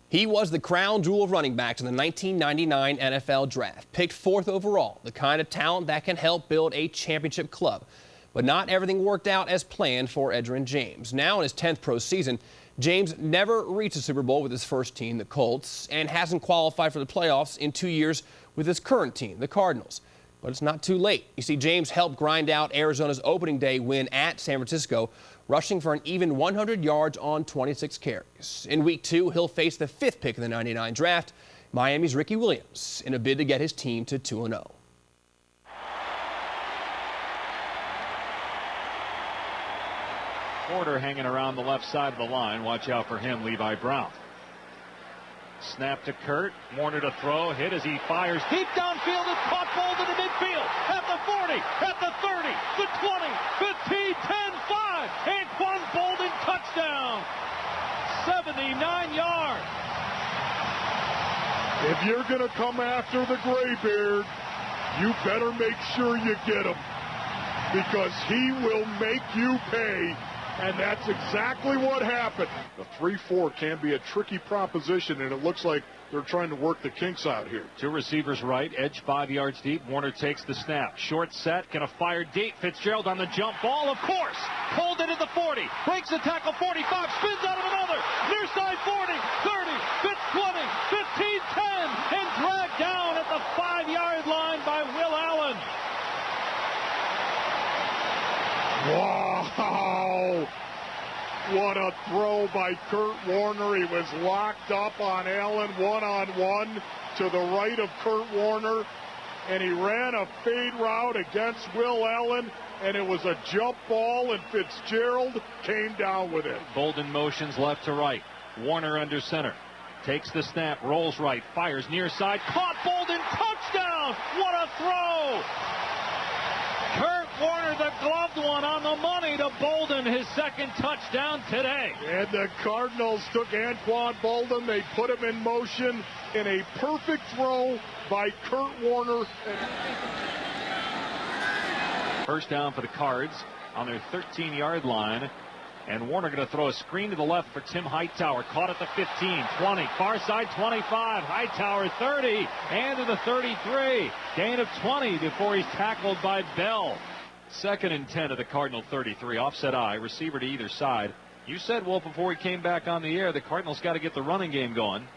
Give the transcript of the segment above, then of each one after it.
He was the crown jewel of running backs in the 1999 NFL Draft, picked 4th overall, the kind of talent that can help build a championship club. But not everything worked out as planned for Edgerrin James. Now in his 10th pro season, James never reached a Super Bowl with his first team, the Colts, and hasn't qualified for the playoffs in 2 years with his current team, the Cardinals. But it's not too late. You see, James helped grind out Arizona's opening day win at San Francisco, rushing for an even 100 yards on 26 carries. In Week 2, he'll face the 5th pick in the 99 draft, Miami's Ricky Williams, in a bid to get his team to 2-0. Porter hanging around the left side of the line. Watch out for him, Levi Brown. Snap to Kurt. Warner to throw. Hit as he fires deep downfield. It's caught, ball to the midfield. At the 40, at the 30, the 20, 15, 10, 5. Anquan Boldin, touchdown. 79 yards. If you're going to come after the graybeard, you better make sure you get him, because he will make you pay. And that's exactly what happened. The 3-4 can be a tricky proposition, and it looks like they're trying to work the kinks out here. Two receivers right, edge 5 yards deep. Warner takes the snap. Short set, gonna fire deep. Fitzgerald on the jump ball, of course. Pulled it at the 40, breaks the tackle, 45, spins out of another. Near side 40, 30, 20, 15, 10, and dragged down at the 5-yard line by Will Allen. Wow! What a throw by Kurt Warner. He was locked up on Allen one-on-one to the right of Kurt Warner, and he ran a fade route against Will Allen, and it was a jump ball, and Fitzgerald came down with it. Bolden motions left to right. Warner under center. Takes the snap, rolls right, fires near side. Caught Bolden, touchdown! What a throw! Kurt Warner, the gloved one, on the money to Bolden, his second touchdown today. And the Cardinals took Anquan Boldin. They put him in motion in a perfect throw by Kurt Warner. First down for the Cards on their 13-yard line. And Warner going to throw a screen to the left for Tim Hightower. Caught at the 15, 20, far side 25. Hightower 30 and to the 33. Gain of 20 before he's tackled by Bell. 2nd and 10 at the Cardinal 33. Offset eye, receiver to either side. You said, Wolf, before we came back on the air, the Cardinals got to get the running game going.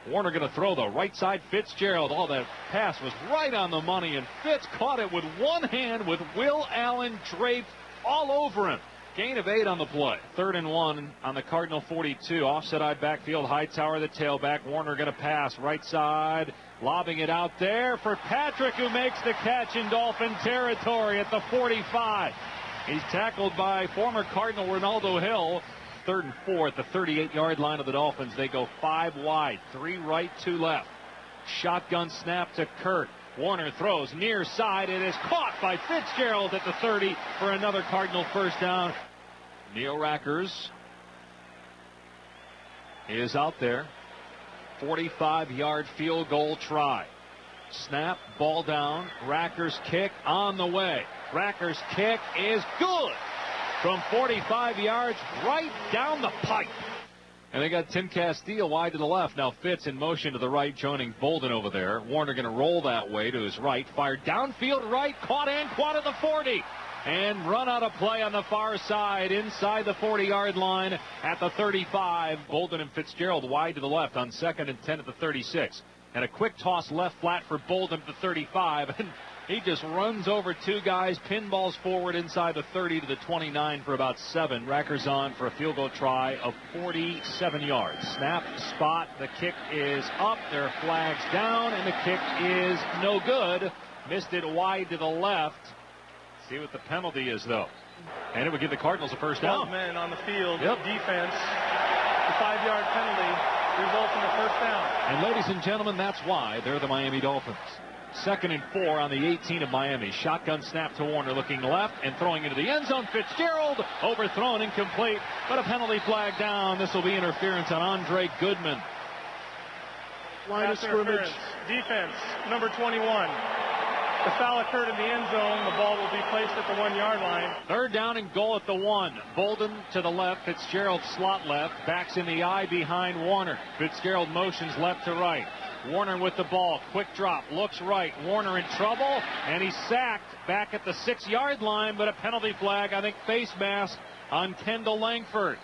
Warner going to throw the right side. Fitzgerald. Oh, that pass was right on the money, and Fitz caught it with one hand with Will Allen draped all over him. Gain of 8 on the play. 3rd and 1 on the Cardinal 42. Offset eye backfield. Hightower the tailback. Warner going to pass right side. Lobbing it out there for Patrick, who makes the catch in Dolphin territory at the 45. He's tackled by former Cardinal Ronaldo Hill. 3rd and 4 at the 38-yard line of the Dolphins. They go 5 wide. 3 right, 2 left. Shotgun snap to Kurt. Warner throws near side. It is caught by Fitzgerald at the 30 for another Cardinal first down. Neil Rackers is out there. 45-yard field goal try. Snap, ball down. Rackers kick on the way. Rackers kick is good from 45 yards right down the pipe. And they got Tim Castile wide to the left. Now Fitz in motion to the right, joining Bolden over there. Warner going to roll that way to his right. Fired downfield right. Caught Anquan at the 40. And run out of play on the far side inside the 40-yard line at the 35. Bolden and Fitzgerald wide to the left on 2nd and 10 at the 36. And a quick toss left flat for Bolden at the 35. And he just runs over 2 guys, pinballs forward inside the 30 to the 29 for about 7. Rackers on for a field goal try of 47 yards. Snap, spot, the kick is up. There are flags down, and the kick is no good. Missed it wide to the left. See what the penalty is, though. And it would give the Cardinals a first down. 12 men on the field. Yep. Defense. The 5-yard penalty results in a first down. And ladies and gentlemen, that's why they're the Miami Dolphins. 2nd and 4 on the 18 of Miami. Shotgun snap to Warner, looking left and throwing into the end zone. Fitzgerald overthrown, incomplete, but a penalty flag down. This will be interference on Andre Goodman. Line of scrimmage. Defense, number 21. The foul occurred in the end zone. The ball will be placed at the 1-yard line. Third down and goal at the 1. Bolden to the left. Fitzgerald slot left. Backs in the eye behind Warner. Fitzgerald motions left to right. Warner with the ball. Quick drop. Looks right. Warner in trouble. And he's sacked back at the 6-yard line. But a penalty flag, I think face mask on Kendall Langford.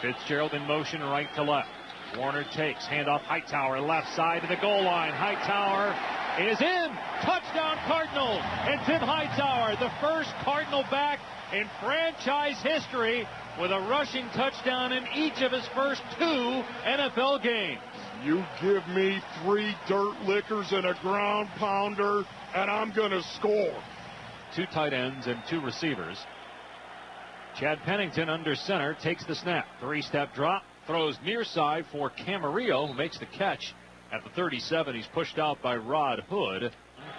Fitzgerald in motion right to left. Warner takes. Handoff Hightower left side to the goal line. Hightower is in. Touchdown Cardinals. And Tim Hightower, the first Cardinal back in franchise history with a rushing touchdown in each of his first 2 NFL games. You give me 3 dirt lickers and a ground pounder, and I'm going to score. 2 tight ends and 2 receivers. Chad Pennington under center takes the snap. 3-step drop. Throws near side for Camarillo, who makes the catch at the 37. He's pushed out by Rod Hood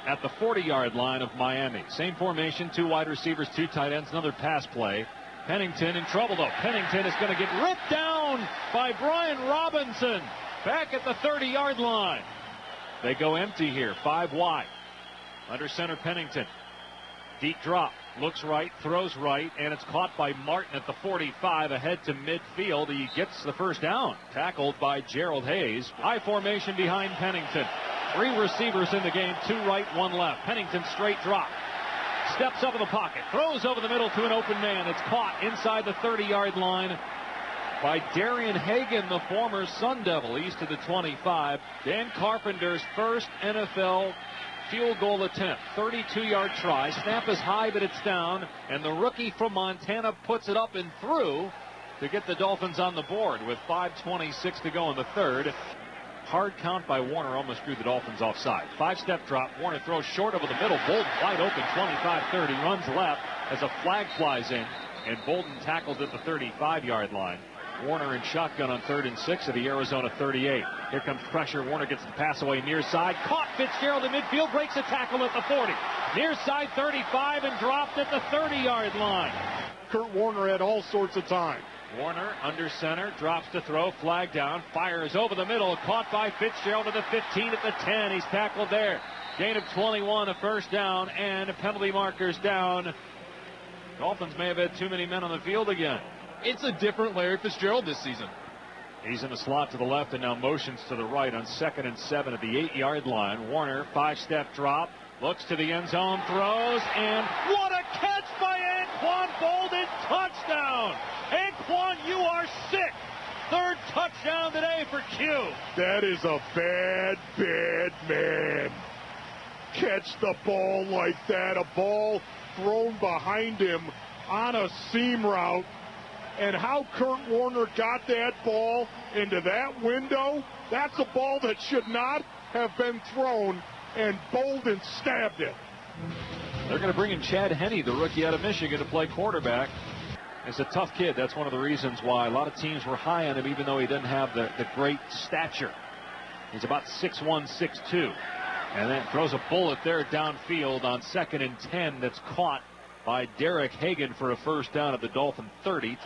at the 40-yard line of Miami. Same formation, 2 wide receivers, 2 tight ends, another pass play. Pennington in trouble, though. Pennington is going to get ripped down by Brian Robinson back at the 30-yard line. They go empty here, 5 wide. Under center, Pennington. Deep drop. Looks right, throws right, and it's caught by Martin at the 45 ahead to midfield. He gets the first down. Tackled by Gerald Hayes. High formation behind Pennington. 3 receivers in the game, 2 right, 1 left. Pennington straight drop. Steps up in the pocket. Throws over the middle to an open man. It's caught inside the 30-yard line by Darian Hagan, the former Sun Devil, east of the 25. Dan Carpenter's first NFL field goal attempt. 32-yard try. Snap is high, but it's down. And the rookie from Montana puts it up and through to get the Dolphins on the board with 5:26 to go in the third. Hard count by Warner almost drew the Dolphins offside. 5-step drop. Warner throws short over the middle. Bolden wide open, 25-30. Runs left as a flag flies in. And Bolden tackles at the 35-yard line. Warner in shotgun on 3rd and 6 at the Arizona 38. Here comes pressure. Warner gets the pass away near side. Caught Fitzgerald in midfield. Breaks a tackle at the 40. Near side 35 and dropped at the 30-yard line. Kurt Warner had all sorts of time. Warner under center. Drops to throw. Flag down. Fires over the middle. Caught by Fitzgerald at the 15 at the 10. He's tackled there. Gain of 21. A first down and penalty markers down. Dolphins may have had too many men on the field again. It's a different Larry Fitzgerald this season. He's in the slot to the left and now motions to the right on 2nd and 7 at the 8-yard line. Warner, 5-step drop, looks to the end zone, throws, and what a catch by Anquan Bolden! Touchdown! Anquan, you are sick! 3rd touchdown today for Q. That is a bad, bad man. Catch the ball like that. A ball thrown behind him on a seam route. And how Kurt Warner got that ball into that window, that's a ball that should not have been thrown, and Bolden stabbed it. They're going to bring in Chad Henne, the rookie out of Michigan, to play quarterback. He's a tough kid. That's one of the reasons why a lot of teams were high on him, even though he doesn't have the great stature. He's about 6'1", 6'2". And then throws a bullet there downfield on 2nd and 10 that's caught by Derek Hagan for a first down at the Dolphin 30.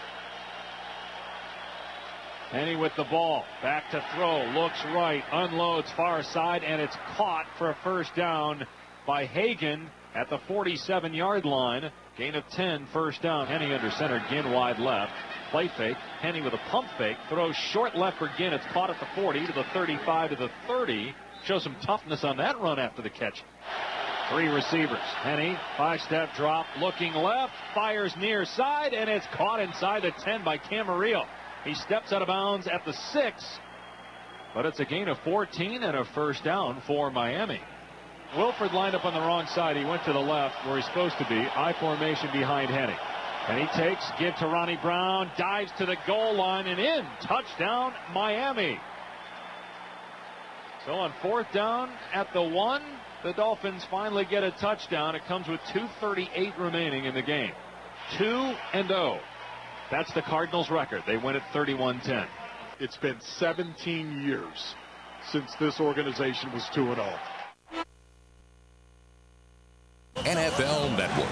Henne with the ball, back to throw, looks right, unloads far side, and it's caught for a first down by Hagan at the 47-yard line. Gain of 10, first down. Henne under center, again wide left. Play fake, Henne with a pump fake, throws short left for Ginn. It's caught at the 40 to the 35 to the 30. Shows some toughness on that run after the catch. 3 receivers. Henne, 5-step drop, looking left, fires near side, and it's caught inside the 10 by Camarillo. He steps out of bounds at the 6, but it's a gain of 14 and a first down for Miami. Wilford lined up on the wrong side. He went to the left where he's supposed to be. I formation behind Henne. And he takes, give to Ronnie Brown, dives to the goal line and in. Touchdown, Miami. So on 4th down at the 1, the Dolphins finally get a touchdown. It comes with 2:38 remaining in the game. 2-0. That's the Cardinals' record. They win at 31-10. It's been 17 years since this organization was 2-0. NFL Network.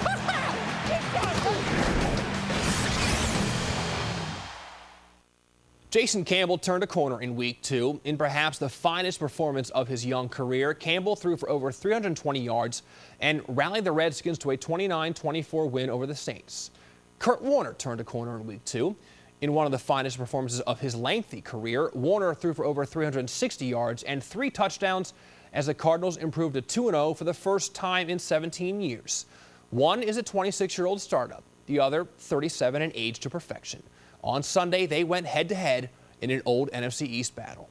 Jason Campbell turned a corner in Week 2 in perhaps the finest performance of his young career. Campbell threw for over 320 yards and rallied the Redskins to a 29-24 win over the Saints. Kurt Warner turned a corner in Week 2. In one of the finest performances of his lengthy career, Warner threw for over 360 yards and 3 touchdowns as the Cardinals improved to 2-0 for the first time in 17 years. One is a 26-year-old startup, the other 37 and aged to perfection. On Sunday, they went head-to-head in an old NFC East battle.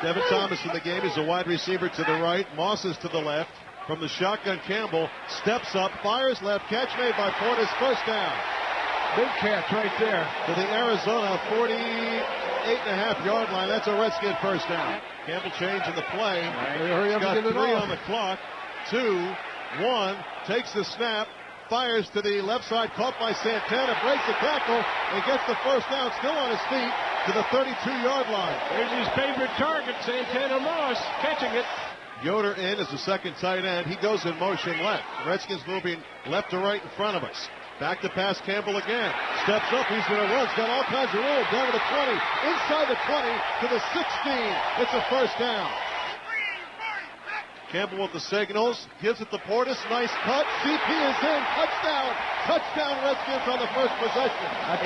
Devin Thomas in the game. He's a wide receiver to the right. Moss is to the left. From the shotgun, Campbell steps up, fires left. Catch made by Portis. First down. Big catch right there. To the Arizona 48.5-yard line. That's a Redskin first down. Campbell changing the play. He's got 3 on the clock. 2, 1. Takes the snap. Fires to the left side. Caught by Santana. Breaks the tackle and gets the first down. Still on his feet to the 32-yard line. There's his favorite target, Santana Moss, catching it. Yoder in as the second tight end. He goes in motion left. Redskins moving left to right in front of us. Back to pass Campbell again. Steps up. He's going to run. He's got all kinds of room. Down to the 20. Inside the 20 to the 16. It's a first down. Campbell with the signals. Gives it to Portis. Nice cut. CP is in. Touchdown. Touchdown Redskins on the first possession. I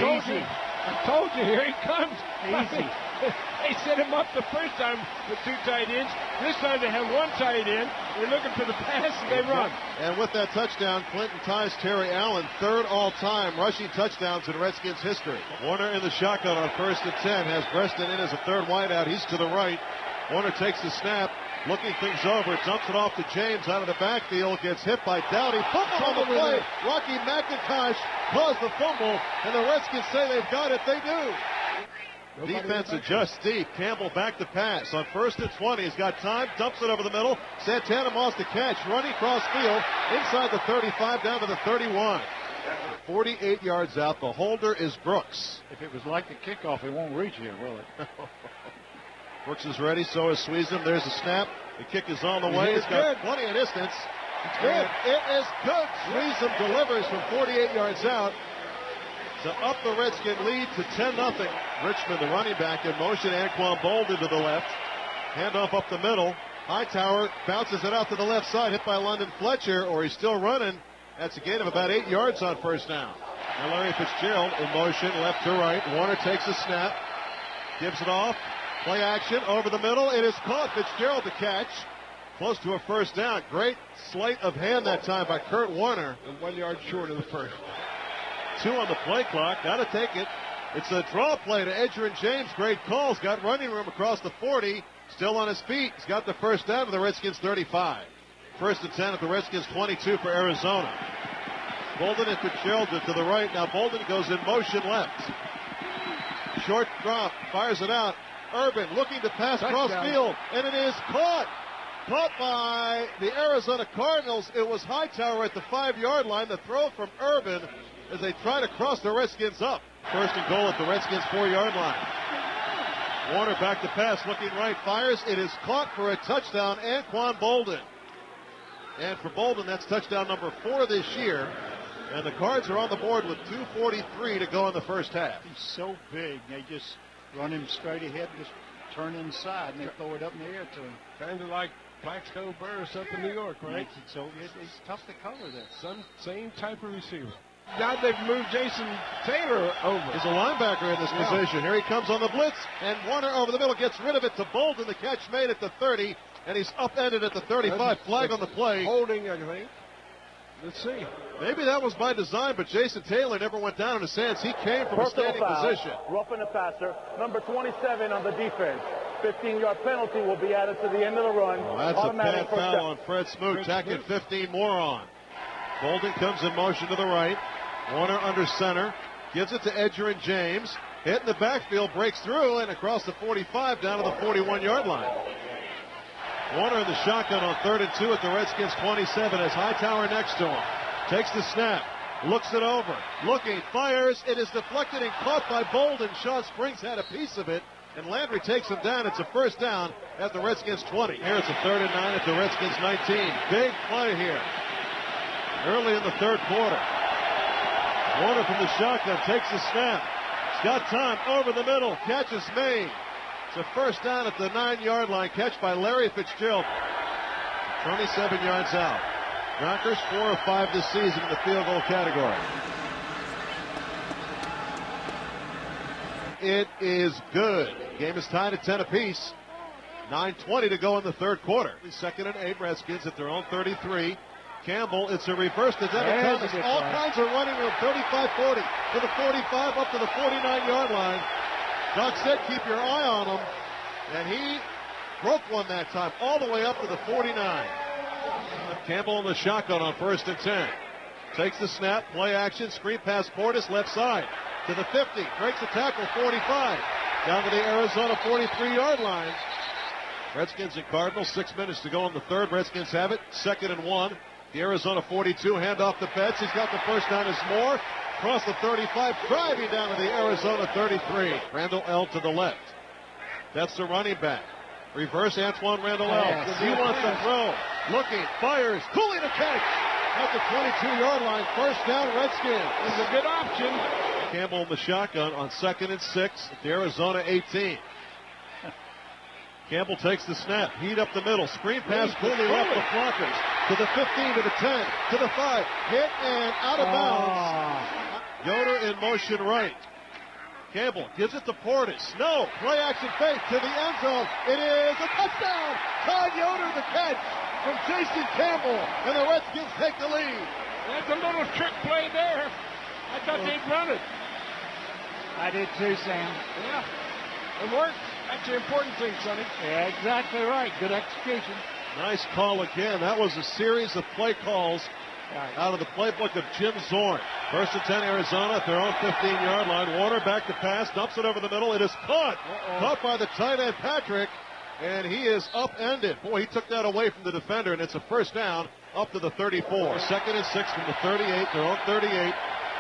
told you, here he comes. Easy. They set him up the first time with 2 tight ends. This time they have 1 tight end. They're looking for the pass, and they run. And with that touchdown, Clinton ties Terry Allen, 3rd all-time rushing touchdowns in Redskins history. Warner in the shotgun on 1st and 10. Has Preston in as a 3rd wideout. He's to the right. Warner takes the snap. Looking things over, dumps it off to James out of the backfield, gets hit by Dowdy. Fumble on the play. Rocky McIntosh caused the fumble, and the Redskins say they've got it. They do. Defense adjusts deep. Campbell back to pass. On 1st and 20, he's got time, dumps it over the middle. Santana Moss to catch, running cross field, inside the 35, down to the 31. 48 yards out. The holder is Brooks. If it was like the kickoff, it won't reach here, will it? Brooks is ready, so is Sweezum. There's a snap. The kick is on the way. It's got plenty of distance. It's good. It is good. Sweezum delivers from 48 yards out to up the Redskin lead to 10-0. Richmond, the running back, in motion. Anquan Bolden to the left. Handoff up the middle. Hightower bounces it out to the left side, hit by London Fletcher, or he's still running. That's a gain of about 8 yards on first down. And Larry Fitzgerald in motion, left to right. Warner takes a snap, gives it off. Play action over the middle. It is caught. Fitzgerald to catch. Close to a first down. Great sleight of hand that time by Kurt Warner. And 1 yard short of the first. 2 on the play clock. Got to take it. It's a draw play to Edgerrin James. Great calls. Got running room across the 40. Still on his feet. He's got the first down to the Redskins 35. 1st and 10 at the Redskins 22 for Arizona. Bolden and Fitzgerald to the right. Now Bolden goes in motion left. Short drop. Fires it out. Urban looking to pass cross field, and it is caught. Caught by the Arizona Cardinals. It was Hightower at the 5-yard line. The throw from Urban as they try to cross the Redskins up. 1st and goal at the Redskins 4-yard line. Warner back to pass, looking right, fires. It is caught for a touchdown, Anquan Bolden. And for Bolden, that's touchdown number 4 this year. And the Cards are on the board with 2:43 to go in the first half. He's so big, they just run him straight ahead, just turn inside, and they throw it up in the air to him. Kind of like Plaxico Burris up in New York, right? So it's tough to cover that. Same type of receiver. Now they've moved Jason Taylor over. He's a linebacker in this position. Here he comes on the blitz, and Warner over the middle gets rid of it to Bolden. The catch made at the 30, and he's upended at the 35. Flag on the play. Holding, I think. Let's see. Maybe that was by design, but Jason Taylor never went down in his hands. He came from a standing position. Roughing the passer. Number 27 on the defense. 15-yard penalty will be added to the end of the run. Well, that's a bad foul on Fred Smoot. Tacking 15 more on. Bolden comes in motion to the right. Warner under center. Gives it to Edgerrin James. Hit in the backfield, breaks through, and across the 45 down to the 41-yard line. Warner in the shotgun on 3rd and 2 at the Redskins 27 as Hightower next to him. Takes the snap, looks it over, looking, fires. It is deflected and caught by Bolden. Sean Springs had a piece of it, and Landry takes him down. It's a first down at the Redskins 20. Here it's a 3rd and 9 at the Redskins 19. Big play here early in the third quarter. Warner from the shotgun takes the snap. He's got time over the middle. Catch is made. It's a first down at the 9-yard line. Catch by Larry Fitzgerald. 27 yards out. Yonkers 4 of 5 this season in the field goal category. It is good. Game is tied at 10 apiece. 9:20 to go in the third quarter. 2nd and 8, Redskins at their own 33. Campbell, it's a reverse to Devin Thomas. All kinds of running room. 35-40 to the 45, up to the 49-yard line. Doc said keep your eye on him, and he broke one that time all the way up to the 49. Campbell in the shotgun on 1st and 10. Takes the snap, play action, screen pass Portis, left side to the 50. Breaks the tackle, 45. Down to the Arizona 43-yard line. Redskins and Cardinals, 6 minutes to go in the third. Redskins have it, 2nd and 1. The Arizona 42, hand off to Betts. He's got the first down as Moore. Across the 35, driving down to the Arizona 33. Randall L to the left. That's the running back. Reverse Antoine Randall L. He wants to throw. Looking, fires, Cooley to catch. At the 22-yard line, first down, Redskins. This is a good option. Campbell in the shotgun on 2nd and 6 at the Arizona 18. Campbell takes the snap, heat up the middle, screen pass, Cooley left the blockers, to the 15, to the 10, to the 5, hit and out of bounds. Yoder in motion right. Campbell gives it to Portis. No, play action fake to the end zone. It is a touchdown. Todd Yoder the catch from Jason Campbell, and the Redskins take the lead. That's a little trick play there. I thought they'd run it. I did too, Sam. Yeah, it worked. That's the important thing, Sonny. Yeah, exactly right. Good execution. Nice call again. That was a series of play calls out of the playbook of Jim Zorn. 1st and 10, Arizona at their own 15-yard line. Warner back to pass, dumps it over the middle. It is caught. Caught by the tight end, Patrick, and he is upended. Boy, he took that away from the defender, and it's a first down up to the 34. 2nd and 6 from the 38, their own 38.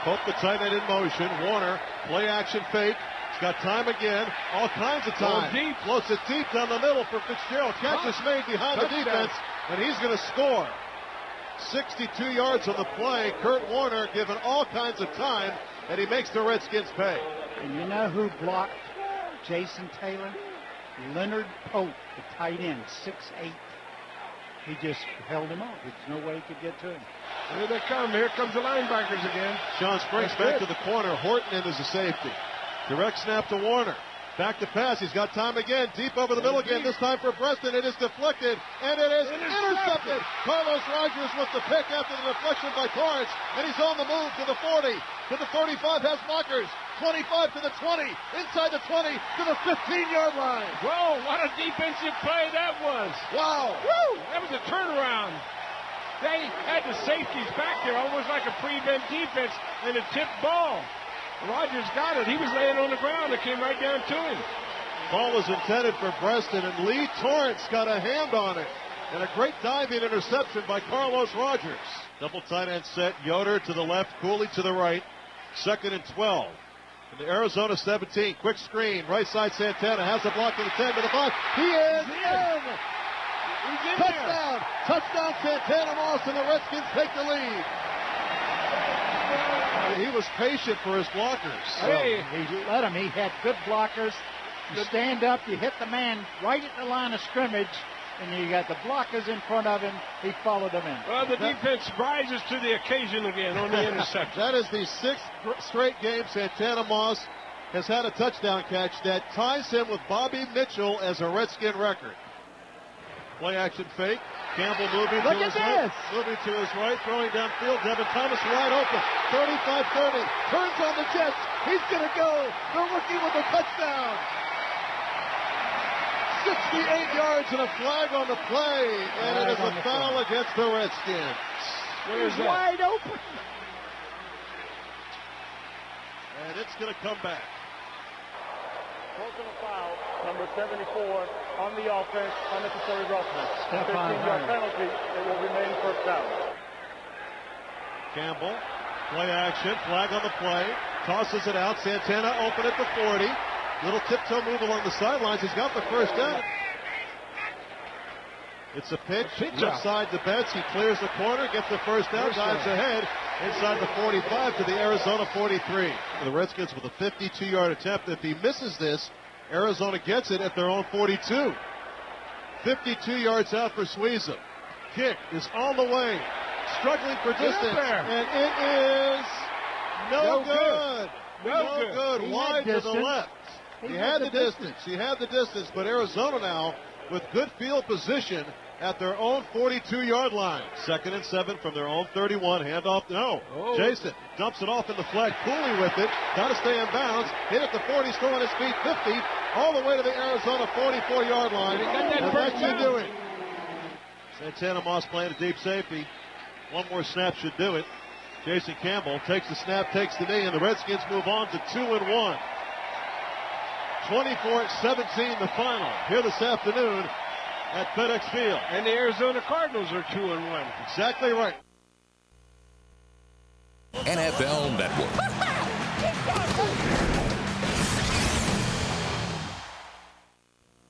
Pope the tight end in motion. Warner, play action fake. Got time again, all kinds of time. Deep. Floats it deep down the middle for Fitzgerald. Catch is made behind the defense, and he's going to score. 62 yards on the play. Kurt Warner given all kinds of time, and he makes the Redskins pay. And you know who blocked Jason Taylor? Leonard Pope, the tight end, 6'8". He just held him off. There's no way he could get to him. Here they come. Here comes the linebackers again. Sean Springs back to the corner. Horton in as a safety. Direct snap to Warner. Back to pass. He's got time again. Deep over the middle again. This time for Preston. It is deflected. And it is intercepted. Carlos Rogers with the pick after the deflection by Torrance. And he's on the move to the 40. To the 35. Has blockers. 25 to the 20. Inside the 20 to the 15-yard line. Whoa, what a defensive play that was. Wow. Woo! That was a turnaround. They had the safeties back there almost like a prevent defense and a tipped ball. Rogers got it. He was laying on the ground. It came right down to him. Ball was intended for Preston, and Lee Torrance got a hand on it. And a great diving interception by Carlos Rogers. Double tight end set. Yoder to the left, Cooley to the right. 2nd and 12. In the Arizona 17. Quick screen. Right side Santana has the block to the 10 to the 5. He is in. He's in Touchdown. Touchdown Santana Moss, and the Redskins take the lead. He was patient for his blockers. Hey, he let him. He had good blockers. You stand up, you hit the man right at the line of scrimmage, and you got the blockers in front of him. He followed them in. Well, the defense rises to the occasion again on the interception. That is the 6th straight game Santana Moss has had a touchdown catch that ties him with Bobby Mitchell as a Redskin record. Play action fake. Campbell moving to his right. Moving to his right, throwing downfield. Devin Thomas wide open. 35-30. Turns on the Jets. He's going to go. The rookie with a touchdown. 68 yards and a flag on the play. And it is a foul against the Redskins. Where's that? Wide open. And it's going to come back. Personal foul, number 74 on the offense, unnecessary roughness. 15-yard penalty, it will remain first down. Campbell, play action, flag on the play, tosses it out, Santana open at the 40, Little tiptoe move along the sidelines. He's got the first down. It's a pitch left side to Betts. He clears the corner, gets the first down, dives ahead inside the 45 to the Arizona 43. The Redskins with a 52-yard attempt. If he misses this, Arizona gets it at their own 42. 52 yards out for Suiza. Kick is on the way. Struggling for distance. And it is no good. No good. Wide to the left. He had the distance. He had the distance. But Arizona now with good field position at their own 42-yard line. 2nd and 7 from their own 31. Handoff. No. Jason dumps it off in the flat. Cooley with it. Got to stay in bounds. Hit at the 40. Still on his feet. 50. All the way to the Arizona 44-yard line. And that should do it. Santana Moss playing a deep safety. One more snap should do it. Jason Campbell takes the snap, takes the knee, and the Redskins move on to 2-1. 24-17 the final here this afternoon at FedEx Field. And the Arizona Cardinals are 2-1. Exactly right. NFL Network.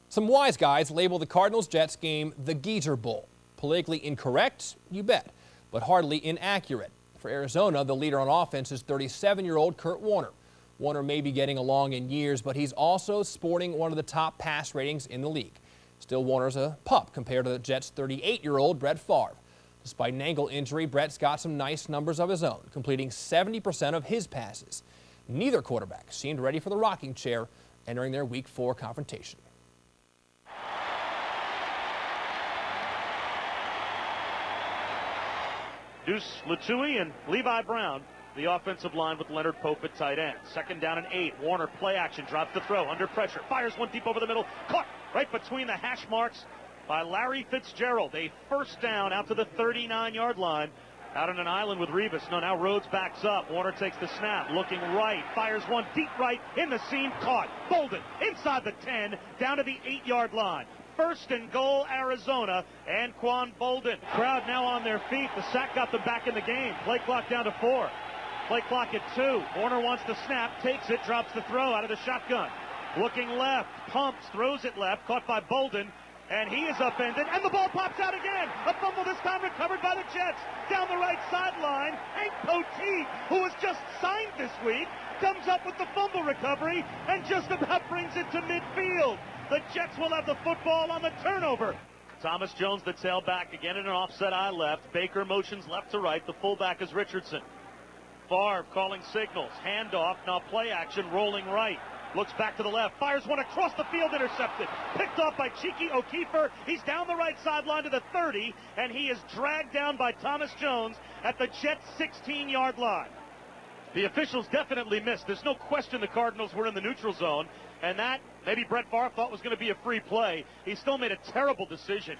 Some wise guys label the Cardinals-Jets game the Geezer Bowl. Politically incorrect? You bet, but hardly inaccurate. For Arizona, the leader on offense is 37-year-old Kurt Warner. Warner may be getting along in years, but he's also sporting one of the top pass ratings in the league. Still, Warner's a pup compared to the Jets' 38-year-old Brett Favre. Despite an ankle injury, Brett's got some nice numbers of his own, completing 70% of his passes. Neither quarterback seemed ready for the rocking chair entering their Week 4 confrontation. Deuce Latui and Levi Brown, the offensive line with Leonard Pope at tight end. 2nd down and 8. Warner play action, drops the throw, under pressure, fires one deep over the middle, caught right between the hash marks by Larry Fitzgerald. A first down out to the 39-yard line. Out on an island with Revis. No, now Rhodes backs up. Warner takes the snap, looking right, fires one deep right in the seam, caught. Bolden inside the 10, down to the 8-yard line. 1st and goal, Arizona, and Quan Bolden. Crowd now on their feet. The sack got them back in the game. Play clock down to 4. Play clock at 2. Warner wants the snap, takes it, drops the throw out of the shotgun. Looking left, pumps, throws it left, caught by Bolden, and he is upended, and the ball pops out again. A fumble this time recovered by the Jets. Down the right sideline, Hank Poteet, who was just signed this week, comes up with the fumble recovery and just about brings it to midfield. The Jets will have the football on the turnover. Thomas Jones, the tailback, again in an offset eye left. Baker motions left to right. The fullback is Richardson. Favre calling signals. Handoff, now play action, rolling right. Looks back to the left, fires one across the field, intercepted. Picked off by Cheeky O'Keefer. He's down the right sideline to the 30, and he is dragged down by Thomas Jones at the Jets' 16-yard line. The officials definitely missed. There's no question the Cardinals were in the neutral zone, and that maybe Brett Favre thought was going to be a free play. He still made a terrible decision.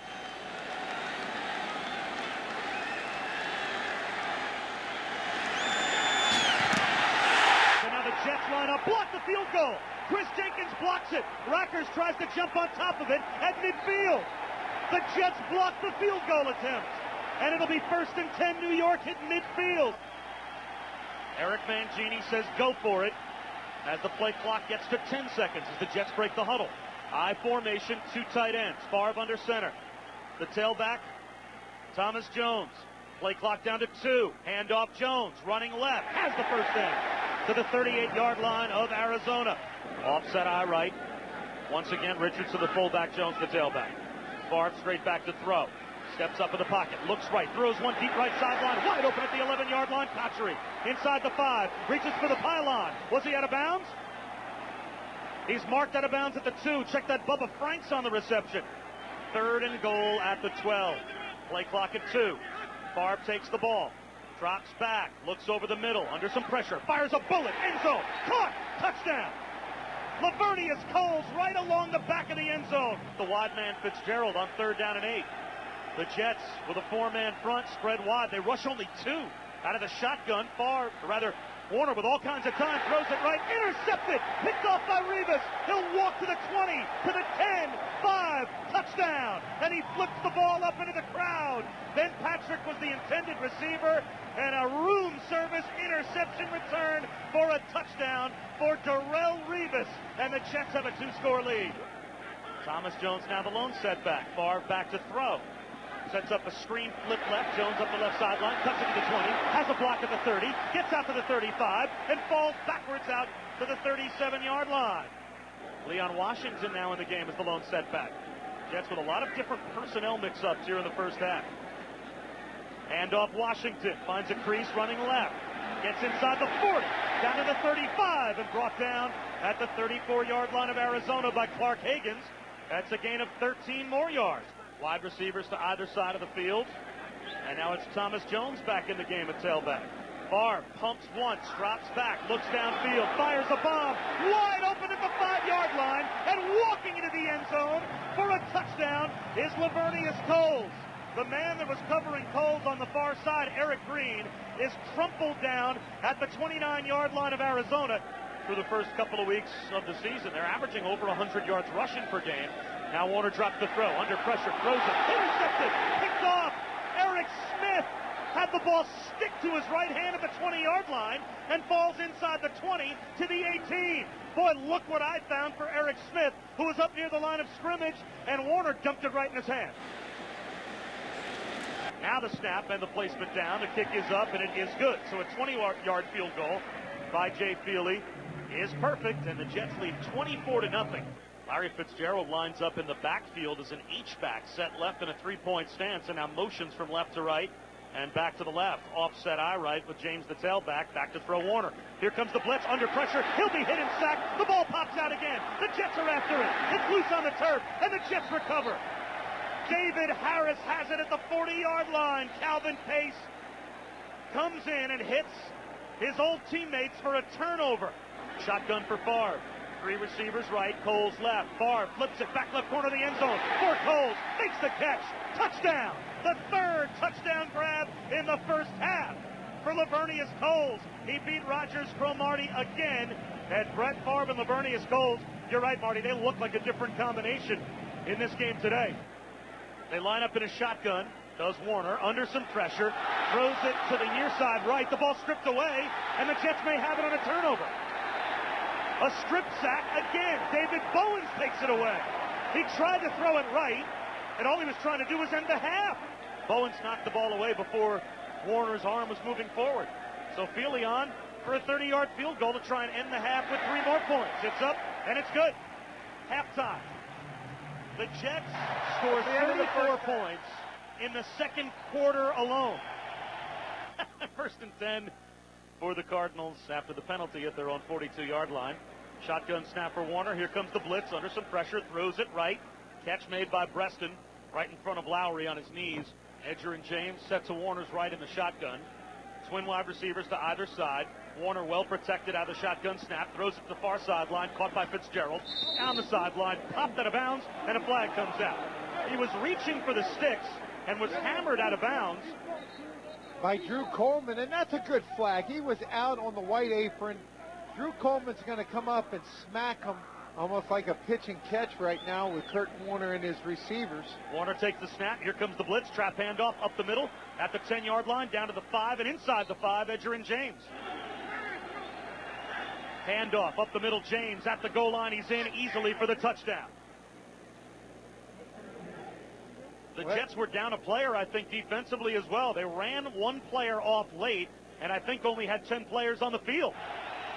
So now the Jets line up, block the field goal. Chris Jenkins blocks it. Rackers tries to jump on top of it at midfield. The Jets block the field goal attempt, and it'll be 1st and 10 New York hitting midfield. Eric Mangini says go for it as the play clock gets to 10 seconds as the Jets break the huddle. I formation, 2 tight ends. Favre under center. The tailback, Thomas Jones. Play clock down to 2. Handoff Jones, running left, has the first down to the 38-yard line of Arizona. Offset eye right. Once again, Richardson the fullback, Jones the tailback. Favre straight back to throw. Steps up in the pocket, looks right, throws one deep right sideline, wide open at the 11-yard line. Cotchery inside the 5, reaches for the pylon. Was he out of bounds? He's marked out of bounds at the 2. Check that, Bubba Franks on the reception. 3rd and goal at the 12. Play clock at 2. Favre takes the ball, drops back, looks over the middle, under some pressure, fires a bullet, end zone, caught, touchdown. Lavernius Coles right along the back of the end zone. The wide man Fitzgerald on 3rd down and 8. The Jets with a 4-man front, spread wide. They rush only 2 out of the shotgun. Warner with all kinds of time, throws it right, intercepted, picked off by Revis. He'll walk to the 20, to the 10, 5, touchdown. touchdown, and he flips the ball up into the crowd. Ben Patrick was the intended receiver, and a room service interception return for a touchdown for Darrelle Revis, and the Jets have a 2-score lead. Thomas Jones now the lone setback. Favre back to throw. Sets up a screen, flip left. Jones up the left sideline, cuts it to the 20, has a block at the 30, gets out to the 35, and falls backwards out to the 37-yard line. Leon Washington now in the game as the lone setback. Jets with a lot of different personnel mix-ups here in the first half. Handoff Washington, finds a crease running left. Gets inside the 40, down to the 35, and brought down at the 34-yard line of Arizona by Clark Higgins. That's a gain of 13 more yards. Wide receivers to either side of the field. And now it's Thomas Jones back in the game at tailback. Favre pumps once, drops back, looks downfield, fires a bomb, wide open at the 5-yard line, and walking into the end zone for a touchdown is Lavernius Coles. The man that was covering Coles on the far side, Eric Green, is crumpled down at the 29-yard line of Arizona. For the first couple of weeks of the season, they're averaging over 100 yards rushing per game. Now Warner drops the throw, under pressure, throws it, intercepted, picked off. Eric Smith had the ball stick to his right hand at the 20-yard line and falls inside the 20 to the 18. Boy, look what I found for Eric Smith, who was up near the line of scrimmage, and Warner dumped it right in his hand. Now the snap and the placement down. The kick is up, and it is good. So a 20-yard field goal by Jay Feely is perfect, and the Jets lead 24-0. Larry Fitzgerald lines up in the backfield as an H-back, set left in a three-point stance, and now motions from left to right and back to the left. Offset eye right with James the tailback, back to throw Warner. Here comes the blitz, under pressure. He'll be hit and sacked. The ball pops out again. The Jets are after it. It's loose on the turf, and the Jets recover. David Harris has it at the 40-yard line. Calvin Pace comes in and hits his old teammates for a turnover. Shotgun for Favre. Three receivers right, Coles left. Favre flips it back left corner of the end zone for Coles. Makes the catch. Touchdown. The third touchdown grab in the first half for Lavernius Coles. He beat Rogers Cromartie again. And Brett Favre and Lavernius Coles, you're right, Marty, they look like a different combination in this game today. They line up in a shotgun. Does Warner under some pressure. Throws it to the near side right. The ball stripped away, and the Jets may have it on a turnover. A strip sack again. David Bowens takes it away. He tried to throw it right, and all he was trying to do was end the half. Bowens knocked the ball away before Warner's arm was moving forward. So Feely on for a 30-yard field goal to try and end the half with 3 more points. It's up, and it's good. Halftime. The Jets score 34 points in the second quarter alone. First and 10 for the Cardinals after the penalty at their own 42-yard line. Shotgun snap for Warner. Here comes the blitz under some pressure. Throws it right. Catch made by Breston right in front of Lowry on his knees. Edger and James set to Warner's right in the shotgun. Twin wide receivers to either side. Warner well protected out of the shotgun snap. Throws it to the far sideline. Caught by Fitzgerald. Down the sideline. Popped out of bounds. And a flag comes out. He was reaching for the sticks and was hammered out of bounds by Drew Coleman, and that's a good flag. He was out on the white apron. Drew Coleman's going to come up and smack him almost like a pitch and catch right now with Kurt Warner and his receivers. Warner takes the snap. Here comes the blitz. Trap handoff up the middle at the 10-yard line, down to the 5, and inside the 5, Edger and James. Handoff up the middle, James at the goal line. He's in easily for the touchdown. The Jets were down a player, I think, defensively as well. They ran one player off late, and I think only had 10 players on the field.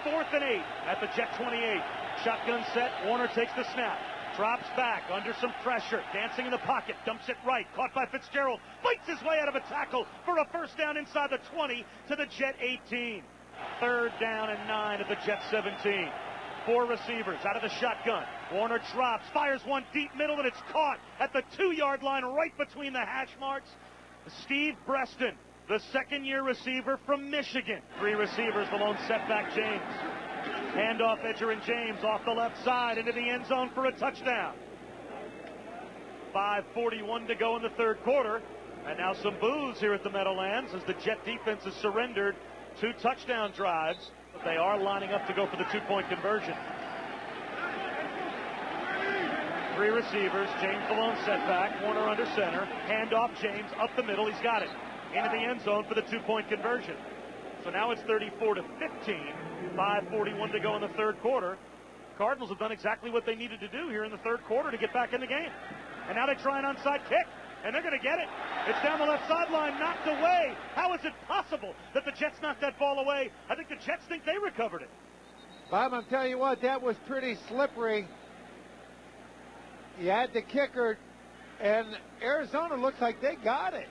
4th and 8 at the Jet 28. Shotgun set. Warner takes the snap. Drops back under some pressure. Dancing in the pocket. Dumps it right. Caught by Fitzgerald. Fights his way out of a tackle for a first down inside the 20 to the Jet 18. 3rd down and 9 at the Jet 17. 4 receivers out of the shotgun. Warner drops, fires one deep middle, and it's caught at the 2-yard line right between the hash marks. Steve Breston, the second-year receiver from Michigan. 3 receivers, the lone setback, James. Handoff, Edger and James off the left side into the end zone for a touchdown. 5:41 to go in the third quarter. And now some boos here at the Meadowlands as the Jet defense has surrendered 2 touchdown drives. But they are lining up to go for the 2-point conversion. Three receivers. James alone setback. Warner under center. Handoff. James up the middle. He's got it. Into the end zone for the two-point conversion. So now it's 34-15. 5:41 to go in the third quarter. Cardinals have done exactly what they needed to do here in the third quarter to get back in the game. And now they try an onside kick, and they're going to get it. It's down the left sideline, knocked away. How is it possible that the Jets knocked that ball away? I think the Jets think they recovered it. Bob, I'm telling you what, that was pretty slippery. You had the kicker, and Arizona looks like they got it.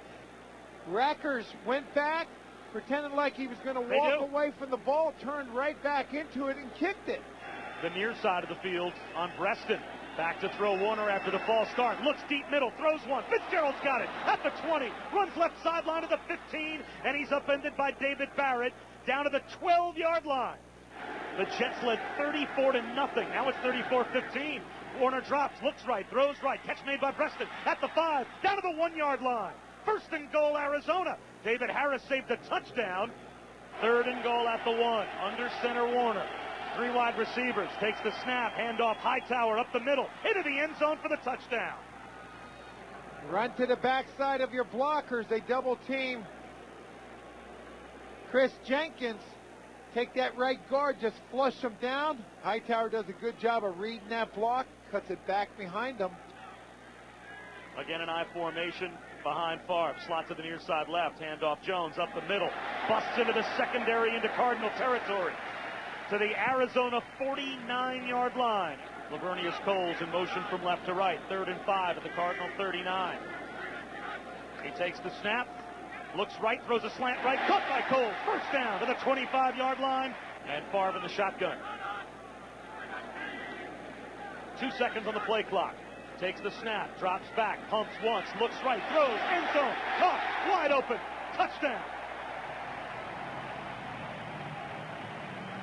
Rackers went back, pretended like he was going to walk away from the ball, turned right back into it and kicked it. The near side of the field on Breston. Back to throw. Warner after the false start. Looks deep middle. Throws one. Fitzgerald's got it at the 20. Runs left sideline to the 15. And he's upended by David Barrett down to the 12-yard line. The Jets led 34-0. Now it's 34-15. Warner drops. Looks right. Throws right. Catch made by Breston at the 5. Down to the 1-yard line. First and goal, Arizona. David Harris saved the touchdown. Third and goal at the 1. Under center, Warner. Three wide receivers. Takes the snap. Handoff. Hightower up the middle. Into the end zone for the touchdown. Run to the backside of your blockers. They double team Chris Jenkins. Take that right guard. Just flush him down. Hightower does a good job of reading that block. Cuts it back behind him. Again, an I formation behind Favre. Slot to the near side left. Handoff Jones up the middle. Busts into the secondary into Cardinal territory. To the Arizona 49-yard line. Lavernius Coles in motion from left to right. 3rd and 5 at the Cardinal 39. He takes the snap. Looks right. Throws a slant right. Caught by Coles. First down to the 25-yard line. And Favre in the shotgun. 2 seconds on the play clock. Takes the snap. Drops back. Pumps once. Looks right. Throws. End zone. Caught. Wide open. Touchdown.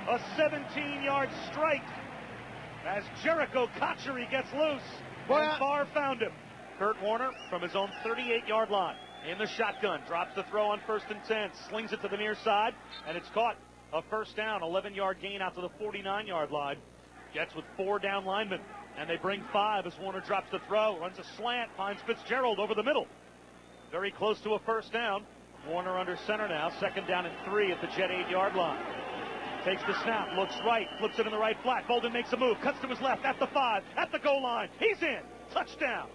A 17-yard strike as Jericho Cotchery gets loose. And Favre found him. Kurt Warner from his own 38-yard line. In the shotgun. Drops the throw on 1st and 10. Slings it to the near side. And it's caught. A first down. 11-yard gain out to the 49-yard line. Jets with 4 down linemen. And they bring 5 as Warner drops the throw. Runs a slant. Finds Fitzgerald over the middle. Very close to a first down. Warner under center now. 2nd down and 3 at the Jet 8-yard line. Takes the snap, looks right, flips it in the right flat. Bolden makes a move, cuts to his left, at the 5, at the goal line. He's in. Touchdown.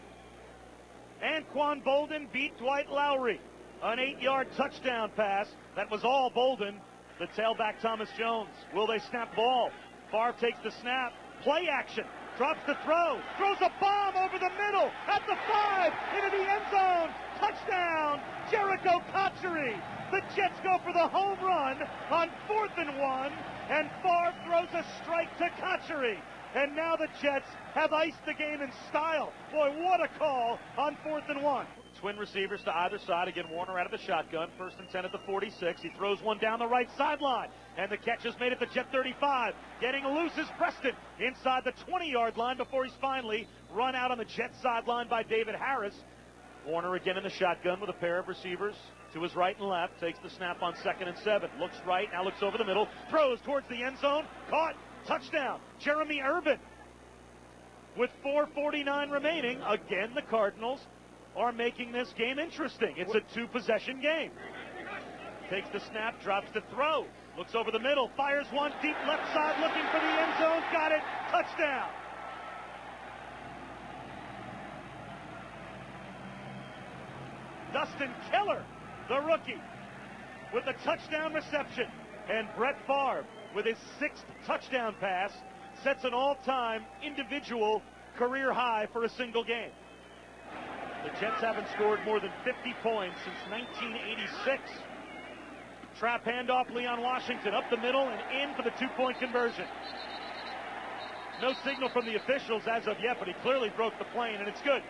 Anquan Bolden beat Dwight Lowry. An 8-yard touchdown pass. That was all Bolden. The tailback, Thomas Jones. Will they snap ball? Favre takes the snap. Play action. Drops the throw. Throws a bomb over the middle. At the 5. Into the end zone. Touchdown. Jericho Cotchery. The Jets go for the home run on 4th and 1, and Favre throws a strike to Cotchery. And now the Jets have iced the game in style. Boy, what a call on 4th and 1. Twin receivers to either side. Again, Warner out of the shotgun. 1st and 10 at the 46. He throws one down the right sideline. And the catch is made at the Jet 35. Getting loose is Preston inside the 20-yard line before he's finally run out on the Jet sideline by David Harris. Warner again in the shotgun with a pair of receivers to his right and left. Takes the snap on 2nd and 7. Looks right, now looks over the middle. Throws towards the end zone. Caught. Touchdown. Jeremy Urban. With 4:49 remaining, again the Cardinals are making this game interesting. It's a 2-possession game. Takes the snap, drops the throw. Looks over the middle, fires one deep left side looking for the end zone. Got it. Touchdown. Dustin Keller, the rookie, with a touchdown reception. And Brett Favre, with his 6th touchdown pass, sets an all-time individual career high for a single game. The Jets haven't scored more than 50 points since 1986. Trap handoff, Leon Washington up the middle and in for the 2-point conversion. No signal from the officials as of yet, but he clearly broke the plane, and it's good.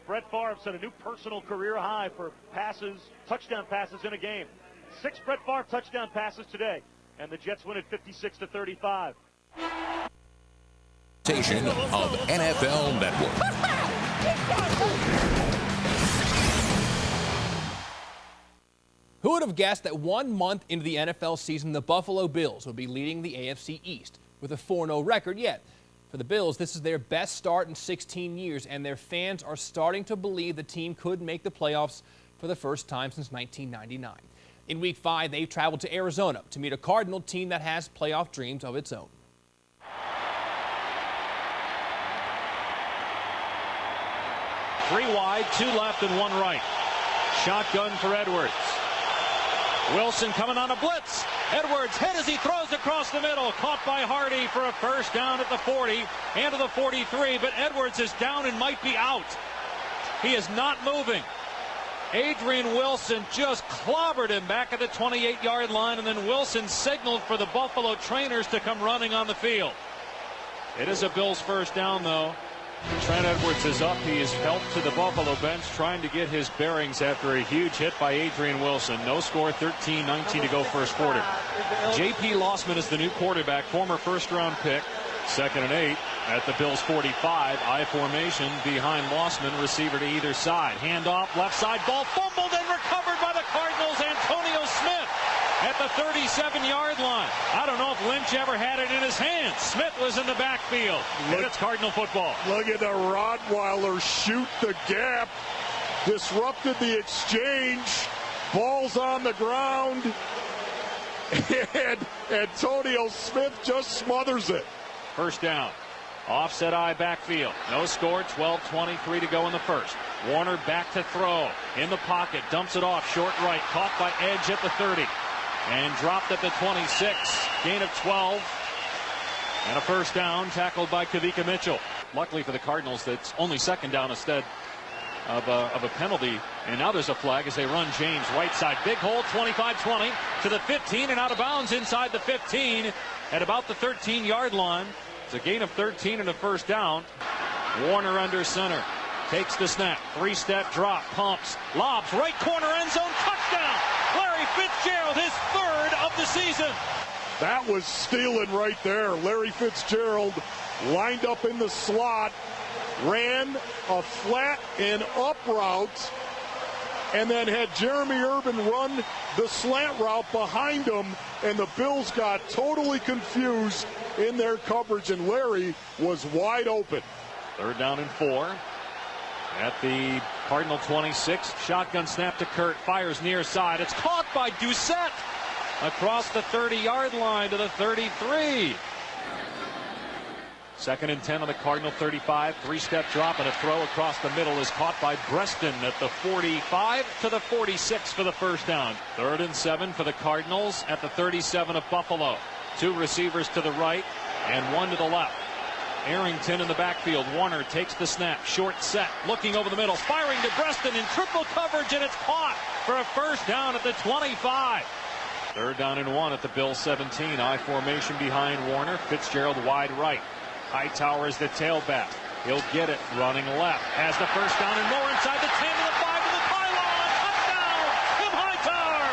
Brett Favre set a new personal career high for passes, touchdown passes in a game. 6 Brett Favre touchdown passes today, and the Jets win it 56-35. Station of NFL Network. Who would have guessed that 1 month into the NFL season, the Buffalo Bills would be leading the AFC East with a 4-0 record? Yet For the Bills, this is their best start in 16 years, and their fans are starting to believe the team could make the playoffs for the first time since 1999. In Week 5, they've traveled to Arizona to meet a Cardinal team that has playoff dreams of its own. Three wide, two left, and one right. Shotgun for Edwards. Wilson coming on a blitz. Edwards hit as he throws across the middle. Caught by Hardy for a first down at the 40 and to the 43. But Edwards is down and might be out. He is not moving. Adrian Wilson just clobbered him back at the 28-yard line, and then Wilson signaled for the Buffalo trainers to come running on the field. It is a Bills first down, though. Trent Edwards is up. He is helped to the Buffalo bench, trying to get his bearings after a huge hit by Adrian Wilson. No score, 13-19 to go first quarter. J.P. Lossman is the new quarterback, former first-round pick. 2nd and 8 at the Bills 45. I formation behind Lossman, receiver to either side. Handoff, left side, ball fumbled and recovered by the Cardinals. Antonio Smith at the 37-yard line. I don't know if Lynch ever had it in his hands. Smith was in the backfield. And it's Cardinal football. Look at the Rottweiler shoot the gap. Disrupted the exchange. Ball's on the ground. And Antonio Smith just smothers it. First down. Offset eye backfield. No score. 12:23 to go in the first. Warner back to throw. In the pocket. Dumps it off. Short right. Caught by Edge at the 30. And dropped at the 26. Gain of 12. And a first down tackled by Kavika Mitchell. Luckily for the Cardinals, that's only second down instead of a penalty. And now there's a flag as they run James right side. Big hole, 25-20 to the 15 and out of bounds inside the 15 at about the 13-yard line. It's a gain of 13 and a first down. Warner under center. Takes the snap. Three-step drop. Pumps. Lobs. Right corner end zone. Touchdown. Larry Fitzgerald, his third of the season. That was stealing right there. Larry Fitzgerald lined up in the slot, ran a flat and up route, and then had Jeremy Urban run the slant route behind him, and the Bills got totally confused in their coverage, and Larry was wide open. Third down and 4 at the Cardinal 26. Shotgun snap to Kurt. Fires near side. It's caught by Doucette across the 30-yard line to the 33. 2nd and 10 on the Cardinal 35. Three-step drop and a throw across the middle is caught by Breston at the 45 to the 46 for the first down. 3rd and 7 for the Cardinals at the 37 of Buffalo. Two receivers to the right and one to the left. Arrington in the backfield. Warner takes the snap. Short set. Looking over the middle. Firing to Breston in triple coverage, and it's caught for a first down at the 25. 3rd down and 1 at the Bills 17. I formation behind Warner. Fitzgerald wide right. Hightower is the tailback. He'll get it running left. Has the first down and more inside the 10 to the 5 to the pylon. Touchdown, Tim Hightower.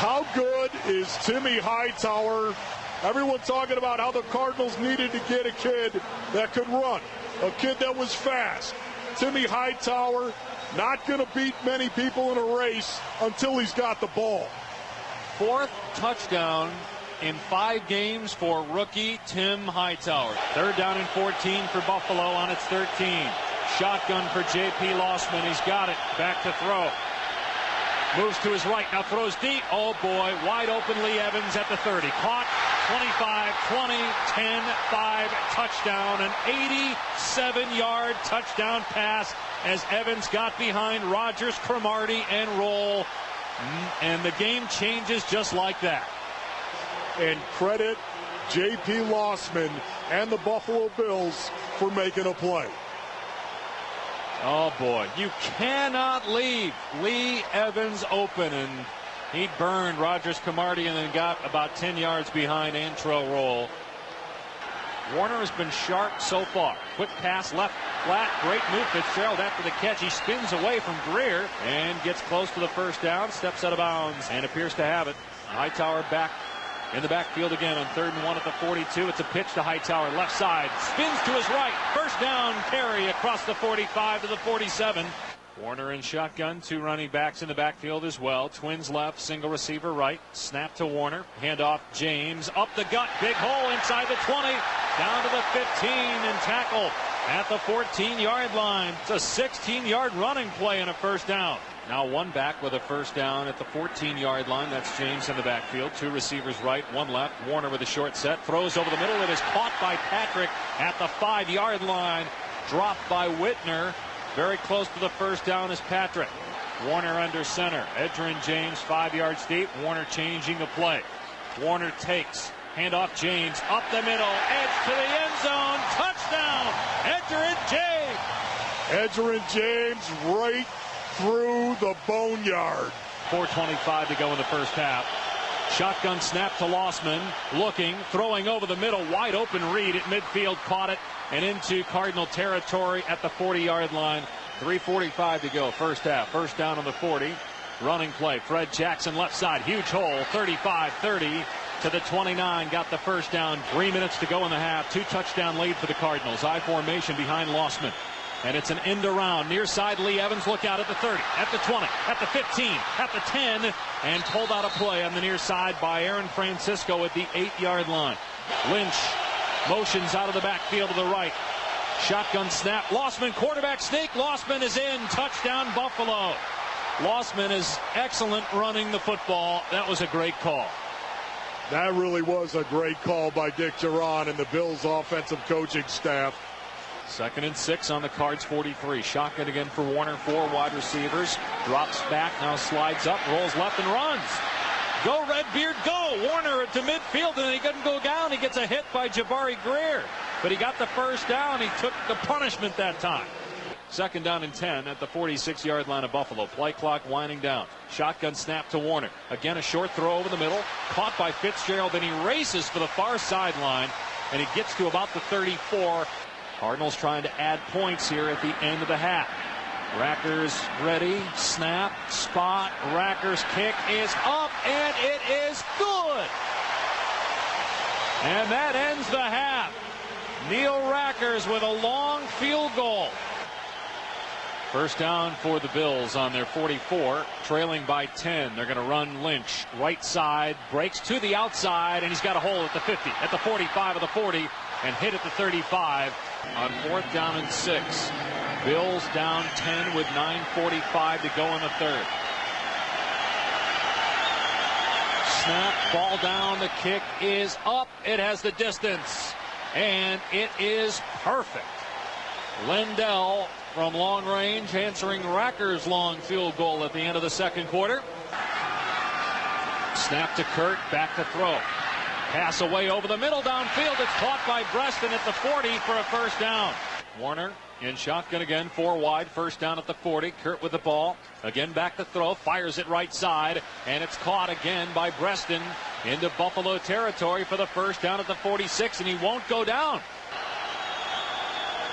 How good is Timmy Hightower? Everyone talking about how the Cardinals needed to get a kid that could run, a kid that was fast. Timmy Hightower not going to beat many people in a race until he's got the ball. 4th touchdown in 5 games for rookie Tim Hightower. 3rd down and 14 for Buffalo on its 13. Shotgun for J.P. Lossman. He's got it. Back to throw. Moves to his right. Now throws deep. Oh, boy. Wide open Lee Evans at the 30. Caught. 25, 20, 10, 5, touchdown. An 87-yard touchdown pass as Evans got behind Rodgers, Cromartie, and Roll. And the game changes just like that. And credit J.P. Lossman and the Buffalo Bills for making a play. Oh, boy. You cannot leave Lee Evans open. And he burned Rodgers, Cromartie, and then got about 10 yards behind Antrell Roll. Warner has been sharp so far. Quick pass left flat. Great move. Fitzgerald after the catch. He spins away from Greer and gets close to the first down. Steps out of bounds and appears to have it. Hightower back in the backfield again on 3rd and 1 at the 42. It's a pitch to Hightower. Left side. Spins to his right. First down carry across the 45 to the 47. Warner in shotgun. 2 running backs in the backfield as well. Twins left. Single receiver right. Snap to Warner. Handoff James. Up the gut. Big hole inside the 20. down to the 15 and tackled at the 14-yard line. It's a 16-yard running play and a first down. Now one back with a first down at the 14-yard line. That's James in the backfield. Two receivers right, one left. Warner with a short set. Throws over the middle. It is caught by Patrick at the 5-yard line. Dropped by Whitner. Very close to the first down is Patrick. Warner under center. Edgerrin James 5 yards deep. Warner changing the play. Warner takes. Handoff James up the middle. Edge to the end zone. Touchdown. Edgerrin James. Edgerrin James right through the boneyard. 4:25 to go in the first half. Shotgun snap to Lossman. Looking, throwing over the middle. Wide open read at midfield. Caught it and into Cardinal territory at the 40-yard line. 3:45 to go. First half. First down on the 40. Running play. Fred Jackson left side. Huge hole. 35-30 to the 29. Got the first down. 3 minutes to go in the half. 2-touchdown lead for the Cardinals. I formation behind Lossman. And it's an end around. Near side, Lee Evans. Look out at the 30, at the 20, at the 15, at the 10. And pulled out a play on the near side by Aaron Francisco at the 8-yard line. Lynch motions out of the backfield to the right. Shotgun snap. Lossman quarterback sneak. Lossman is in. Touchdown Buffalo. Lossman is excellent running the football. That was a great call. That really was a great call by Dick Jauron and the Bills offensive coaching staff. 2nd and 6 on the Cards 43. Shotgun again for Warner. 4 wide receivers. Drops back. Now slides up. Rolls left and runs. Go Redbeard, go! Warner to midfield, and he couldn't go down. He gets a hit by Jabari Greer. But he got the first down. He took the punishment that time. 2nd down and 10 at the 46-yard line of Buffalo. Play clock winding down. Shotgun snap to Warner. Again, a short throw over the middle. Caught by Fitzgerald, and he races for the far sideline. And he gets to about the 34. Cardinals trying to add points here at the end of the half. Rackers ready. Snap. Spot. Rackers kick is up, and it is good. And that ends the half. Neil Rackers with a long field goal. First down for the Bills on their 44, trailing by 10. They're going to run Lynch right side, breaks to the outside, and he's got a hole at the 50, at the 45 of the 40, and hit at the 35 on 4th down and 6. Bills down 10 with 9:45 to go in the 3rd. Snap, ball down, the kick is up. It has the distance, and it is perfect. Lindell from long range answering Racker's long field goal at the end of the 2nd quarter. Snap to Kurt, back to throw. Pass away over the middle downfield. It's caught by Breston at the 40 for a first down. Warner in shotgun again, 4 wide, first down at the 40. Kurt with the ball. Again back to throw, fires it right side, and it's caught again by Breston into Buffalo territory for the first down at the 46, and he won't go down.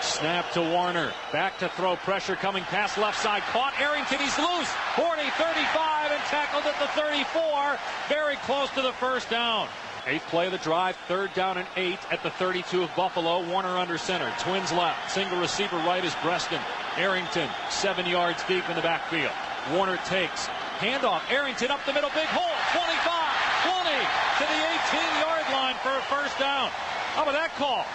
Snap to Warner. Back to throw. Pressure coming past left side. Caught. Arrington. He's loose. 40, 35, and tackled at the 34. Very close to the first down. 8th play of the drive. 3rd down and 8 at the 32 of Buffalo. Warner under center. Twins left. Single receiver right is Breston. Arrington 7 yards deep in the backfield. Warner takes. Handoff. Arrington up the middle. Big hole. 25, 20 to the 18-yard line for a first down. How about that call?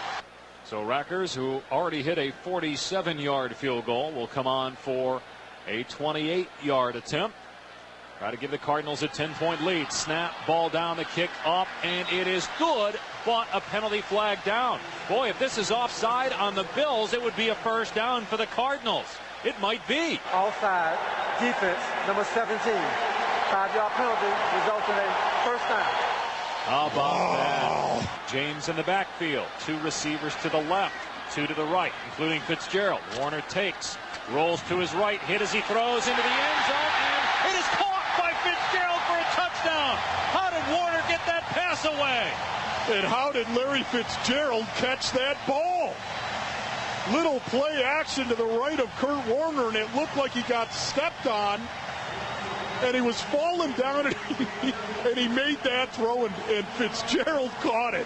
So Rackers, who already hit a 47-yard field goal, will come on for a 28-yard attempt. Try to give the Cardinals a 10-point lead. Snap, ball down, the kick up, and it is good, but a penalty flag down. Boy, if this is offside on the Bills, it would be a first down for the Cardinals. It might be. Offside, defense, number 17. 5-yard penalty, results in a first down. How about that? James in the backfield. 2 receivers to the left, 2 to the right, including Fitzgerald. Warner takes, rolls to his right, hit as he throws into the end zone, and it is caught by Fitzgerald for a touchdown. How did Warner get that pass away? And how did Larry Fitzgerald catch that ball? Little play action to the right of Kurt Warner, and it looked like he got stepped on. And he was falling down, and he made that throw, and Fitzgerald caught it.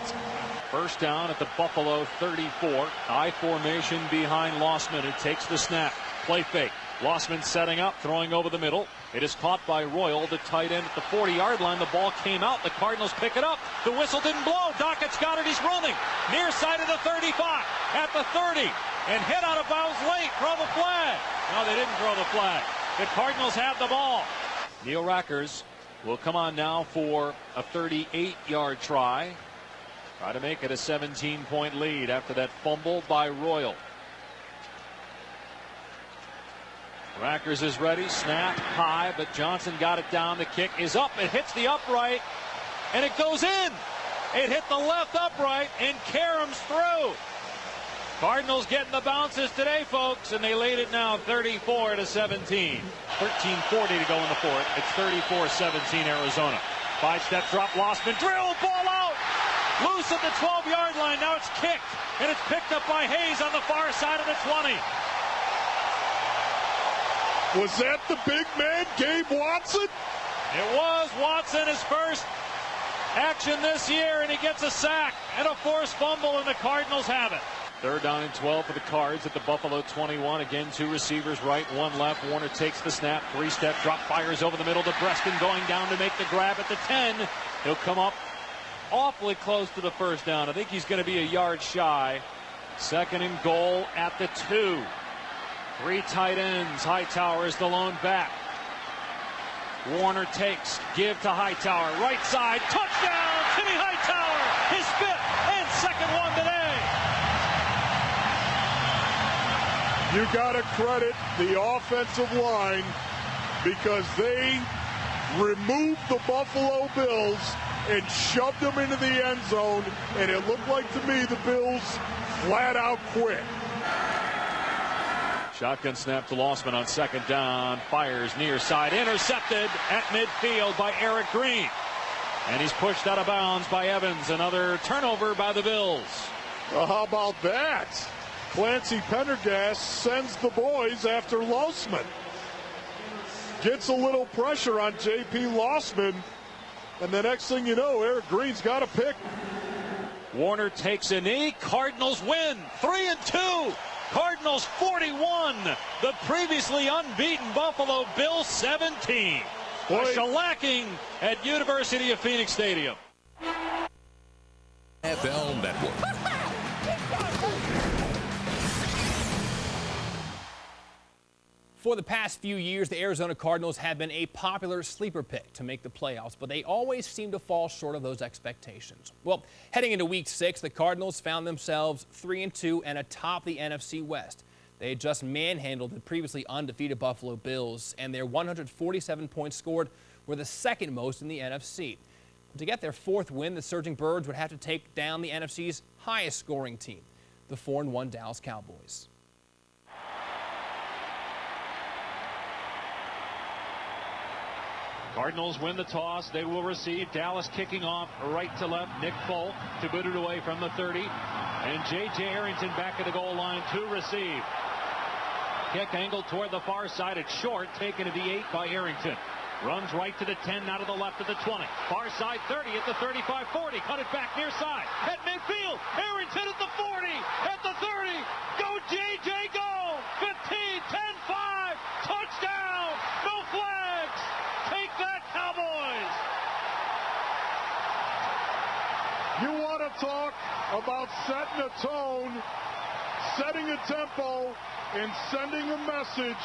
First down at the Buffalo 34. I formation behind Lossman, who takes the snap. Play fake. Lossman setting up, throwing over the middle. It is caught by Royal, the tight end at the 40-yard line. The ball came out. The Cardinals pick it up. The whistle didn't blow. Dockett's got it. He's running. Near side of the 35. At the 30. And hit out of bounds late. Throw the flag. No, they didn't throw the flag. The Cardinals have the ball. Neil Rackers will come on now for a 38-yard try. Try to make it a 17-point lead after that fumble by Royal. Rackers is ready. Snap high, but Johnson got it down. The kick is up. It hits the upright, and it goes in. It hit the left upright, and Karam's through. Cardinals getting the bounces today, folks, and they lead it now 34-17. 13:40 to go in the fourth. It's 34-17 Arizona. 5-step drop. Lossman drill. Ball out. Loose at the 12-yard line. Now it's kicked, and it's picked up by Hayes on the far side of the 20. Was that the big man, Gabe Watson? It was Watson, his first action this year, and he gets a sack and a forced fumble, and the Cardinals have it. Third down and 12 for the Cards at the Buffalo 21. Again, two receivers right, one left. Warner takes the snap, 3-step drop, fires over the middle to Breston, going down to make the grab at the 10. He'll come up awfully close to the first down. I think he's going to be a yard shy. Second and goal at the 2. 3 tight ends. Hightower is the lone back. Warner takes, give to Hightower, right side, touchdown, Timmy Hightower, his 5th and second one today. You got to credit the offensive line because they removed the Buffalo Bills and shoved them into the end zone, and it looked like to me the Bills flat out quit. Shotgun snap to Lossman on second down. Fires near side. Intercepted at midfield by Eric Green. And he's pushed out of bounds by Evans. Another turnover by the Bills. Well, how about that? Clancy Pendergast sends the boys after Lossman. Gets a little pressure on J.P. Lossman. And the next thing you know, Eric Green's got a pick. Warner takes a knee. Cardinals win 3-2. Cardinals 41, the previously unbeaten Buffalo Bills 17. A shellacking at University of Phoenix Stadium. NFL Network. For the past few years, the Arizona Cardinals have been a popular sleeper pick to make the playoffs, but they always seem to fall short of those expectations. Well, heading into Week 6, the Cardinals found themselves 3-2 and atop the NFC West. They had just manhandled the previously undefeated Buffalo Bills, and their 147 points scored were the second most in the NFC. To get their 4th win, the Surging Birds would have to take down the NFC's highest scoring team, the 4-1 Dallas Cowboys. Cardinals win the toss. They will receive. Dallas kicking off right to left. Nick Folk to boot it away from the 30. And J.J. Arrington back at the goal line to receive. Kick angled toward the far side. It's short. Taken to the 8 by Arrington. Runs right to the 10, now to the left of the 20. Far side 30 at the 35-40. Cut it back near side. At midfield. Arrington at the 40. At the 30. Go J.J. Go. 15, 10, 5. Touchdown. No flags. Take that, Cowboys! You want to talk about setting a tone, setting a tempo, and sending a message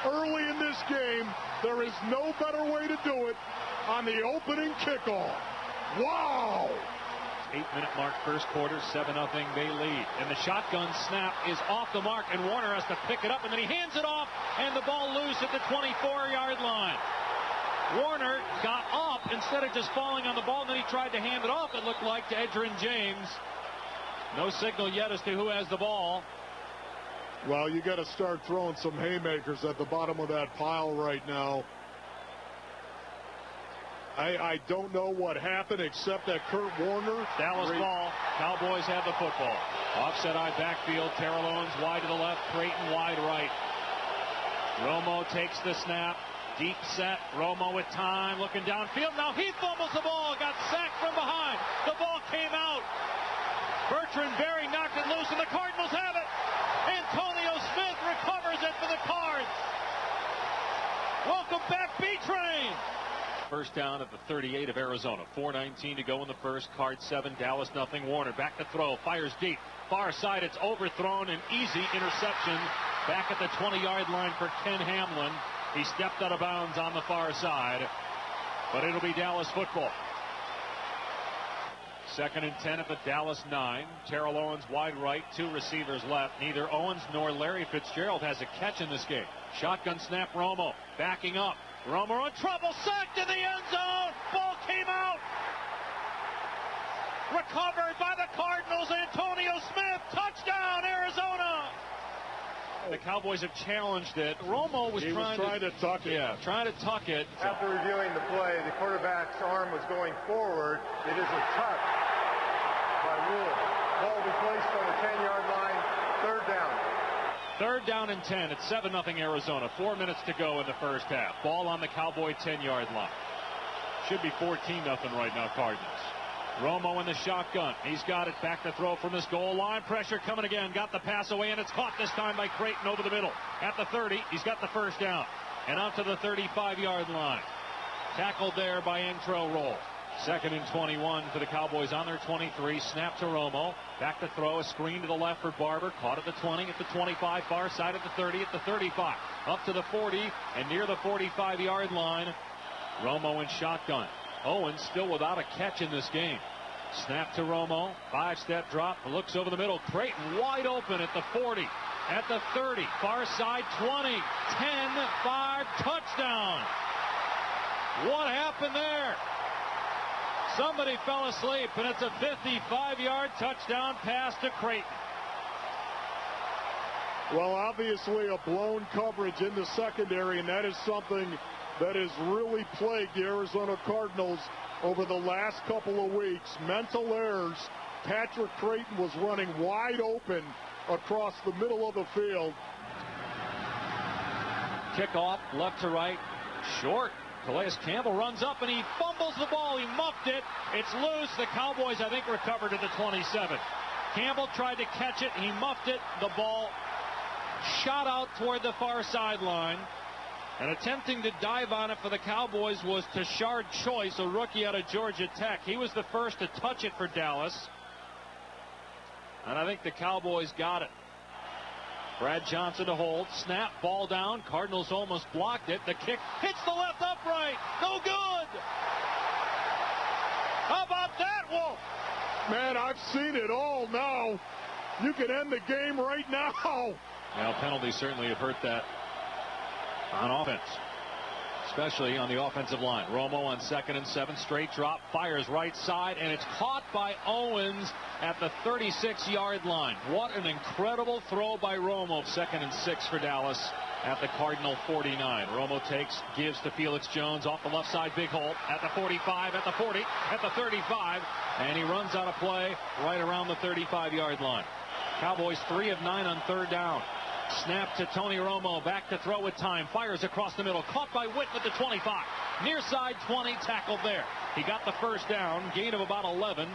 early in this game. There is no better way to do it on the opening kickoff. Wow! 8-minute mark, first quarter, 7-0 they lead. And the shotgun snap is off the mark, and Warner has to pick it up, and then he hands it off, and the ball loose at the 24-yard line. Warner got up instead of just falling on the ball, and then he tried to hand it off, it looked like, to Edgerrin James. No signal yet as to who has the ball. Well, you got to start throwing some haymakers at the bottom of that pile right now. I don't know what happened except that Kurt Warner. Dallas ball. Cowboys have the football. Offset eye backfield. Terrell Owens wide to the left. Creighton wide right. Romo takes the snap. Deep set. Romo with time. Looking downfield. Now he fumbles the ball. Got sacked from behind. The ball came out. Bertrand Berry knocked it loose, and the Cardinals have it. Antonio Smith recovers it for the Cards. Welcome back, B-Train. First down at the 38 of Arizona. 4:19 to go in the first. Cards 7, Dallas nothing. Warner back to throw. Fires deep. Far side. It's overthrown. An easy interception. Back at the 20-yard line for Ken Hamlin. He stepped out of bounds on the far side. But it'll be Dallas football. 2nd and 10 at the Dallas 9. Terrell Owens wide right. 2 receivers left. Neither Owens nor Larry Fitzgerald has a catch in this game. Shotgun snap. Romo backing up. Romo in trouble, sacked in the end zone. Ball came out. Recovered by the Cardinals. Antonio Smith, touchdown, Arizona. The Cowboys have challenged it. Romo was trying to tuck it. Yeah, trying to tuck it. After reviewing the play, the quarterback's arm was going forward. It is a tuck by rule. Ball will be placed on the 10-yard line. 3rd down. 3rd down and 10. It's 7-0 Arizona. 4 minutes to go in the first half. Ball on the Cowboy 10-yard line. Should be 14-0 right now, Cardinals. Romo in the shotgun. He's got it back to throw from this goal line. Pressure coming again. Got the pass away, and it's caught this time by Creighton over the middle. At the 30, he's got the first down. And out to the 35-yard line. Tackled there by Entro Roll. 2nd and 21 for the Cowboys on their 23. Snap to Romo. Back to throw. A screen to the left for Barber. Caught at the 20, at the 25. Far side at the 30, at the 35. Up to the 40 and near the 45-yard line. Romo in shotgun. Owens still without a catch in this game. Snap to Romo. 5-step drop. Looks over the middle. Creighton wide open at the 40. At the 30. Far side 20. 10. 5. Touchdown. What happened there? Somebody fell asleep, and it's a 55-yard touchdown pass to Creighton. Well, obviously a blown coverage in the secondary, and that is something that has really plagued the Arizona Cardinals over the last couple of weeks. Mental errors. Patrick Creighton was running wide open across the middle of the field. Kickoff left to right. Short. Calais Campbell runs up and he fumbles the ball. He muffed it. It's loose. The Cowboys, I think, recovered at the 27. Campbell tried to catch it. He muffed it. The ball shot out toward the far sideline. And attempting to dive on it for the Cowboys was Tashard Choice, a rookie out of Georgia Tech. He was the first to touch it for Dallas. And I think the Cowboys got it. Brad Johnson to hold. Snap, ball down. Cardinals almost blocked it. The kick hits the left upright. No good. How about that, Wolf? Man, I've seen it all now. You can end the game right now. Now, penalties certainly have hurt that on offense, especially on the offensive line. Romo on 2nd and 7. Straight drop. Fires right side, and it's caught by Owens at the 36-yard line. What an incredible throw by Romo. 2nd and 6 for Dallas at the Cardinal 49. Romo takes, gives to Felix Jones off the left side. Big hole at the 45, at the 40, at the 35. And he runs out of play right around the 35-yard line. Cowboys 3 of 9 on 3rd down. Snap to Tony Romo. Back to throw with time. Fires across the middle. Caught by Witten at the 25. Near side 20. Tackled there. He got the first down. Gain of about 11.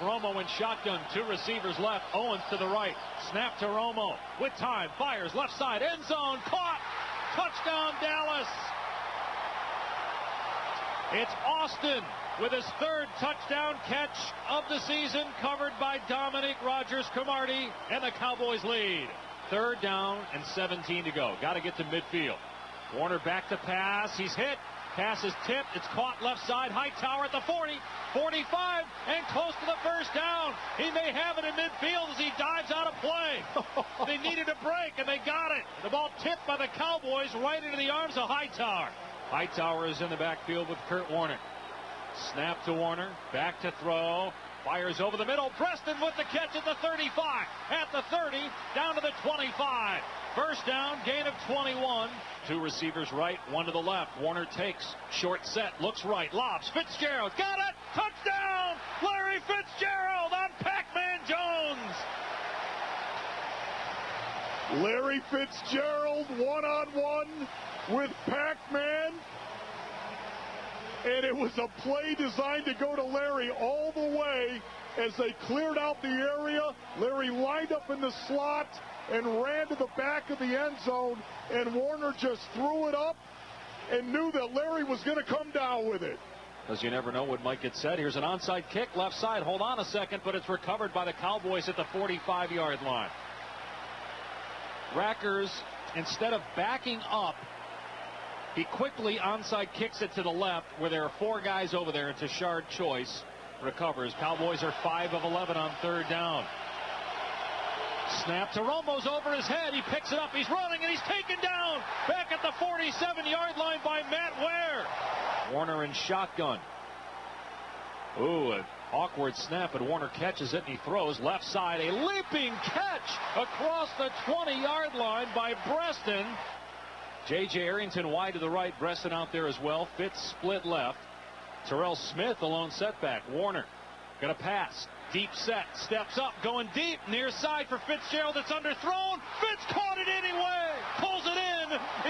Romo in shotgun. 2 receivers left. Owens to the right. Snap to Romo. With time. Fires left side. End zone. Caught. Touchdown Dallas. It's Austin with his 3rd touchdown catch of the season. Covered by Dominique Rodgers-Cromartie. And the Cowboys lead. 3rd down and 17 to go. Got to get to midfield. Warner back to pass. He's hit. Pass is tipped. It's caught left side. Hightower at the 40, 45, and close to the first down. He may have it in midfield as he dives out of play. They needed a break, and they got it. The ball tipped by the Cowboys right into the arms of Hightower. Hightower is in the backfield with Kurt Warner. Snap to Warner. Back to throw. Fires over the middle. Preston with the catch at the 35. At the 30. Down to the 25. First down. Gain of 21. 2 receivers right. 1 to the left. Warner takes. Short set. Looks right. Lobs. Fitzgerald. Got it. Touchdown. Larry Fitzgerald on Pac-Man Jones. Larry Fitzgerald one-on-one with Pac-Man. and it was a play designed to go to Larry all the way. As they cleared out the area, Larry lined up in the slot and ran to the back of the end zone, and Warner just threw it up and knew that Larry was going to come down with it. Because you never know what might get said. Here's an onside kick, left side. Hold on a second, but it's recovered by the Cowboys at the 45-yard line. Rackers, instead of backing up, he quickly onside kicks it to the left where there are 4 guys over there. It's a Shard choice. Recovers. Cowboys are 5 of 11 on 3rd down. Snap to Romo's over his head. He picks it up. He's running and he's taken down back at the 47-yard line by Matt Ware. Warner in shotgun. Ooh, an awkward snap, but Warner catches it and he throws left side. A leaping catch across the 20-yard line by Breston. J.J. Arrington wide to the right. Breston out there as well. Fitz split left. Terrell Smith, the lone setback. Warner gonna pass. Deep set. Steps up. Going deep. Near side for Fitzgerald. It's underthrown. Fitz caught it anyway. Pulls it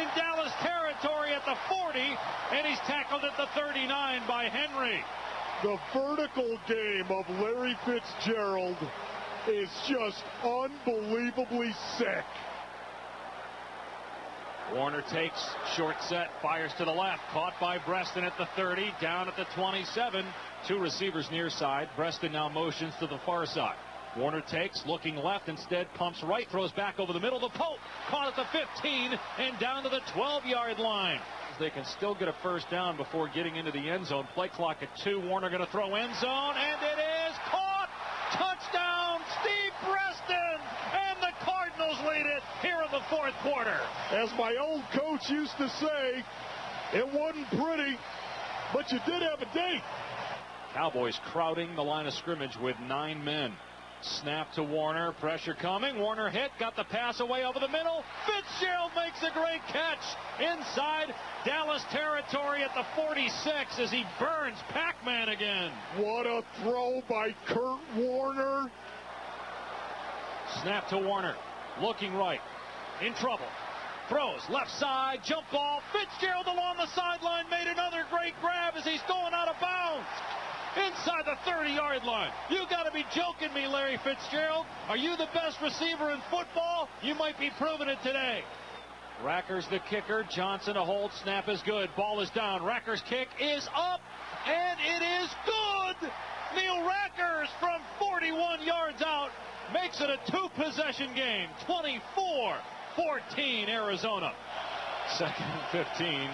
in Dallas territory at the 40. And he's tackled at the 39 by Henry. The vertical game of Larry Fitzgerald is just unbelievably sick. Warner takes short set, fires to the left, caught by Breston at the 30, down at the 27. 2 receivers near side. Breston now motions to the far side. Warner takes, looking left, instead pumps right, throws back over the middle. The Pope caught at the 15 and down to the 12-yard line. They can still get a first down before getting into the end zone. Play clock at 2. Warner going to throw end zone, and it is caught. Touchdown, Steve Breston, and the Cardinals lead it here in the 4th quarter. As my old coach used to say, it wasn't pretty, but you did have a date. Cowboys crowding the line of scrimmage with 9 men. Snap to Warner, pressure coming. Warner hit, got the pass away over the middle. Fitzgerald makes a great catch inside Dallas territory at the 46 as he burns Pac-Man again. What a throw by Kurt Warner. Snap to Warner, looking right, in trouble. Throws left side, jump ball. Fitzgerald along the sideline made another great grab as he's going out of bounds. Inside the 30-yard line. You got to be joking me, Larry Fitzgerald. Are you the best receiver in football? You might be proving it today. Rackers the kicker. Johnson a hold. Snap is good. Ball is down. Rackers kick is up, and it is good. Neil Rackers from 41 yards out makes it a 2-possession game. 24-14 Arizona. 2nd and 15.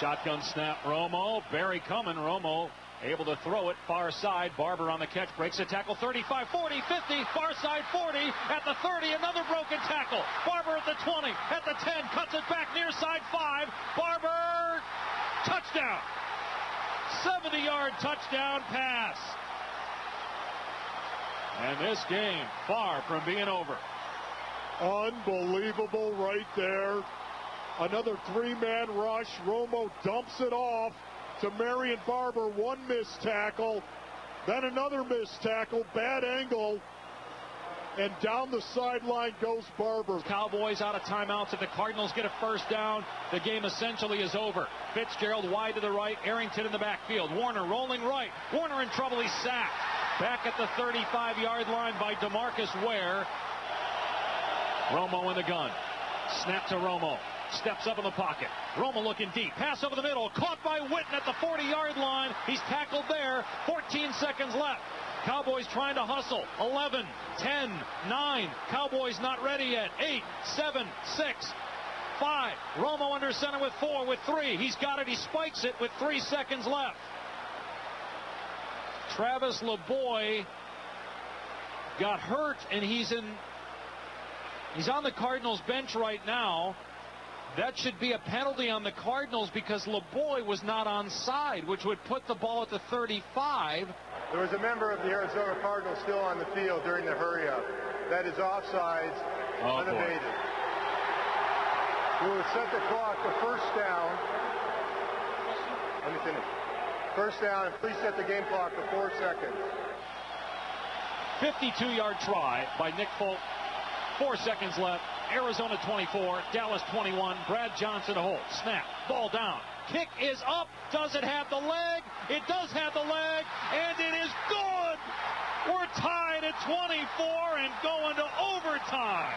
Shotgun snap. Romo. Barry coming. Romo able to throw it far side. Barber on the catch, breaks a tackle. 35, 40, 50, far side 40, at the 30, another broken tackle. Barber at the 20, at the 10, cuts it back near side 5. Barber, touchdown. 70-yard touchdown pass. And this game far from being over. Unbelievable right there. Another 3-man rush. Romo dumps it off to Marion Barber. 1 missed tackle, then another missed tackle, bad angle, and down the sideline goes Barber. Cowboys out of timeouts. If the Cardinals get a first down, the game essentially is over. Fitzgerald wide to the right, Arrington in the backfield. Warner rolling right. Warner in trouble. He's sacked. Back at the 35-yard line by DeMarcus Ware. Romo in the gun. Snap to Romo. Steps up in the pocket. Romo looking deep. Pass over the middle. Caught by Witten at the 40-yard line. He's tackled there. 14 seconds left. Cowboys trying to hustle. 11, 10, 9. Cowboys not ready yet. 8, 7, 6, 5. Romo under center with 4, with 3. He's got it. He spikes it with 3 seconds left. Travis LeBoy got hurt, and he's on the Cardinals bench right now. That should be a penalty on the Cardinals because LeBoy was not onside, which would put the ball at the 35. There was a member of the Arizona Cardinals still on the field during the hurry-up. That is offsides, unabated. We would set the clock to first down. Let me finish. First down, and please set the game clock to 4 seconds. 52-yard try by Nick Folk. 4 seconds left. Arizona 24, Dallas 21. Brad Johnson to hold. Snap. Ball down. Kick is up. Does it have the leg? It does have the leg, and it is good. We're tied at 24 and going to overtime.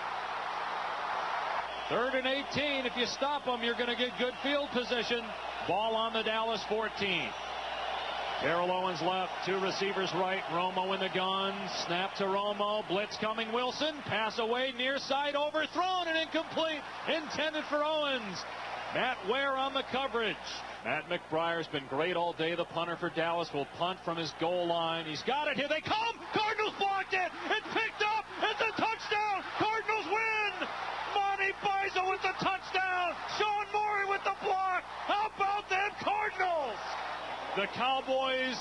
3rd and 18. If you stop them, you're going to get good field position. Ball on the Dallas 14. Terrell Owens left, 2 receivers right. Romo in the gun. Snap to Romo. Blitz coming. Wilson. Pass away. Near side. Overthrown and incomplete. Intended for Owens. Matt Ware on the coverage. Matt McBriar's been great all day. The punter for Dallas will punt from his goal line. He's got it. Here they come. Cardinals blocked it. It's picked up. It's a touchdown. Cardinals win. Monty Bizo with the touchdown. Sean Morey with the block. How about them Cardinals? The Cowboys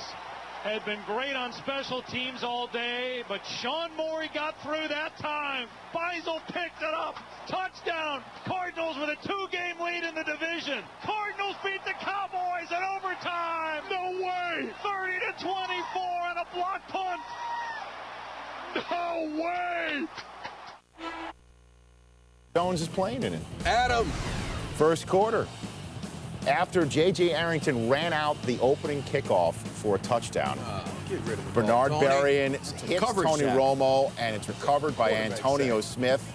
had been great on special teams all day, but Sean Morey got through that time. Bizo picked it up. Touchdown. Cardinals with a 2-game lead in the division. Cardinals beat the Cowboys in overtime. No way! 30-24 on a block punt. No way! Jones is playing in it. Adam. First quarter. After J.J. Arrington ran out the opening kickoff for a touchdown, Get rid of the Bernard ball, Tony. Berrien hits Tony Romo, and it's recovered by Antonio Smith.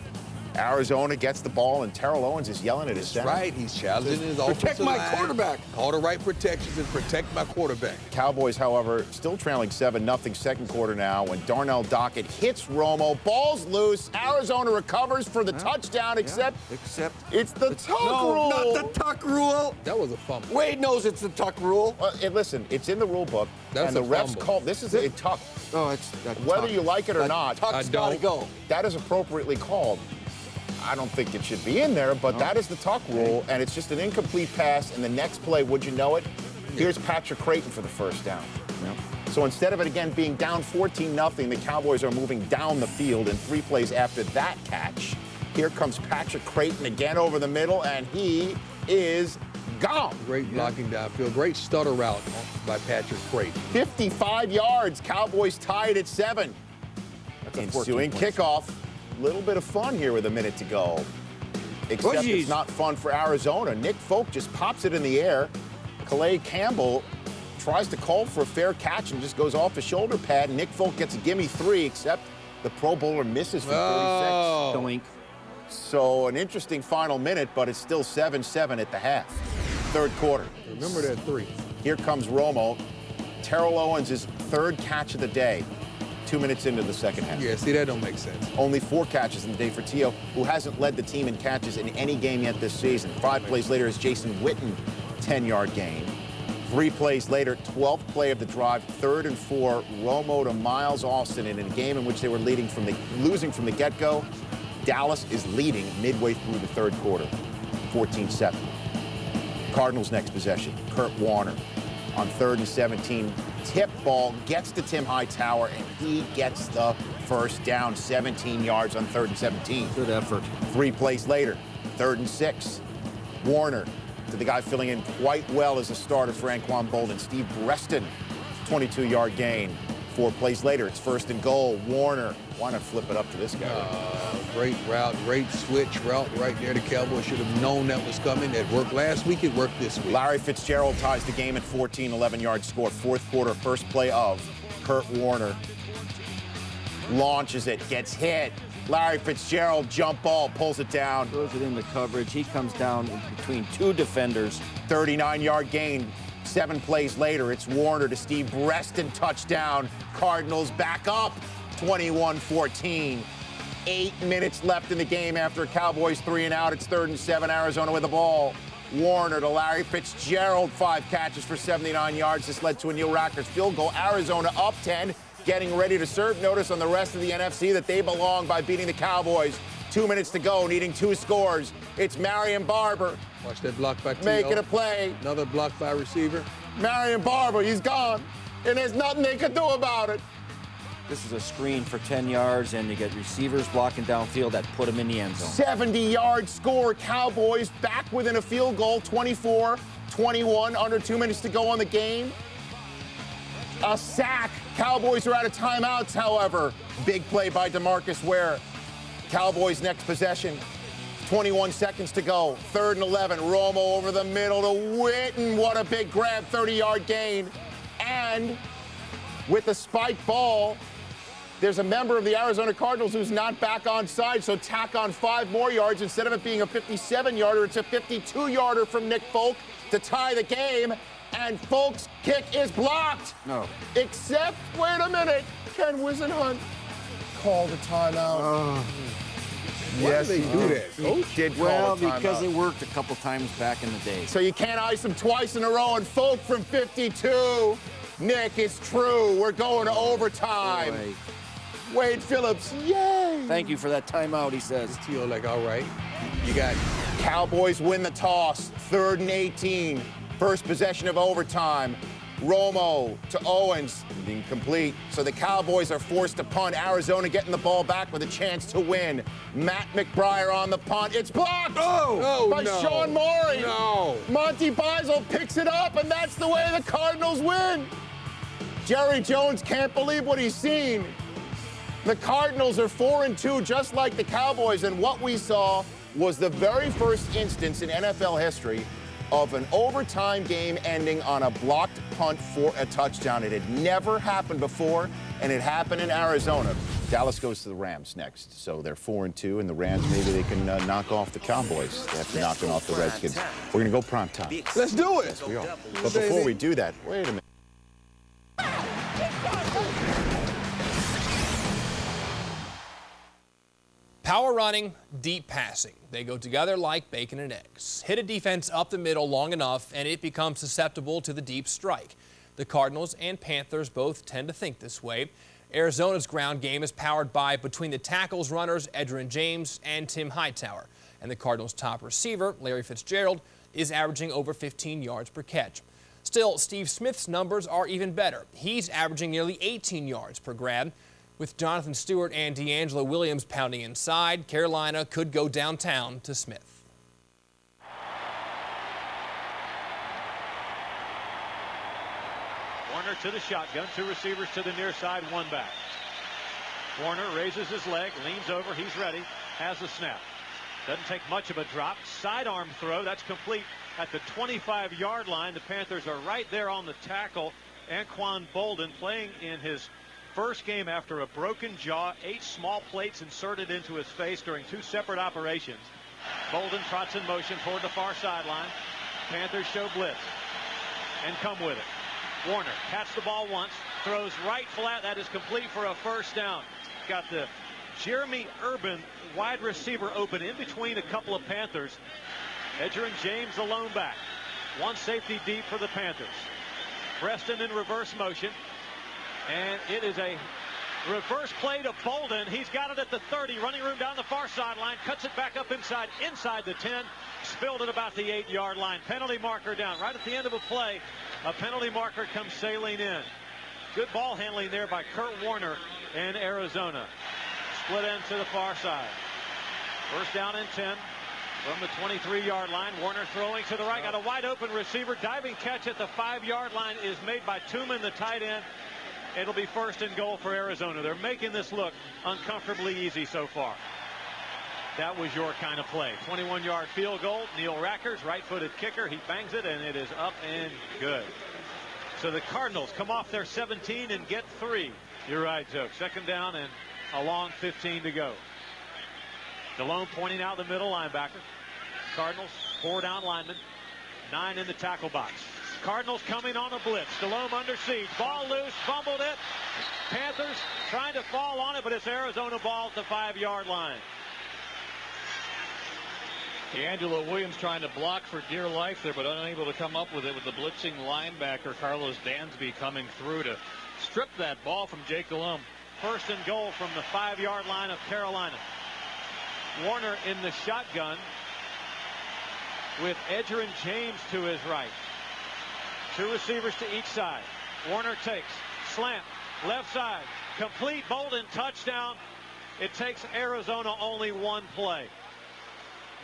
Arizona gets the ball, and Terrell Owens is yelling at his center. Right, he's challenging his Protect offensive my line. quarterback. All the right protections and protect my quarterback. Cowboys, however, still trailing 7-0 second quarter now when Darnell Dockett hits Romo. Ball's loose. Arizona recovers for the touchdown, except it's the tuck rule. No, not the tuck rule. That was a fumble. Wade knows it's the tuck rule. Listen, it's in the rule book, That's and the a refs fumble. call this is a tuck. No, it's that Whether tuck. you like it or That not, tuck's I gotta don't. go. that is appropriately called. I don't think it should be in there, but that is the tuck rule, and it's just an incomplete pass. And the next play, would you know it? Here's Patrick Creighton for the first down. So instead of it again being down 14-0, the Cowboys are moving down the field. And 3 plays after that catch, here comes Patrick Creighton again over the middle, and he is gone. Great blocking downfield. Great stutter route by Patrick Creighton. 55 yards. Cowboys tied at 7. Ensuing kickoff. Little bit of fun here with a minute to go. Except it's not fun for Arizona. Nick Folk just pops it in the air. Calais Campbell tries to call for a fair catch and just goes off the shoulder pad. Nick Folk gets a gimme 3, except the Pro Bowler misses for 36. So an interesting final minute, but it's still 7-7 at the half. Third quarter. Remember that 3. Here comes Romo. Terrell Owens' 3rd catch of the day. 2 minutes into the second half. Yeah, see, that don't make sense. Only 4 catches in the day for Tio, who hasn't led the team in catches in any game yet this season. 5 plays later is Jason Witten, 10-yard gain. 3 plays later, 12th play of the drive, 3rd and 4, Romo to Miles Austin. And in a game in which they were losing from the get-go, Dallas is leading midway through the 3rd quarter, 14-7. Cardinals next possession, Kurt Warner on 3rd and 17. Tip ball gets to Tim Hightower, and he gets the first down, 17 yards on 3rd and 17. Good effort. 3 plays later, 3rd and 6. Warner to the guy filling in quite well as a starter for Anquan Bolden, Steve Breston, 22-yard gain. 4 plays later, it's 1st and goal. Warner, why not flip it up to this guy? Great route, great switch route right there. The Cowboys should have known that was coming. It worked last week, it worked this week. Larry Fitzgerald ties the game at 14, 11-yard score. 4th quarter, first play of Kurt Warner. Launches it, gets hit. Larry Fitzgerald, jump ball, pulls it down. Throws it in the coverage. He comes down between 2 defenders. 39-yard gain. 7 plays later, it's Warner to Steve Breston, touchdown. Cardinals back up, 21-14. 8 minutes left in the game after Cowboys 3 and out. It's 3rd and 7, Arizona with the ball. Warner to Larry Fitzgerald, 5 catches for 79 yards. This led to a Neil Rackers field goal. Arizona up 10, getting ready to serve notice on the rest of the NFC that they belong by beating the Cowboys. 2 minutes to go, needing 2 scores. It's Marion Barber. Watch that block by T.O. Making a play. Another block by receiver. Marion Barber, he's gone. And there's nothing they can do about it. This is a screen for 10 yards, and you get receivers blocking downfield that put him in the end zone. 70-yard score. Cowboys back within a field goal, 24-21, under 2 minutes to go on the game. A sack. Cowboys are out of timeouts, however. Big play by DeMarcus Ware. Cowboys next possession. 21 seconds to go. 3rd and 11. Romo over the middle to Witten. What a big grab. 30-yard gain. And with the spike ball, there's a member of the Arizona Cardinals who's not back on side, so tack on 5 more yards. Instead of it being a 57-yarder, it's a 52-yarder from Nick Folk to tie the game. And Folk's kick is blocked. No. Except, wait a minute, Ken Wisenhunt called a timeout. Why do they do that? He did call Well, a timeout. because it worked a couple times back in the day. So you can't ice him twice in a row. And Folk from 52. Nick, it's true. We're going to overtime. Boy. Wade Phillips, yay! Thank you for that timeout, he says. T.O. like, all right, you got Cowboys win the toss. 3rd and 18. First possession of overtime. Romo to Owens, incomplete. So the Cowboys are forced to punt. Arizona getting the ball back with a chance to win. Matt McBriar on the punt. It's blocked by Sean Morey. No. Monty Beisel picks it up, and that's the way the Cardinals win. Jerry Jones can't believe what he's seen. The Cardinals are 4-2, just like the Cowboys, and what we saw was the very first instance in NFL history of an overtime game ending on a blocked punt for a touchdown. It had never happened before, and it happened in Arizona. Dallas goes to the Rams next, so they're 4-2, and the Rams, maybe they can knock off the Cowboys after knocking off the Redskins. We're going to go prime time. Let's do it. Yes, we are. But before we do that, wait a minute. Power running, deep passing. They go together like bacon and eggs. Hit a defense up the middle long enough and it becomes susceptible to the deep strike. The Cardinals and Panthers both tend to think this way. Arizona's ground game is powered by between the tackles runners Edgerrin James and Tim Hightower. And the Cardinals' top receiver, Larry Fitzgerald, is averaging over 15 yards per catch. Still, Steve Smith's numbers are even better. He's averaging nearly 18 yards per grab. With Jonathan Stewart and D'Angelo Williams pounding inside, Carolina could go downtown to Smith. Warner to the shotgun, 2 receivers to the near side, 1 back. Warner raises his leg, leans over, he's ready, has the snap. Doesn't take much of a drop. Sidearm throw, that's complete at the 25-yard line. The Panthers are right there on the tackle. Anquan Bolden playing in his first game after a broken jaw, 8 small plates inserted into his face during 2 separate operations. Bolden trots in motion toward the far sideline. Panthers show blitz and come with it. Warner catches the ball once, throws right flat. That is complete for a first down. Got the Jeremy Urban wide receiver open in between a couple of Panthers. Edgerrin James the lone back. 1 safety deep for the Panthers. Preston in reverse motion. And it is a reverse play to Bolden. He's got it at the 30, running room down the far sideline, cuts it back up inside the 10, spilled it about the 8-yard line. Penalty marker down. Right at the end of a play, a penalty marker comes sailing in. Good ball handling there by Kurt Warner in Arizona. Split end to the far side. First down and 10 from the 23-yard line. Warner throwing to the right, got a wide open receiver. Diving catch at the 5-yard line is made by Tooman, the tight end. It'll be 1st and goal for Arizona. They're making this look uncomfortably easy so far. That was your kind of play. 21-yard field goal. Neil Rackers, right-footed kicker. He bangs it, and it is up and good. So the Cardinals come off their 17 and get 3. You're right, Joe. 2nd down and a long 15 to go. Delone pointing out the middle linebacker. Cardinals, 4 down linemen, 9 in the tackle box. Cardinals coming on a blitz. Delone under siege. Ball loose. Fumbled it. Panthers trying to fall on it, but it's Arizona ball at the 5-yard line. D'Angelo Williams trying to block for dear life there, but unable to come up with it with the blitzing linebacker Carlos Dansby coming through to strip that ball from Jake Delhomme. 1st and goal from the 5-yard line of Carolina. Warner in the shotgun with Edgerrin James to his right. 2 receivers to each side. Warner takes, slant, left side, complete, Bolden, touchdown. It takes Arizona only 1 play.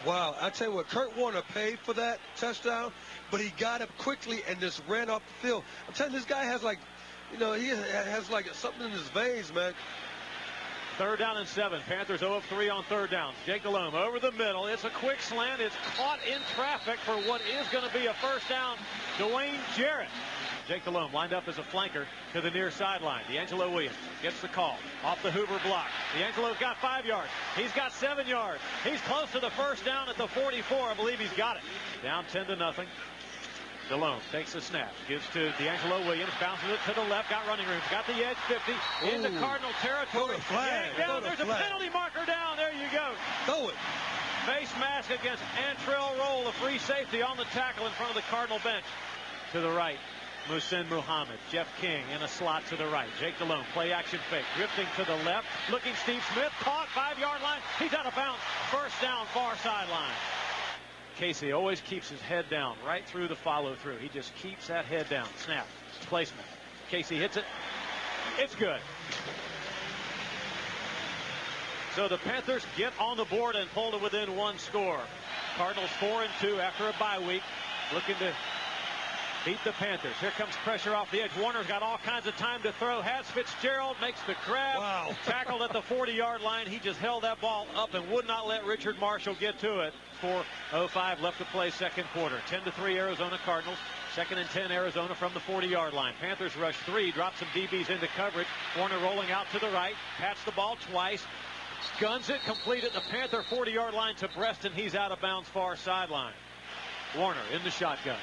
Wow, I tell you what, Kurt Warner paid for that touchdown, but he got up quickly and just ran up the field. I'm telling you, this guy has like, he has like something in his veins, man. Third down and 7. Panthers 0 of 3 on third downs. Jake Delhomme over the middle. It's a quick slant. It's caught in traffic for what is going to be a first down. Dwayne Jarrett. Jake Delhomme lined up as a flanker to the near sideline. D'Angelo Williams gets the call off the Hoover block. D'Angelo's got 5 yards. He's got 7 yards. He's close to the first down at the 44. I believe he's got it. Down 10-0. Delhomme takes the snap, gives to D'Angelo Williams, bounces it to the left, got running room, got the edge 50 into Cardinal territory. Down. There's a penalty marker down. There you go. Throw it. Face mask against Antrell Roll, the free safety on the tackle in front of the Cardinal bench. To the right, Muhsin Muhammad. Jeff King in a slot to the right. Jake Delhomme, play action fake, drifting to the left, looking Steve Smith, caught 5-yard line. He's out of bounds. First down, far sideline. Casey always keeps his head down right through the follow through. He just keeps that head down. Snap, placement. Casey hits it. It's good. So the Panthers get on the board and pull to within 1 score. Cardinals 4-2 after a bye week, looking to beat the Panthers. Here comes pressure off the edge. Warner's got all kinds of time to throw. Has Fitzgerald, makes the grab. Wow. Tackled at the 40-yard line. He just held that ball up and would not let Richard Marshall get to it. 4:05 left to play second quarter. 10-3 Arizona Cardinals. 2nd and 10 Arizona from the 40-yard line. Panthers rush 3, drop some DBs into coverage. Warner rolling out to the right. Pats the ball twice. Guns it, complete at the Panther 40-yard line to Breston. He's out of bounds far sideline. Warner in the shotgun.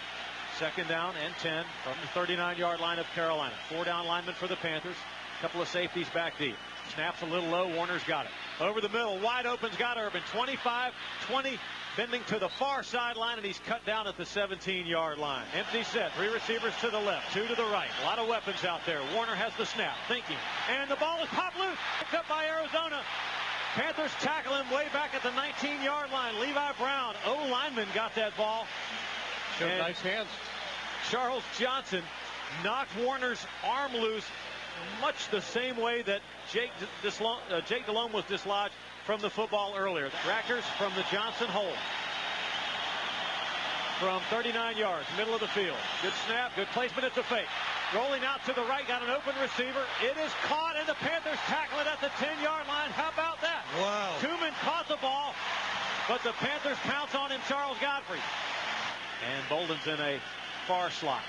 2nd down and 10 from the 39-yard line of Carolina. 4 down linemen for the Panthers. A couple of safeties back deep. Snaps a little low. Warner's got it. Over the middle, wide open's got Urban. 25-20, bending to the far sideline, and he's cut down at the 17-yard line. Empty set. 3 receivers to the left, 2 to the right. A lot of weapons out there. Warner has the snap, thinking, and the ball is popped loose. Picked up by Arizona. Panthers tackle him way back at the 19-yard line. Levi Brown, lineman, got that ball. Showed nice hands. Charles Johnson knocked Warner's arm loose much the same way that Jake Delhomme was dislodged from the football earlier. Rackers from the Johnson hole. From 39 yards, middle of the field. Good snap, good placement at the fake. Rolling out to the right, got an open receiver. It is caught, and the Panthers tackle it at the 10-yard line. How about that? Wow. Kuman caught the ball, but the Panthers pounce on him, Charles Godfrey. And Bolden's in a far slot.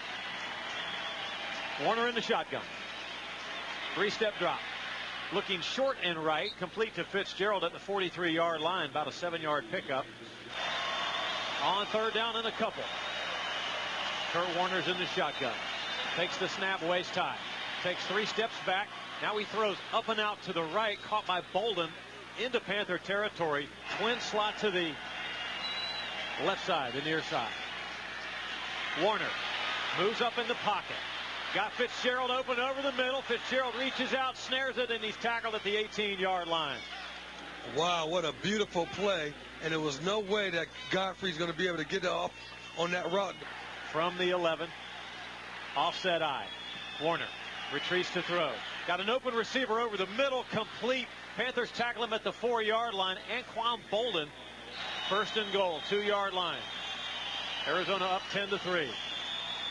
Warner in the shotgun. 3-step drop. Looking short and right, complete to Fitzgerald at the 43-yard line, about a 7-yard pickup. On 3rd down and a couple. Kurt Warner's in the shotgun. Takes the snap, waist high. Takes 3 steps back. Now he throws up and out to the right, caught by Bolden into Panther territory. Twin slot to the left side, the near side. Warner moves up in the pocket. Got Fitzgerald open over the middle. Fitzgerald reaches out, snares it, and he's tackled at the 18-yard line. Wow, what a beautiful play. And there was no way that Godfrey's going to be able to get off on that route. From the 11, offset eye. Warner retreats to throw. Got an open receiver over the middle, complete. Panthers tackle him at the 4-yard line. Anquan Bolden, 1st and goal, 2-yard line. Arizona up 10-3.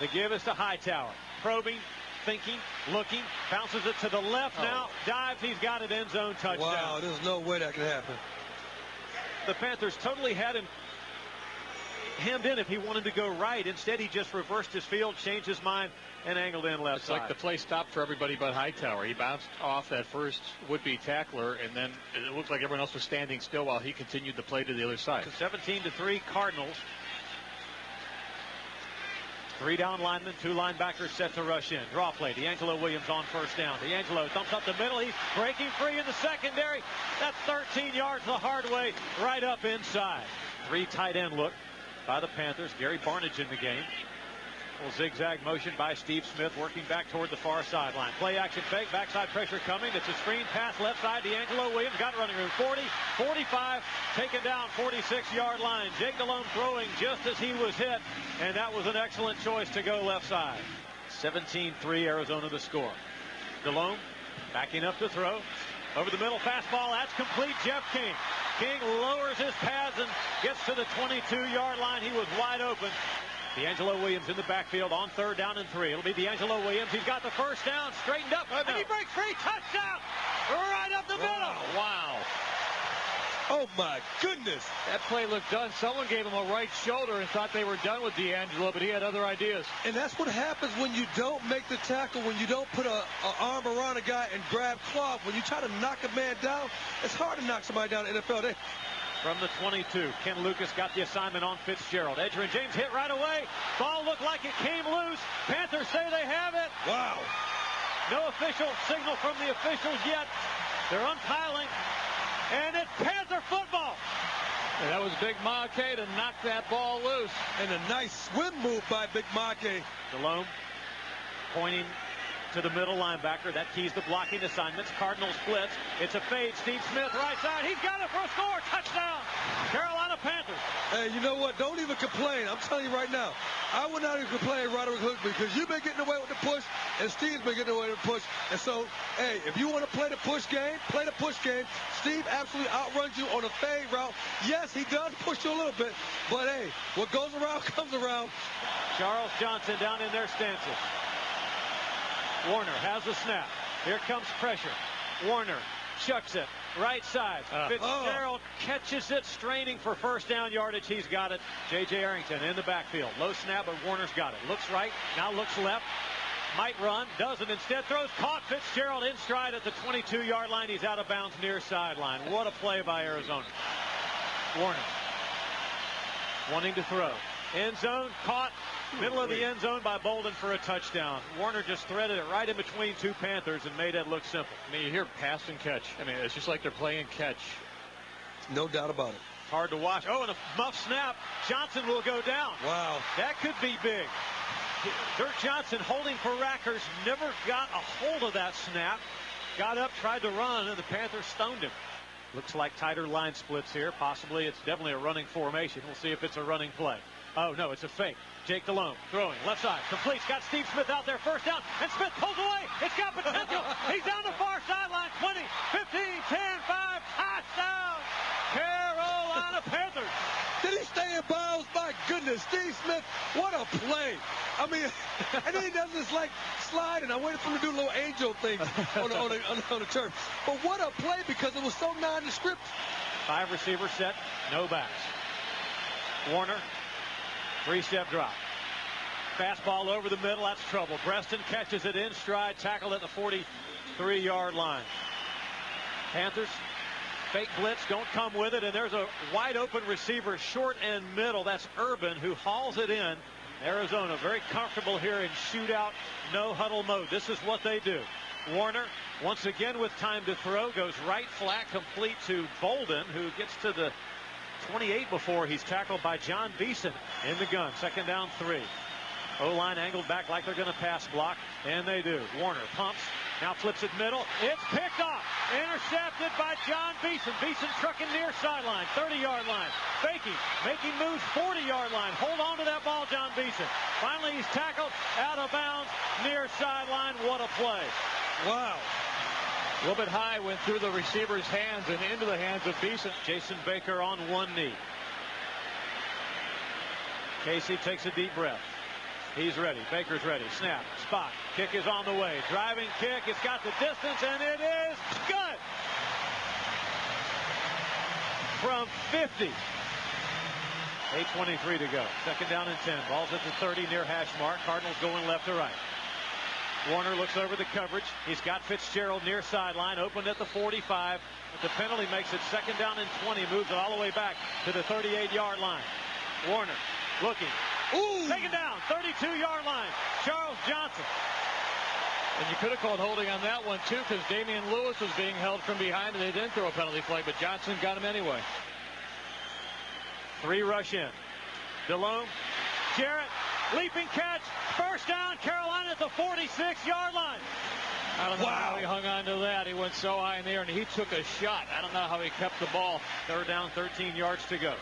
The give is to Hightower. Probing, thinking, looking, bounces it to the left now, dives, he's got it, end zone touchdown. Wow, there's no way that can happen. The Panthers totally had him hemmed in if he wanted to go right. Instead, he just reversed his field, changed his mind, and angled in left side. It's like the play stopped for everybody but Hightower. He bounced off that first would-be tackler, and then it looked like everyone else was standing still while he continued to play to the other side. 17-3 Cardinals. 3 down linemen, 2 linebackers set to rush in. Draw play. D'Angelo Williams on 1st down. D'Angelo thumps up the middle. He's breaking free in the secondary. That's 13 yards the hard way, right up inside. 3 tight end look by the Panthers. Gary Barnidge in the game. Little zigzag motion by Steve Smith, working back toward the far sideline. Play action fake, backside pressure coming. It's a screen pass left side. D'Angelo Williams got running room. 40, 45, taken down 46-yard line. Jake Delhomme throwing just as he was hit, and that was an excellent choice to go left side. 17-3 Arizona the score. Delhomme backing up to throw. Over the middle, fastball, that's complete. Jeff King. King lowers his pads and gets to the 22-yard line. He was wide open. D'Angelo Williams in the backfield on 3rd down and 3. It'll be D'Angelo Williams. He's got the 1st down, straightened up, and he breaks free. Touchdown! Right up the middle. Wow. Oh, my goodness. That play looked done. Someone gave him a right shoulder and thought they were done with D'Angelo, but he had other ideas. And that's what happens when you don't make the tackle, when you don't put an arm around a guy and grab cloth. When you try to knock a man down, it's hard to knock somebody down in the NFL. From the 22, Ken Lucas got the assignment on Fitzgerald. Edgerrin James hit right away. Ball looked like it came loose. Panthers say they have it. Wow. No official signal from the officials yet. They're unpiling. And it's Panther football. And that was Big Mackay to knock that ball loose. And a nice swim move by Big Mackay. Delhomme pointing to the middle linebacker. That keys the blocking assignments. Cardinals blitz. It's a fade. Steve Smith right side. He's got it for a score. Touchdown. Carolina Panthers. Hey, you know what? Don't even complain. I'm telling you right now. I would not even complain, Roderick Hook, because you've been getting away with the push, and Steve's been getting away with the push. And so, hey, if you want to play the push game, play the push game. Steve absolutely outruns you on a fade route. Yes, he does push you a little bit, but hey, what goes around comes around. Charles Johnson down in their stances. Warner has the snap. Here comes pressure. Warner chucks it. Right side. Fitzgerald catches it, straining for first down yardage. He's got it. J.J. Arrington in the backfield. Low snap, but Warner's got it. Looks right, now looks left. Might run, doesn't. Instead throws, caught. Fitzgerald in stride at the 22-yard line. He's out of bounds near sideline. What a play by Arizona. Warner wanting to throw. End zone, caught. Middle of the end zone by Bolden for a touchdown. Warner just threaded it right in between two Panthers and made it look simple. I mean, you hear pass and catch. I mean, it's just like they're playing catch. No doubt about it. Hard to watch. Oh, and a muff snap. Johnson will go down. Wow. That could be big. Dirk Johnson holding for Rackers. Never got a hold of that snap. Got up, tried to run, and the Panthers stoned him. Looks like tighter line splits here. Possibly it's definitely a running formation. We'll see if it's a running play. Oh, no, it's a fake. Jake Delhomme throwing left side. Completes. Got Steve Smith out there. First down. And Smith pulls away. It's got potential. He's down the far sideline. 20, 15, 10, 5. Touchdown. Carolina Panthers. Did he stay in bounds? My goodness. Steve Smith, what a play. I mean, and then he does this like slide, and I waited for him to do a little angel thing on the turf. But what a play, because it was so nondescript. 5 receivers set. No backs. Warner. 3-step drop. Fastball over the middle. That's trouble. Breston catches it in stride. Tackled at the 43-yard line. Panthers fake blitz. Don't come with it. And there's a wide open receiver short and middle. That's Urban who hauls it in. Arizona very comfortable here in shootout, no huddle mode. This is what they do. Warner once again with time to throw. Goes right flat complete to Bolden, who gets to the 28 before he's tackled by John Beeson in the gun. Second down 3. O-line angled back like they're going to pass block, and they do. Warner pumps, now flips it middle. It's picked off. Intercepted by John Beeson. Beeson trucking near sideline, 30-yard line. Faking, making moves, 40-yard line. Hold on to that ball, John Beeson. Finally, he's tackled out of bounds near sideline. What a play. Wow. A little bit high, went through the receiver's hands and into the hands of Beeson. Jason Baker on one knee. Casey takes a deep breath. He's ready. Baker's ready. Snap. Spot. Kick is on the way. Driving kick. It's got the distance, and it is good. From 50. 8:23 to go. Second down and 10. Ball's at the 30 near hash mark. Cardinals going left to right. Warner looks over the coverage. He's got Fitzgerald near sideline, opened at the 45. But the penalty makes it second down and 20. Moves it all the way back to the 38-yard line. Warner looking. Ooh. Taken down, 32-yard line. Charles Johnson. And you could have called holding on that one, too, because Damian Lewis was being held from behind, and they didn't throw a penalty flag, but Johnson got him anyway. 3 rush in. Delhomme, Jarrett, leaping catch, first down, Carolina at the 46-yard line. I don't know how he hung on to that. He went so high in the air, and he took a shot. I don't know how he kept the ball. Third down, 13 yards to go.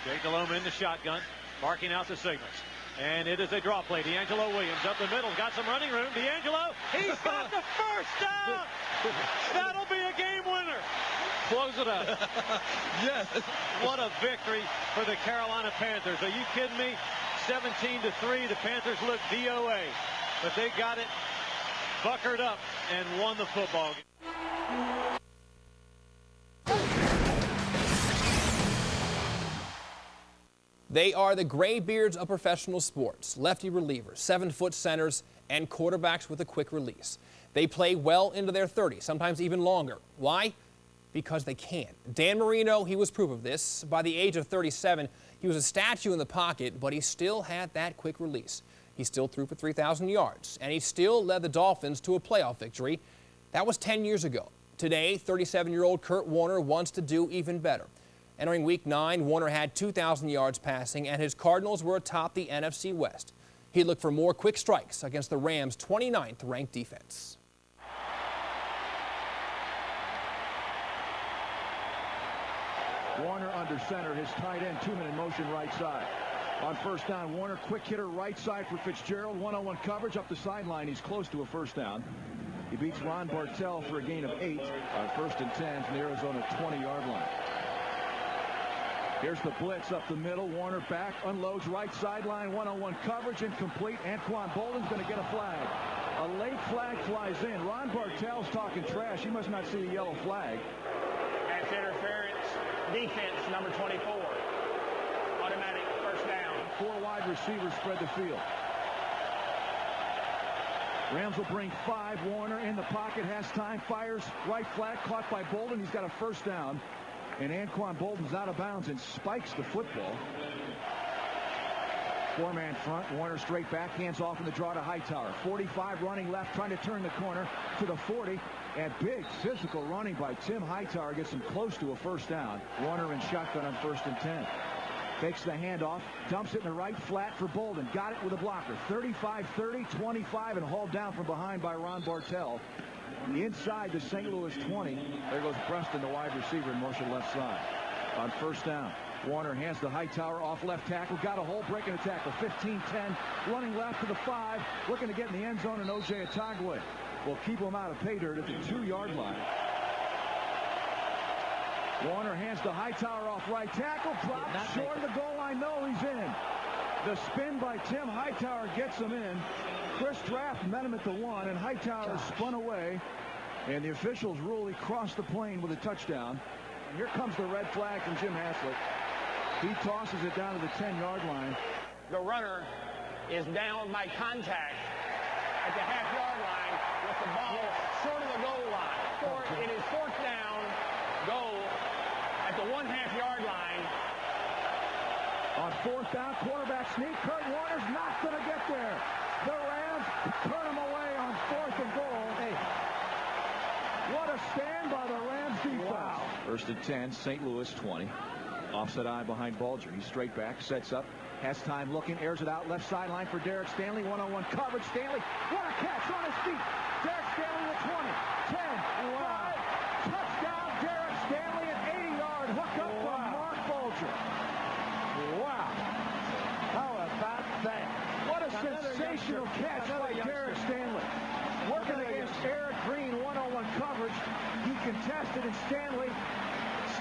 Jake Delhomme in the shotgun, barking out the signals. And it is a draw play. D'Angelo Williams up the middle, got some running room. D'Angelo, he's got the first down. That'll be a game winner. Close it up. Yes. What a victory for the Carolina Panthers. Are you kidding me? 17-3. The Panthers look DOA, but they got it buckered up and won the football game. They are the graybeards of professional sports, lefty relievers, 7-foot centers, and quarterbacks with a quick release. They play well into their 30s, sometimes even longer. Why? Because they can. Dan Marino, he was proof of this. By the age of 37, he was a statue in the pocket, but he still had that quick release. He still threw for 3,000 yards, and he still led the Dolphins to a playoff victory. That was 10 years ago. Today, 37-year-old Kurt Warner wants to do even better. Entering Week 9, Warner had 2,000 yards passing, and his Cardinals were atop the NFC West. He looked for more quick strikes against the Rams' 29th ranked defense. Warner under center, his tight end, 2-minute motion right side. On first down, Warner quick hitter right side for Fitzgerald. 1-on-1 coverage up the sideline. He's close to a first down. He beats Ron Bartell for a gain of 8 on 1st and 10 from the Arizona 20-yard line. Here's the blitz up the middle. Warner back, unloads right sideline. 1-on-1 coverage, incomplete. Anquan Bolden's going to get a flag. A late flag flies in. Ron Bartell's talking trash. He must not see the yellow flag. That's interference. Defense, number 24. Automatic first down. 4 wide receivers spread the field. Rams will bring 5. Warner in the pocket, has time, fires, right flag, caught by Bolden. He's got a first down. And Anquan Bolden's out of bounds and spikes the football. 4-man front. Warner straight back, hands off in the draw to Hightower. 45 running left, trying to turn the corner to the 40. And big physical running by Tim Hightower gets him close to a first down. Warner in shotgun on 1st and 10. Fakes the handoff, dumps it in the right flat for Bolden. Got it with a blocker. 35-30, 25, and hauled down from behind by Ron Bartell. Inside the St. Louis 20. There goes Preston, the wide receiver, in motion left side. On first down, Warner hands to Hightower off left tackle. Got a hole, breaking a tackle. 15-10, running left to the 5. Looking to get in the end zone, and O.J. Atagwe will keep him out of pay dirt at the 2-yard line. Warner hands to Hightower off right tackle. Drops short of the goal line. No, he's in. The spin by Tim Hightower gets him in. Chris Draft met him at the 1, and Hightower spun away. And the officials rule he crossed the plane with a touchdown. And here comes the red flag from Jim Haslett. He tosses it down to the 10-yard line. The runner is down by contact at the half-yard line with the ball short of the goal line. It is 4th down, goal at the 1/2-yard line. On 4th down, quarterback sneak. Kurt Warner's not going to get there. The Rams turn him away on 4th and goal. Hey, what a stand by the Rams defense. Wow. 1st and 10, St. Louis 20. Offset eye behind Bulger. He's straight back, sets up, has time looking, airs it out left sideline for Derek Stanley. 1-on-1 coverage. Stanley, what a catch on his feet. Derek Stanley at 20, 10, 5. Touchdown, Derek Stanley, an 80-yard hookup from Mark Bulger. Wow. How about that? What a sensational catch by Derek Stanley. Working against Eric Green, 1-on-1 coverage. He contested, and Stanley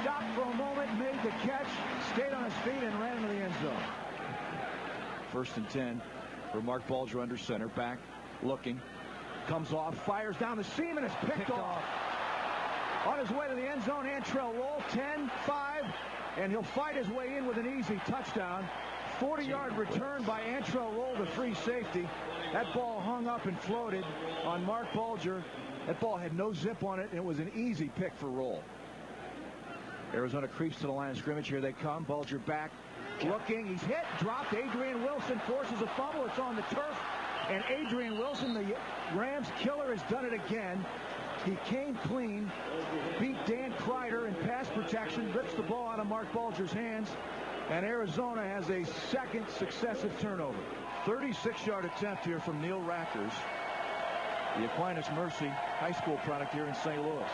stopped for a moment, made the catch, stayed on his feet, and ran into the end zone. 1st and 10 for Mark Bulger under center. Back, looking, comes off, fires down the seam, and it's picked off. On his way to the end zone, Antrell Roll, 10-5, and he'll fight his way in with an easy touchdown. 40-yard return by Antrell Roll to free safety. That ball hung up and floated on Mark Bulger. That ball had no zip on it, and it was an easy pick for Roll. Arizona creeps to the line of scrimmage. Here they come. Bulger back, looking. He's hit, dropped. Adrian Wilson forces a fumble. It's on the turf. And Adrian Wilson, the Rams killer, has done it again. He came clean, beat Dan Kreider in pass protection, rips the ball out of Mark Bulger's hands, and Arizona has a second successive turnover. 36-yard attempt here from Neil Rackers, the Aquinas Mercy High School product here in St. Louis.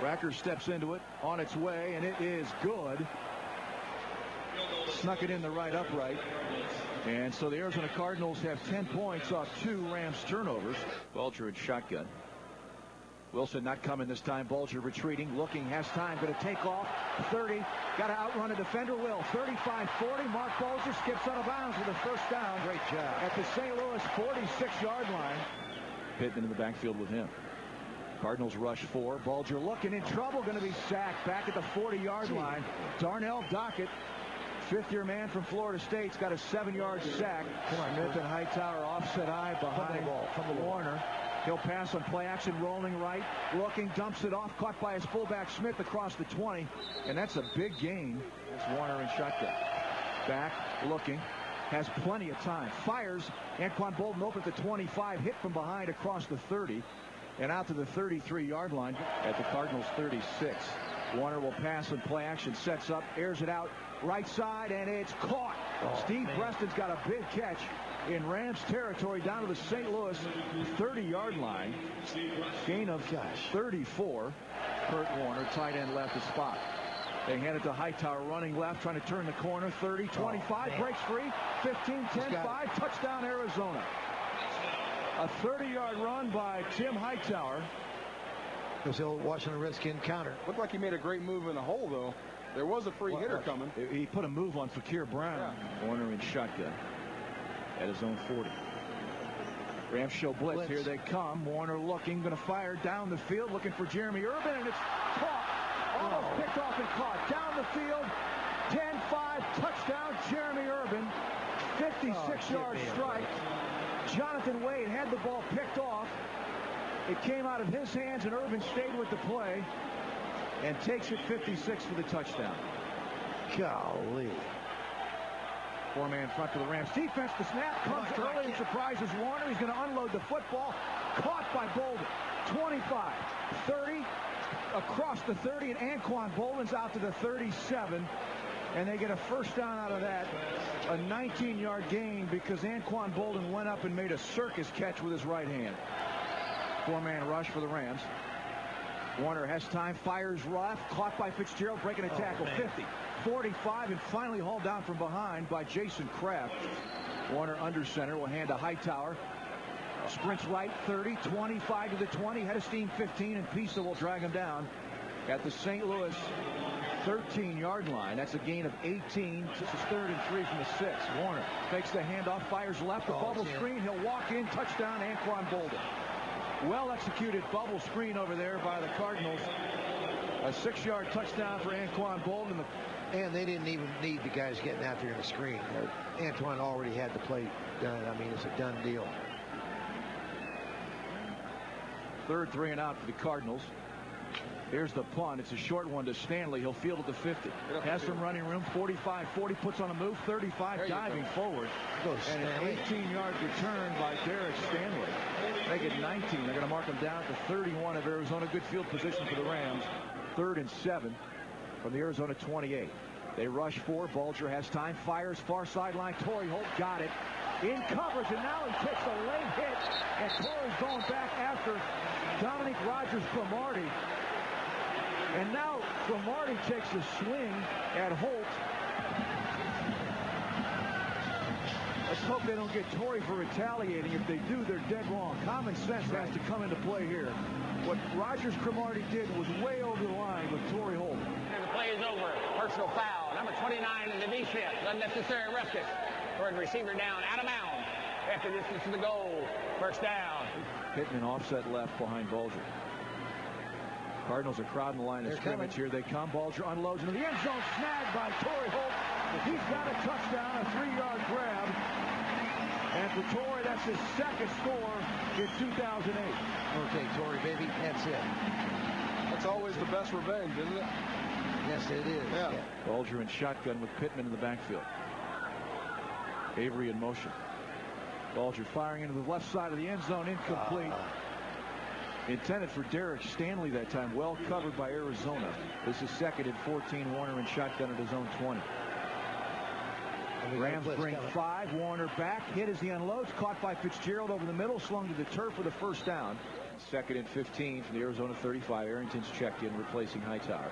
Rackers steps into it, on its way, and it is good. Snuck it in the right upright. And so the Arizona Cardinals have 10 points off 2 Rams turnovers. Bulger in shotgun. Wilson not coming this time. Bulger retreating, looking, has time, going to take off. 30, got to outrun a defender. Will 35-40. Mark Bulger skips out of bounds with a first down. Great job at the St. Louis 46-yard line. Pittman in the backfield with him. Cardinals rush 4. Bulger looking in trouble, going to be sacked back at the 40-yard line. Darnell Dockett Fifth-year man from Florida State's got a 7-yard sack. Smith and Hightower offset eye behind Warner. He'll pass on play action, rolling right, looking, dumps it off, caught by his fullback Smith across the 20, and that's a big gain. It's Warner in shotgun. Back, looking, has plenty of time, fires. Anquan Bolden open at the 25, hit from behind across the 30, and out to the 33-yard line at the Cardinals 36. Warner will pass and play action, sets up, airs it out, right side, and it's caught. Steve Preston's got a big catch in Rams territory down to the St. Louis 30-yard line. Gain of 34. Kurt Warner, tight end, left the spot. They hand it to Hightower, running left, trying to turn the corner. 30, 25, breaks free. 15, 10, 5, touchdown Arizona. A 30-yard run by Tim Hightower. Brazil watching the Redskin counter. Looked like he made a great move in the hole, though. There was a free hitter coming. He put a move on Fakir Brown. Yeah. Warner in shotgun at his own 40. Rams show blitz. Here they come. Warner looking, going to fire down the field, looking for Jeremy Urban, and it's caught. Almost picked off and caught. Down the field. 10-5 touchdown Jeremy Urban. 56-yard strike. Jonathan Wade had the ball picked off. It came out of his hands, and Urban stayed with the play and takes it 56 for the touchdown. Golly. Four-man front for the Rams defense. The snap comes early and surprises Warner. He's going to unload the football. Caught by Bolden. 25, 30, across the 30, and Anquan Bolden's out to the 37. And they get a first down out of that. A 19-yard gain because Anquan Bolden went up and made a circus catch with his right hand. Four-man rush for the Rams. Warner has time, fires left, caught by Fitzgerald, breaking a tackle. 50, 45, and finally hauled down from behind by Jason Kraft. Warner under center will hand to Hightower. Sprints right, 30, 25 to the 20, head of steam 15, and Pisa will drag him down at the St. Louis 13-yard line. That's a gain of 18. This is 3rd and 3 from the 6. Warner takes the handoff, fires left, a bubble screen. He'll walk in, touchdown, Anquan Bolden. Well-executed bubble screen over there by the Cardinals. A 6-yard touchdown for Anquan Bolden. And they didn't even need the guys getting out there in the screen. Antoine already had the play done. I mean, it's a done deal. 3rd 3 and out for the Cardinals. Here's the punt. It's a short one to Stanley. He'll field at the 50. Has some running room. 45, 40, puts on a move. 35, diving forward. And an 18-yard return by Derek Stanley. Make it 19. They're going to mark him down to 31 of Arizona. Good field position for the Rams. 3rd and 7 from the Arizona 28. They rush 4. Bulger has time. Fires far sideline. Torrey Holt got it. In coverage, and now he takes a late hit. And Torrey's going back after Dominique Rodgers-Cromartie. And now Cromartie takes a swing at Holt. Let's hope they don't get Torrey for retaliating. If they do, they're dead wrong. Common sense has to come into play here. What Rodgers-Cromartie did was way over the line with Torrey Holt. And the play is over. Personal foul. Number 29 in the defense. Unnecessary roughness. Toward receiver down, out of bounds. After distance to the goal. First down. Pittman offset left behind Bulger. Cardinals are crowding the line of scrimmage. Here they come. Bulger unloads into the end zone. Snagged by Torrey Holt. He's got a touchdown, a 3-yard grab. And for Torrey, that's his second score in 2008. Okay, Torrey, baby, that's it. That's always the best revenge, isn't it? Yes, it is. Yeah. Bulger in shotgun with Pittman in the backfield. Avery in motion. Bulger firing into the left side of the end zone, incomplete. Intended for Derek Stanley that time, well covered by Arizona. This is 2nd and 14. Warner in shotgun at his own 20. Rams bring 5. Warner back. Hit as he unloads. Caught by Fitzgerald over the middle. Slung to the turf for the first down. 2nd and 15 from the Arizona 35. Arrington's checked in, replacing Hightower.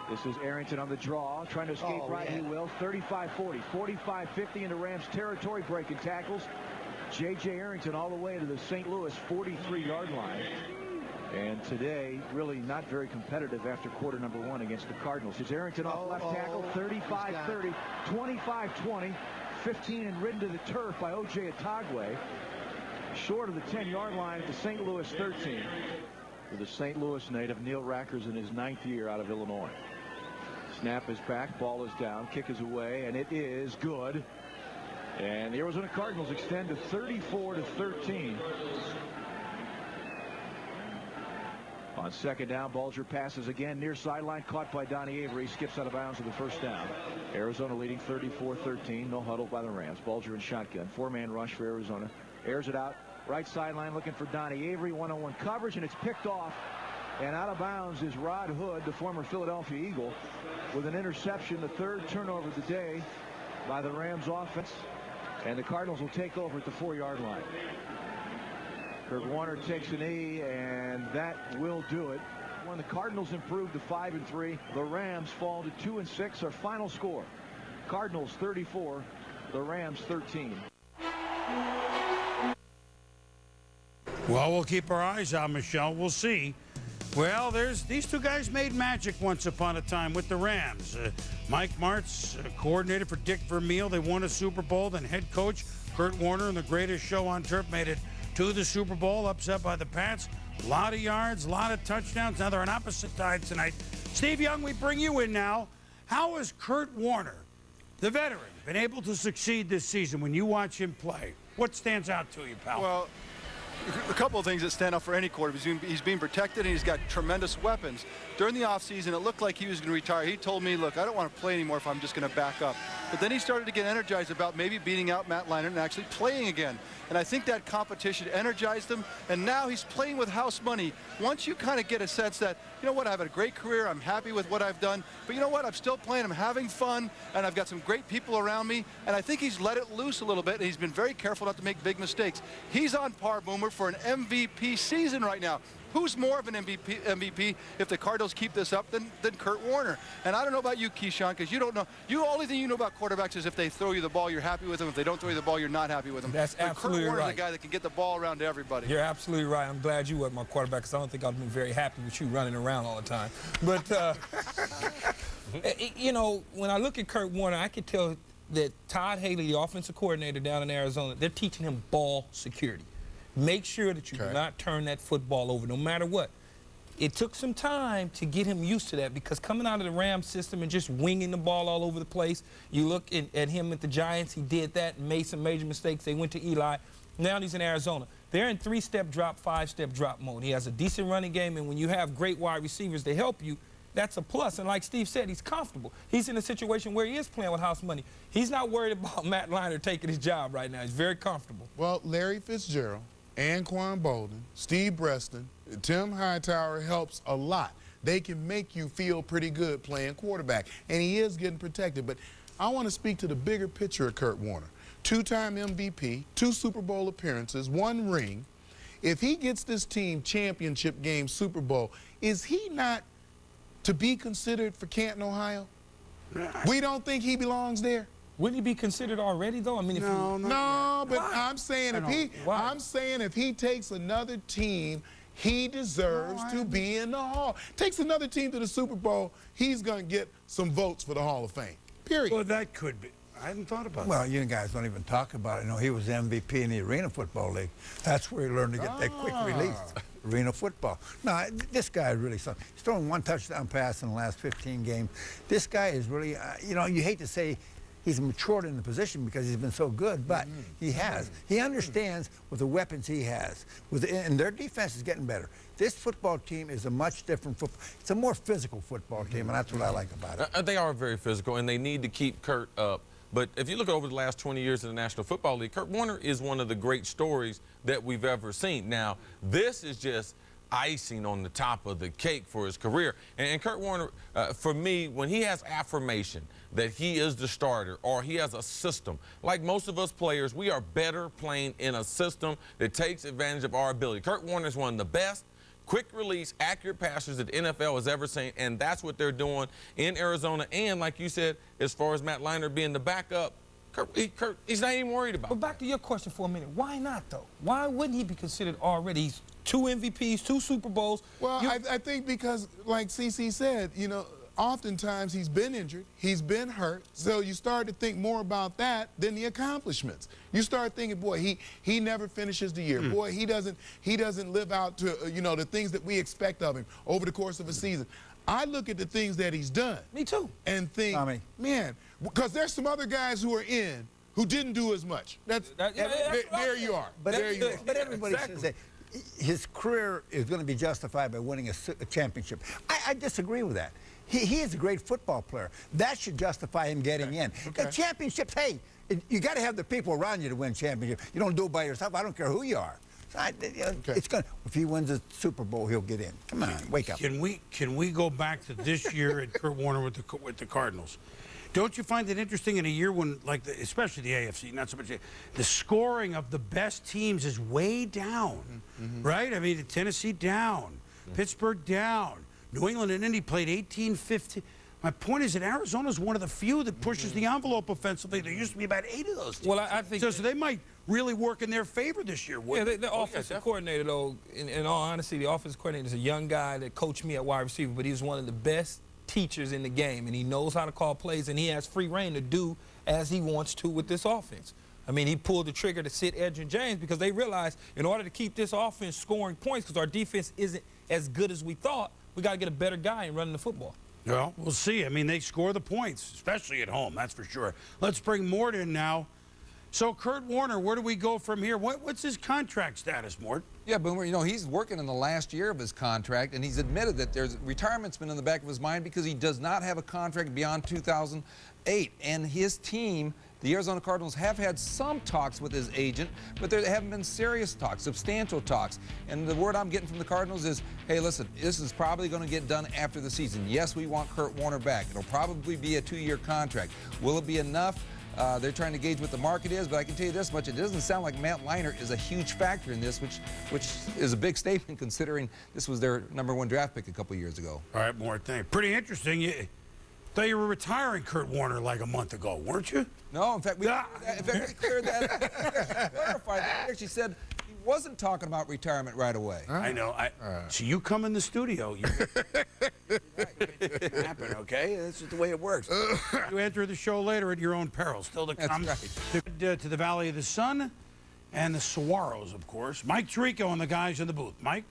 This is Arrington on the draw. Trying to escape He will. 35-40. 45-50 into Rams territory. Breaking tackles. J.J. Arrington all the way to the St. Louis 43-yard line. And today, really not very competitive after quarter number 1 against the Cardinals. Here's Arrington off left tackle. 35-30. 25-20. 15 and ridden to the turf by O.J. Atagwe. Short of the 10-yard line at the St. Louis 13. For the St. Louis native, Neil Rackers in his 9th year out of Illinois. Snap is back, ball is down, kick is away, and it is good. And the Arizona Cardinals extend to 34-13. On second down, Bulger passes again near sideline, caught by Donnie Avery, skips out of bounds for the first down. Arizona leading 34-13, no huddle by the Rams. Bulger in shotgun, four-man rush for Arizona. Airs it out, right sideline looking for Donnie Avery, one-on-one coverage, and it's picked off. And out of bounds is Rod Hood, the former Philadelphia Eagle, with an interception, the third turnover of the day by the Rams offense. And the Cardinals will take over at the 4-yard line. Kurt Warner takes a knee, and that will do it. When the Cardinals improve to 5-3, the Rams fall to 2-6. Our final score, Cardinals 34, the Rams 13. Well, we'll keep our eyes on Michelle. We'll see. Well, these two guys made magic once upon a time with the Rams. Mike Martz, coordinator for Dick Vermeil. They won a Super Bowl. Then head coach Kurt Warner and the greatest show on turf made it to the Super Bowl, upset by the Pats. A lot of yards, a lot of touchdowns. Now they're on opposite sides tonight. Steve Young, we bring you in now. How has Kurt Warner, the veteran, been able to succeed this season when you watch him play? What stands out to you, pal? Well, a couple of things that stand out for any quarterback. He's being protected, and he's got tremendous weapons. During the offseason, it looked like he was going to retire. He told me, look, I don't want to play anymore if I'm just going to back up. But then he started to get energized about maybe beating out Matt Leinart and actually playing again. And I think that competition energized him, and now he's playing with house money. Once you kind of get a sense that, you know what, I've had a great career, I'm happy with what I've done, but you know what, I'm still playing, I'm having fun, and I've got some great people around me, and I think he's let it loose a little bit, and he's been very careful not to make big mistakes. He's on par, Boomer, for an MVP season right now. Who's more of an MVP if the Cardinals keep this up than Kurt Warner? And I don't know about you, Keyshawn, because you don't know. The only thing you know about quarterbacks is if they throw you the ball, you're happy with them. If they don't throw you the ball, you're not happy with them. That's absolutely Kurt Warner's right. a guy that can get the ball around to everybody. You're absolutely right. I'm glad you weren't my quarterback, because I don't think I'd been very happy with you running around all the time. But, you know, when I look at Kurt Warner, I could tell that Todd Haley, the offensive coordinator down in Arizona, they're teaching him ball security. Make sure that you do not turn that football over, no matter what. It took some time to get him used to that, because coming out of the Rams system and just winging the ball all over the place, you look at him at the Giants, he did that and made some major mistakes. They went to Eli. Now he's in Arizona. They're in 3-step drop, 5-step drop mode. He has a decent running game, and when you have great wide receivers to help you, that's a plus. And like Steve said, he's comfortable. He's in a situation where he is playing with house money. He's not worried about Matt Leinart taking his job right now. He's very comfortable. Well, Larry Fitzgerald, Anquan Bolden, Steve Breston, Tim Hightower helps a lot. They can make you feel pretty good playing quarterback, and he is getting protected. But I want to speak to the bigger picture of Kurt Warner. Two-time MVP, 2 Super Bowl appearances, 1 ring. If he gets this team championship game, Super Bowl, is he not to be considered for Canton, Ohio? We don't think he belongs there? Wouldn't he be considered already, though? I mean, I'm saying if he takes another team, he deserves to be in the Hall. Takes another team to the Super Bowl, he's going to get some votes for the Hall of Fame. Period. Well, that could be. I hadn't thought about that. Well, you guys don't even talk about it. You know, he was MVP in the Arena Football League. That's where he learned to get that quick release. Arena football. No, this guy is really something. He's thrown 1 touchdown pass in the last 15 games. This guy is really, you know, you hate to say he's matured in the position because he's been so good, but he has. He understands with the weapons he has. And their defense is getting better. This football team is a much different football. It's a more physical football team, and that's what I like about it. They are very physical, and they need to keep Kurt up. But if you look over the last 20 years in the National Football League, Kurt Warner is one of the great stories that we've ever seen. Now, this is just icing on the top of the cake for his career. And Kurt Warner, for me, when he has affirmation that he is the starter or he has a system, like most of us players, we are better playing in a system that takes advantage of our ability. Kurt Warner is one of the best quick release, accurate passers that the NFL has ever seen, and that's what they're doing in Arizona. And like you said, as far as Matt Leinart being the backup, Kurt, he's not even worried about it. But back to your question for a minute. Why not, though? Why wouldn't he be considered already? He's 2 MVPs, 2 Super Bowls. Well, I think because, like CC said, you know, oftentimes he's been injured, he's been hurt, so you start to think more about that than the accomplishments. You start thinking, boy, he never finishes the year. Boy, he doesn't live out to, you know, the things that we expect of him over the course of a season. I look at the things that he's done. Me too. And think, man, because there's some other guys who are in who didn't do as much. There you are. But everybody Exactly. says that his career is going to be justified by winning a championship. I disagree with that. He is a great football player. That should justify him getting in. Because championships, hey, you got to have the people around you to win championships. You don't do it by yourself. I don't care who you are. It's going. If he wins the Super Bowl, he'll get in. Come on, wake up. Can we go back to this year at Kurt Warner with the Cardinals? Don't you find it interesting in a year when, like, especially the AFC, not so much, the scoring of the best teams is way down, right? I mean, Tennessee down, Pittsburgh down, New England and Indy played 18-15. My point is that Arizona's one of the few that pushes the envelope offensively. There used to be about 8 of those teams. Well, I think so they might really work in their favor this year. Yeah, the offensive coordinator, though, in all honesty, the offensive coordinator is a young guy that coached me at wide receiver, but he was one of the best teachers in the game, and he knows how to call plays, and he has free reign to do as he wants to with this offense. I mean, he pulled the trigger to sit Edgerrin James because they realized in order to keep this offense scoring points, because our defense isn't as good as we thought, we got to get a better guy in running the football. Well, we'll see. I mean, they score the points, especially at home, that's for sure. Let's bring Mort in now. So, Kurt Warner, where do we go from here? What's his contract status, Mort? Yeah, Boomer, you know, he's working in the last year of his contract, and he's admitted that retirement's been in the back of his mind because he does not have a contract beyond 2008. And his team, the Arizona Cardinals, have had some talks with his agent, but there haven't been serious talks, substantial talks. And the word I'm getting from the Cardinals is, hey, listen, this is probably going to get done after the season. Yes, we want Kurt Warner back. It'll probably be a 2-year contract. Will it be enough? They're trying to gauge what the market is, but I can tell you this much: it doesn't sound like Matt Leinart is a huge factor in this, which is a big statement considering this was their #1 draft pick a couple years ago. All right, Mort, thank you. Pretty interesting. Thought you were retiring Kurt Warner like a month ago, weren't you? No, in fact, we cleared that. Clarified that. We actually said he wasn't talking about retirement right away. I know. So you come in the studio. It can happen, okay? That's just the way it works. You enter the show later at your own peril. Still to come. That's right. To the Valley of the Sun and the Saguaros, of course. Mike Tirico and the guys in the booth. Mike?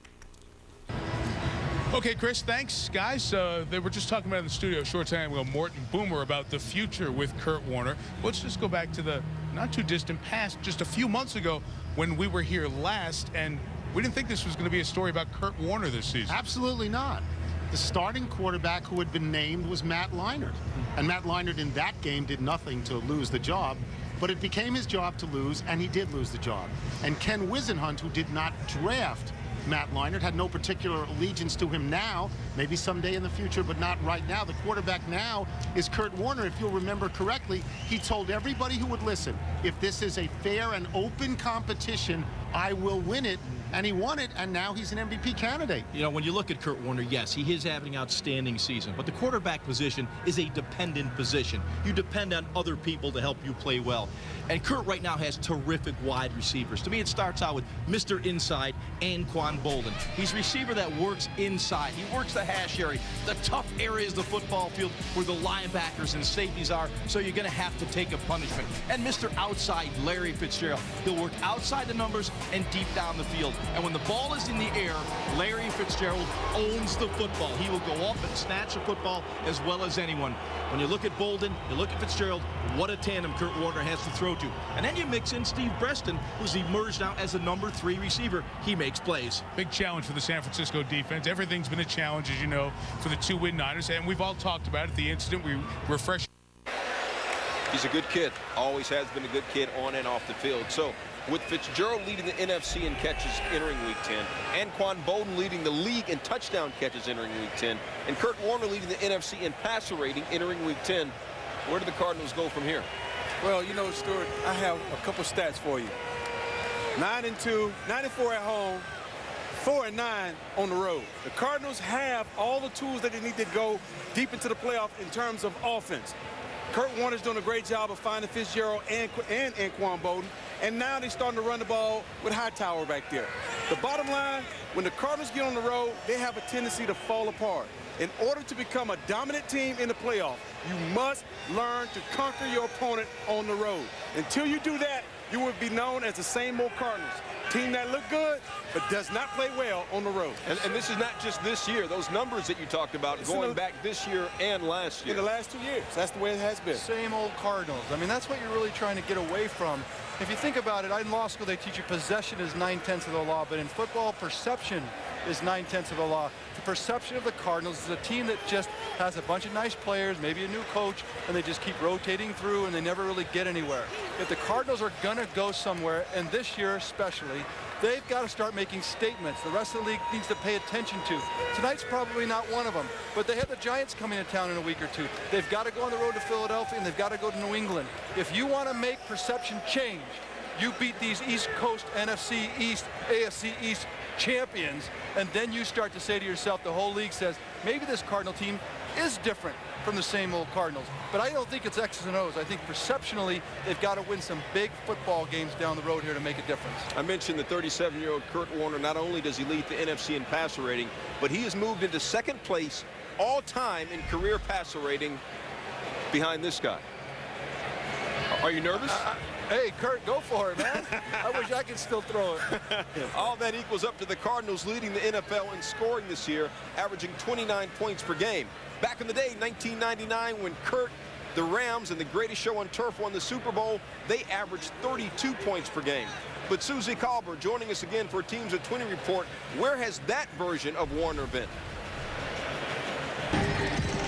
Okay, Chris, thanks, guys. They were just talking about in the studio a short time ago, Mort and Boomer, about the future with Kurt Warner. Let's just go back to the not too distant past, just a few months ago when we were here last, and we didn't think this was going to be a story about Kurt Warner this season. Absolutely not. The starting quarterback who had been named was Matt Leinart. And Matt Leinart in that game did nothing to lose the job, but it became his job to lose, and he did lose the job. And Ken Wisenhunt, who did not draft Matt Leinart, had no particular allegiance to him now, maybe someday in the future, but not right now. The quarterback now is Kurt Warner. If you'll remember correctly, he told everybody who would listen, if this is a fair and open competition, I will win it. And he won it, and now he's an MVP candidate. You know, when you look at Kurt Warner, yes, he is having an outstanding season, but the quarterback position is a dependent position. You depend on other people to help you play well. And Kurt right now has terrific wide receivers. To me, it starts out with Mr. Inside, Anquan Bolden. He's a receiver that works inside. He works the hash area, the tough areas of the football field where the linebackers and safeties are, so you're going to have to take a punishment. And Mr. Outside, Larry Fitzgerald. He'll work outside the numbers and deep down the field. And when the ball is in the air, Larry Fitzgerald owns the football. He will go up and snatch the football as well as anyone. When you look at Bolden, you look at Fitzgerald, what a tandem Kurt Warner has to throw to. And then you mix in Steve Breston, who's emerged now as a #3 receiver. He makes plays. Big challenge for the San Francisco defense. Everything's been a challenge, as you know, for the 2-win Niners, and we've all talked about it. The incident, we refreshed. He's a good kid. Always has been a good kid on and off the field. So with Fitzgerald leading the NFC in catches entering Week 10, Anquan Bolden leading the league in touchdown catches entering Week 10, and Kurt Warner leading the NFC in passer rating entering Week 10, where do the Cardinals go from here? Well, you know, Stuart, I have a couple stats for you. 9-2, 94 at home, 4-9 on the road. The Cardinals have all the tools that they need to go deep into the playoff in terms of offense. Kurt Warner's doing a great job of finding Fitzgerald and Anquan Bolden, and now they're starting to run the ball with Hightower back there. The bottom line, when the Cardinals get on the road, they have a tendency to fall apart. In order to become a dominant team in the playoff, you must learn to conquer your opponent on the road. Until you do that, you would be known as the same old Cardinals. Team that look good, but does not play well on the road. And this is not just this year. Those numbers that you talked about going back this year and last year. In the last 2 years. That's the way it has been. Same old Cardinals. I mean, that's what you're really trying to get away from. If you think about it, in law school they teach you possession is 9/10 of the law, but in football, perception is 9/10 of the law. The perception of the Cardinals is a team that just has a bunch of nice players, maybe a new coach, and they just keep rotating through and they never really get anywhere. If the Cardinals are going to go somewhere, and this year especially, they've got to start making statements. The rest of the league needs to pay attention to. Tonight's probably not one of them, but they have the Giants coming to town in a week or two. They've got to go on the road to Philadelphia, and they've got to go to New England. If you want to make perception change, you beat these East Coast NFC East, AFC East champions, and then you start to say to yourself, the whole league says, maybe this Cardinal team is different from the same old Cardinals. But I don't think it's X's and O's. I think perceptionally, they've got to win some big football games down the road here to make a difference. I mentioned the 37-year-old Kurt Warner. Not only does he lead the NFC in passer rating, but he has moved into second place all-time in career passer rating behind this guy. Are you nervous? Hey, Kurt, go for it, man. I wish I could still throw it. All that equals up to the Cardinals leading the NFL in scoring this year, averaging 29 points per game. Back in the day, 1999, when Kurt, the Rams, and the greatest show on turf won the Super Bowl, they averaged 32 points per game. But Susie Colbert joining us again for Teams of 20 Report. Where has that version of Warner been?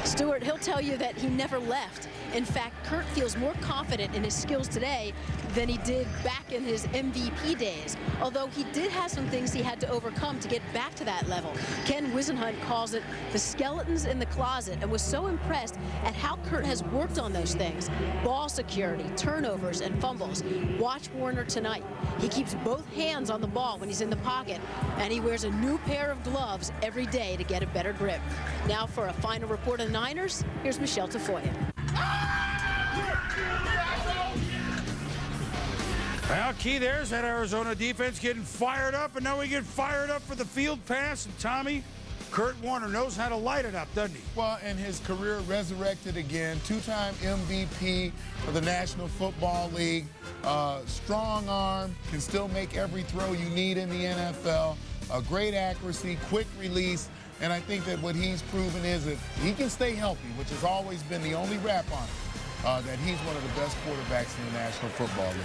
Stuart, he'll tell you that he never left. In fact, Kurt feels more confident in his skills today than he did back in his MVP days. Although he did have some things he had to overcome to get back to that level. Ken Wisenhunt calls it the skeletons in the closet and was so impressed at how Kurt has worked on those things. Ball security, turnovers, and fumbles. Watch Warner tonight. He keeps both hands on the ball when he's in the pocket, and he wears a new pair of gloves every day to get a better grip. Now for a final report of the Niners, here's Michelle Tafoya. Well, Key, there's that Arizona defense getting fired up, and now we get fired up for the field pass. And Tommy, Kurt Warner knows how to light it up, doesn't he? Well, and his career resurrected again. Two-time MVP of the National Football League. Strong arm, can still make every throw you need in the NFL. Great accuracy, quick release. And I think that what he's proven is that he can stay healthy, which has always been the only rap on it, that he's one of the best quarterbacks in the National Football League.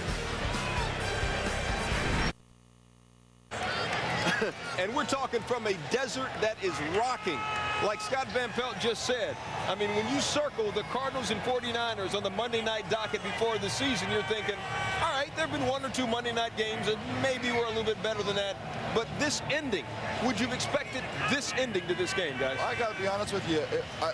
And we're talking from a desert that is rocking. Like Scott Van Pelt just said, I mean, when you circle the Cardinals and 49ers on the Monday night docket before the season, you're thinking, all right, there have been 1 or 2 Monday night games and maybe we're a little bit better than that. But this ending, would you have expected this ending to this game, guys? I got to be honest with you,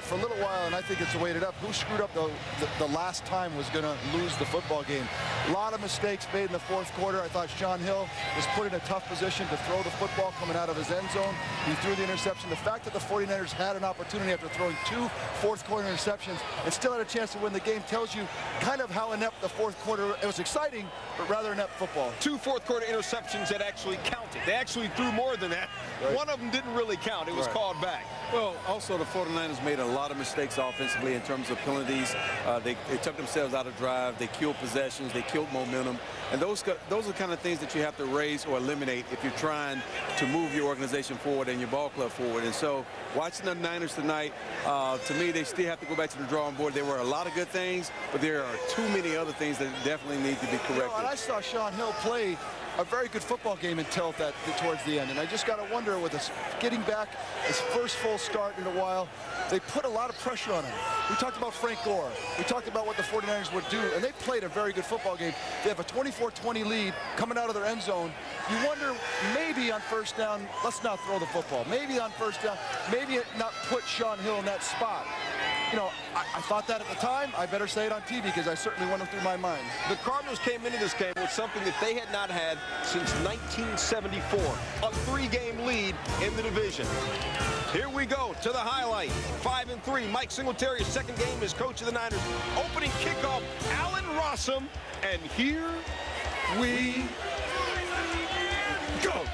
for a little while, and I think it's weighted up, who screwed up the last time was going to lose the football game. A lot of mistakes made in the fourth quarter. I thought Sean Hill was put in a tough position to throw the football coming out of his end zone. He threw the interception. The fact that the 49ers had an opportunity after throwing 2 fourth-quarter interceptions and still had a chance to win the game tells you kind of how inept the fourth quarter. It was exciting, but rather inept football. 2 fourth-quarter interceptions that actually counted. They actually threw more than that. Right. One of them didn't really count. It was called back. Well, also the 49ers made a lot of mistakes offensively in terms of penalties. They took themselves out of drive. They killed possessions. They killed momentum. And those are the kind of things that you have to raise or eliminate if you're trying to move your organization forward and your ball club forward. And so watching the Niners tonight, to me, they still have to go back to the drawing board. There were a lot of good things, but there are too many other things that definitely need to be corrected. And I saw Sean Hill play a very good football game until towards the end. And I just got to wonder, with us getting back his first full start in a while, they put a lot of pressure on him. We talked about Frank Gore. We talked about what the 49ers would do, and they played a very good football game. They have a 24-20 lead coming out of their end zone. You wonder, maybe on first down, let's not throw the football. Maybe on first down, maybe not put Sean Hill in that spot. You know, I thought that at the time. I better say it on TV because I certainly went through my mind. The Cardinals came into this game with something that they had not had since 1974, a 3-game lead in the division. Here we go to the highlight. 5-3. Mike Singletary's second game as coach of the Niners. Opening kickoff, Allen Rossum, and here we go.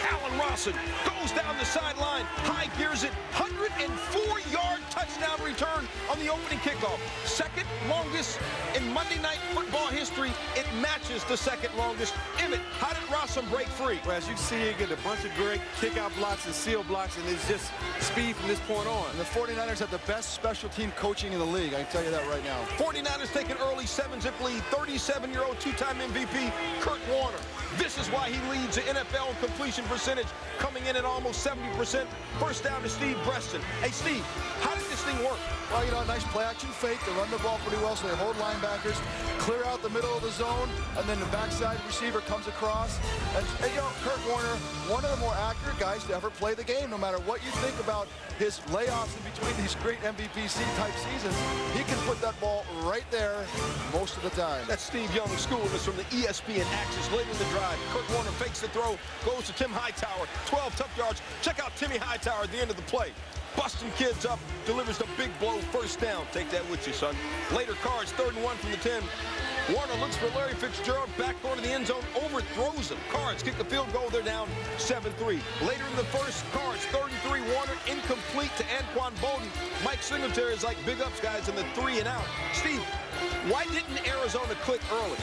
Allen Rossum goes down the sideline, high gears it, 104-yard touchdown return on the opening kickoff. Second longest in Monday Night Football history. It matches the second longest. Emmett, how did Rossum break free? Well, as you see, you get a bunch of great kick-out blocks and seal blocks, and it's just speed from this point on. And the 49ers have the best special team coaching in the league. I can tell you that right now. 49ers take an early 7-zip lead. 37-year-old two-time MVP, Kurt Warner. This is why he leads the NFL in completion percentage, coming in at almost 70%. First down to Steve Breston. Hey, Steve, how did this thing work? Well, you know, a nice play-action fake. They run the ball pretty well, so they hold linebackers, clear out the middle of the zone, and then the backside receiver comes across. And you know, Kurt Warner, one of the more accurate guys to ever play the game. No matter what you think about his layoffs in between these great MVP-type seasons, he can put that ball right there most of the time. That's Steve Young schooling us from the ESPN Axis. Later in the drive, Kurt Warner fakes the throw, goes to Tim Hightower, 12 tough yards. Check out Timmy Hightower at the end of the play. Busting kids up, delivers the big blow, first down. Take that with you, son. Later, Cards, 3rd and 1 from the 10. Warner looks for Larry Fitzgerald, back door to the end zone, overthrows him. Cards kick the field goal, they're down 7-3. Later in the first, Cards, 3rd and 3, Warner incomplete to Anquan Bolden. Mike Singletary is like big ups guys in the 3 and out. Steve, why didn't Arizona click early?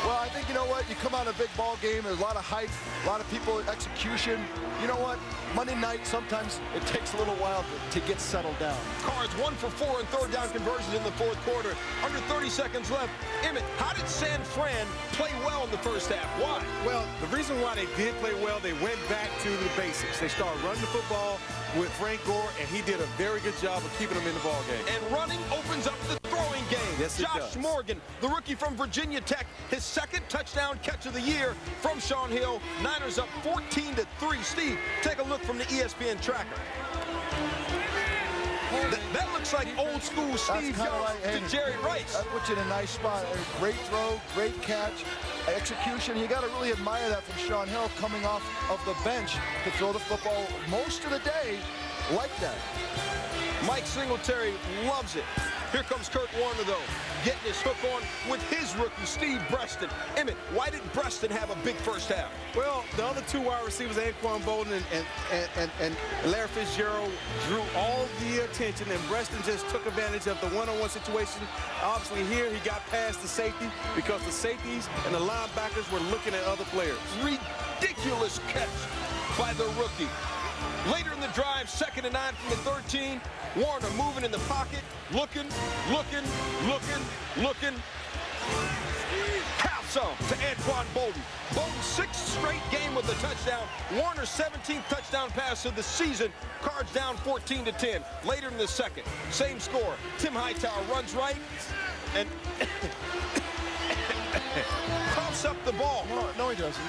Well, I think, you know what, you come out of a big ball game, there's a lot of hype, a lot of people, execution. You know what, Monday night, sometimes it takes a little while to get settled down. Cards 1 for 4 in third down conversions in the fourth quarter. Under 30 seconds left. Emmett, how did San Fran play well in the first half? Why? Well, the reason why they did play well, they went back to the basics. They started running the football with Frank Gore, and he did a very good job of keeping them in the ball game. And running opens up the throwing game. Yes, it Josh does. Morgan, the rookie from Virginia Tech, his second touchdown catch of the year from Sean Hill. Niners up 14-3. Steve, take a look from the ESPN tracker. That looks like old school Steve Young to Jerry Rice. That puts you in a nice spot. A great throw, great catch, execution. You got to really admire that from Sean Hill coming off of the bench to throw the football most of the day like that. Mike Singletary loves it. Here comes Kurt Warner, though, getting his hook on with his rookie, Steve Breston. Emmett, why did Breston have a big first half? Well, the other two wide receivers, Anquan Bolden and Larry Fitzgerald, drew all the attention, and Breston just took advantage of the one-on-one situation. Obviously, here he got past the safety because the safeties and the linebackers were looking at other players. Ridiculous catch by the rookie. Later in the drive, 2nd and 9 from the 13. Warner moving in the pocket, looking. Pounce on to Anquan Bolden. Bolden's 6th straight game with a touchdown. Warner's 17th touchdown pass of the season. Cards down 14-10. Later in the second, same score. Tim Hightower runs right and coughs up the ball. No, he doesn't.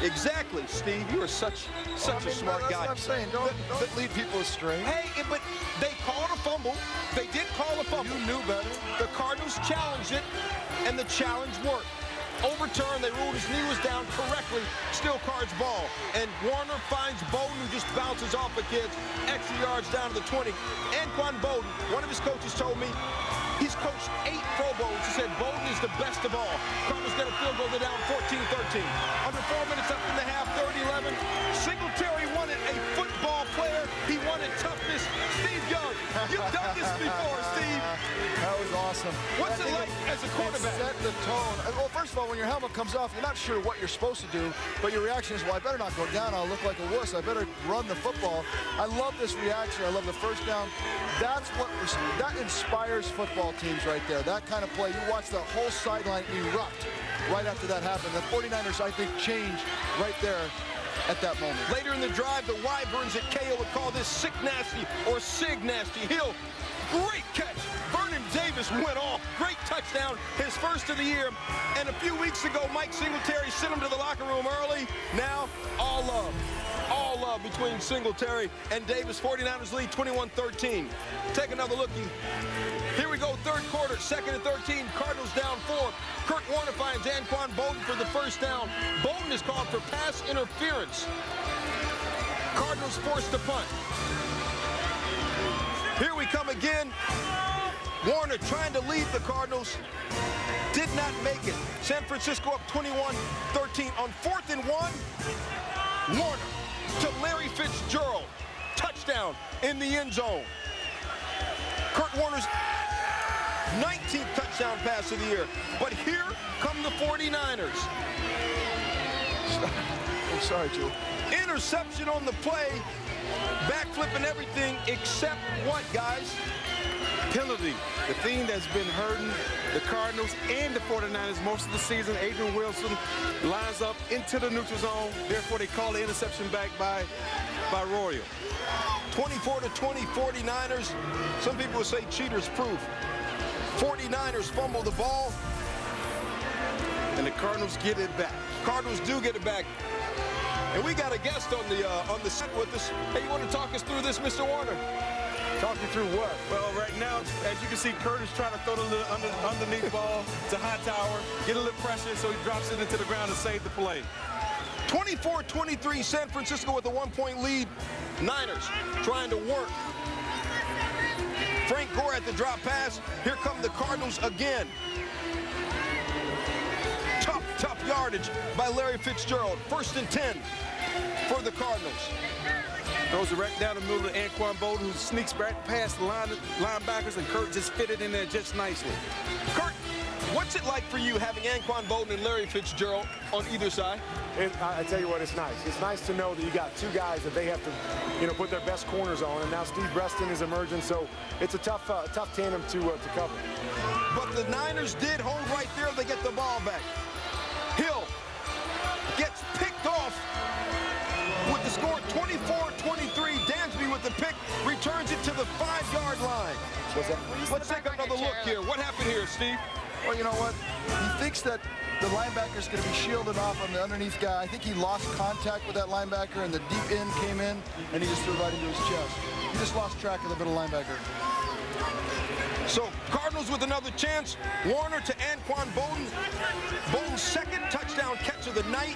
Exactly, Steve. You are such a smart guy. That's what I'm saying. Don't lead people astray. Hey, but they called a fumble. They did call a fumble. You knew better. The Cardinals challenged it, and the challenge worked. Overturned, they ruled his knee was down correctly. Still Cards ball. And Warner finds Bolden, who just bounces off the kids. Extra yards down to the 20. Anquan Bolden, one of his coaches told me, he's coached 8 Pro Bowls. He said Bolden is the best of all. Cardinals get a field goal, they're down 14-13. Under 4 minutes up in the half, 30-11. Singletary wanted a football player. He wanted toughness. Steve Young, you've done this before, Steve. That was awesome. What's it like as a quarterback? It set the tone. Well, first of all, when your helmet comes off, you're not sure what you're supposed to do, but your reaction is, well, I better not go down. I'll look like a wuss. I better run the football. I love this reaction. I love the first down. That inspires football teams right there. That kind of play. You watch the whole sideline erupt right after that happened. The 49ers, I think, changed right there at that moment. Later in the drive, the Wyverns at KO would call this Sick Nasty or Sig Nasty. Hill, great catch. Vernon Davis went off. Great touchdown, his first of the year. And a few weeks ago, Mike Singletary sent him to the locker room early. Now, all love. All love between Singletary and Davis. 49ers lead 21-13. Take another look. Here we go, third quarter, 2nd and 13. Cardinals down 4. Kurt Warner finds Anquan Bolden for the first down. Bolden is called for pass interference. Cardinals forced to punt. Here we come again. Warner trying to lead the Cardinals. Did not make it. San Francisco up 21-13. On 4th and 1, Warner to Larry Fitzgerald. Touchdown. touchdown in the end zone. Kurt Warner's 19th touchdown pass of the year. But here come the 49ers. I'm sorry, Joe. Interception on the play. Backflip and everything except what, guys? Penalty. The thing that's been hurting the Cardinals and the 49ers most of the season. Adrian Wilson lines up into the neutral zone. Therefore, they call the interception back by Royal. 24-20 49ers. Some people would say cheaters proof. 49ers fumble the ball. And the Cardinals get it back. Cardinals do get it back. And we got a guest on the set with us. Hey, you want to talk us through this, Mr. Warner? Talk you through what? Well, right now, as you can see, Curtis trying to throw the little underneath ball to Hightower, get a little pressure, so he drops it into the ground to save the play. 24-23, San Francisco with a 1-point lead. Niners trying to work. Frank Gore at the drop pass. Here come the Cardinals again. Tough yardage by Larry Fitzgerald. 1st and 10 for the Cardinals. Throws it right down the middle of Anquan Bolden, who sneaks back past the linebackers, and Kurt just fit it in there just nicely. Kurt, what's it like for you having Anquan Bolden and Larry Fitzgerald on either side? I tell you what, it's nice. It's nice to know that you got two guys that they have to, put their best corners on, and now Steve Breston is emerging, so it's a tough tandem to cover. But the Niners did hold right there. They get the ball back. Hill gets picked off with the score 24-23. Dansby with the pick, returns it to the 5-yard line. Let's take another look here. What happened here, Steve? Well, you know what? He thinks that the linebacker's going to be shielded off on the underneath guy. I think he lost contact with that linebacker, and the deep end came in, and he just threw right into his chest. He just lost track of the middle linebacker. So Cardinals with another chance. Warner to Anquan Bolden. Bolden's 2nd touchdown catch of the night.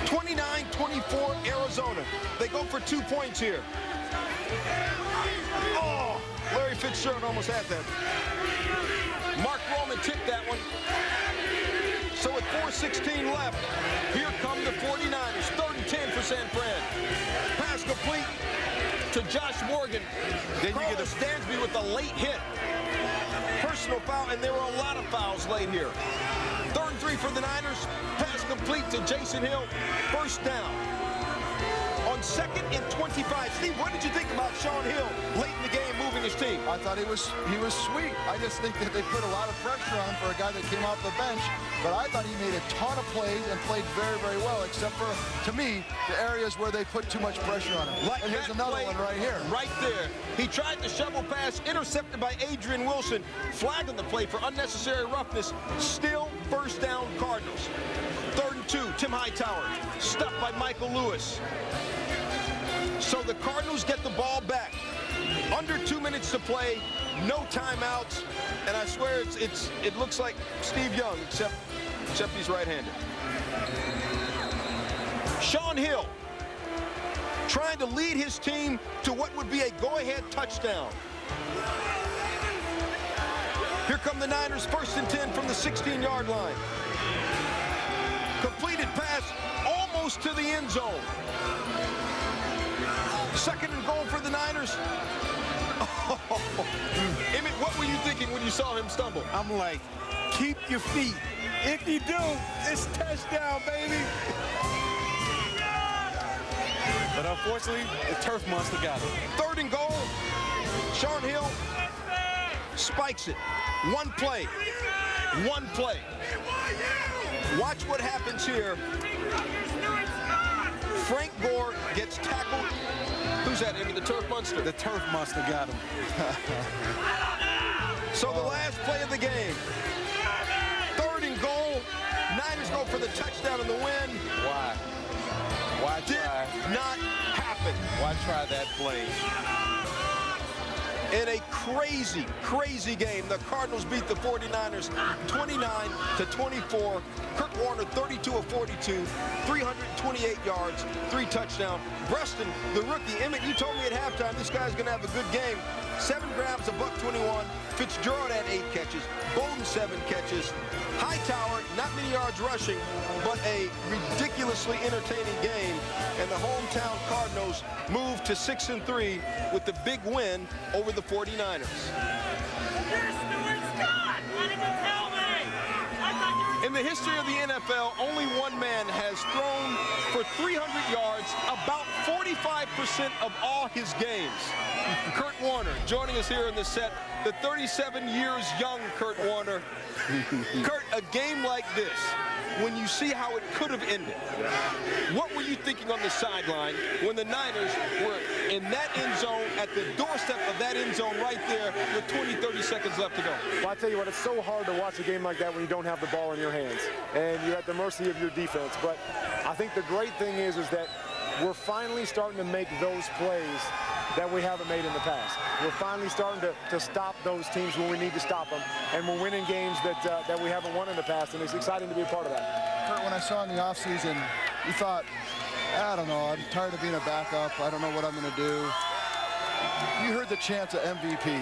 29-24 Arizona. They go for 2 points here. Oh, Larry Fitzgerald almost had that. Mark Roman tipped that one. So with 4:16 left, here come the 49ers. 3rd and 10 for San Fran. Pass complete to Josh Morgan. Then you get a Dansby with a late hit. Personal foul, and there were a lot of fouls late here. 3rd and 3 for the Niners. Pass complete to Jason Hill. 1st down. On 2nd and 25. Steve, what did you think about Sean Hill late in the game moving his team? I thought he was sweet. I just think that they put a lot of pressure on for a guy that came off the bench. But I thought he made a ton of plays and played very, very well, except for, to me, the areas where they put too much pressure on him. Like and here's another one right here. Right there. He tried the shovel pass, intercepted by Adrian Wilson. Flag on the play for unnecessary roughness. Still 1st down Cardinals. 3rd and 2, Tim Hightower. Stuffed by Michael Lewis. So the Cardinals get the ball back. Under 2 minutes to play, no timeouts, and I swear it looks like Steve Young, except he's right-handed. Sean Hill trying to lead his team to what would be a go-ahead touchdown. Here come the Niners, 1st and 10 from the 16-yard line. Completed pass almost to the end zone. 2nd and goal for the Niners. Oh, Emmett, what were you thinking when you saw him stumble? I'm like, keep your feet. If you do, it's touchdown, baby. But unfortunately, the turf monster got it. 3rd and goal. Sean Hill spikes it. One play. Watch what happens here. Frank Gore gets tackled. Who's that, Emmett? The turf monster? The turf monster got him. So the last play of the game. 3rd and goal. Niners go for the touchdown and the win. Why? Why try? Did not happen. Why try that play? In a crazy, crazy game, the Cardinals beat the 49ers 29-24. Kurt Warner, 32 of 42, 328 yards, 3 touchdowns. Breston, the rookie. Emmett, you told me at halftime this guy's going to have a good game. 7 grabs, $121. Fitzgerald had 8 catches. Bowden 7 catches. Hightower, not many yards rushing, but a ridiculously entertaining game. And the hometown Cardinals moved to 6-3 with the big win over the 49ers. In the history of the NFL, only one man has thrown for 300 yards about 45% of all his games. Kurt Warner joining us here in the set, the 37 years young Kurt Warner. Kurt, a game like this, when you see how it could have ended, what were you thinking on the sideline when the Niners were in that end zone, at the doorstep of that end zone right there with 20, 30 seconds left to go? Well, I tell you what, it's so hard to watch a game like that when you don't have the ball in your hands and you're at the mercy of your defense. But I think the great thing is that we're finally starting to make those plays that we haven't made in the past. We're finally starting to stop those teams when we need to stop them, and we're winning games that we haven't won in the past, and it's exciting to be a part of that. Kurt, when I saw in the offseason, you thought, I don't know, I'm tired of being a backup. I don't know what I'm going to do. You heard the chance of MVP.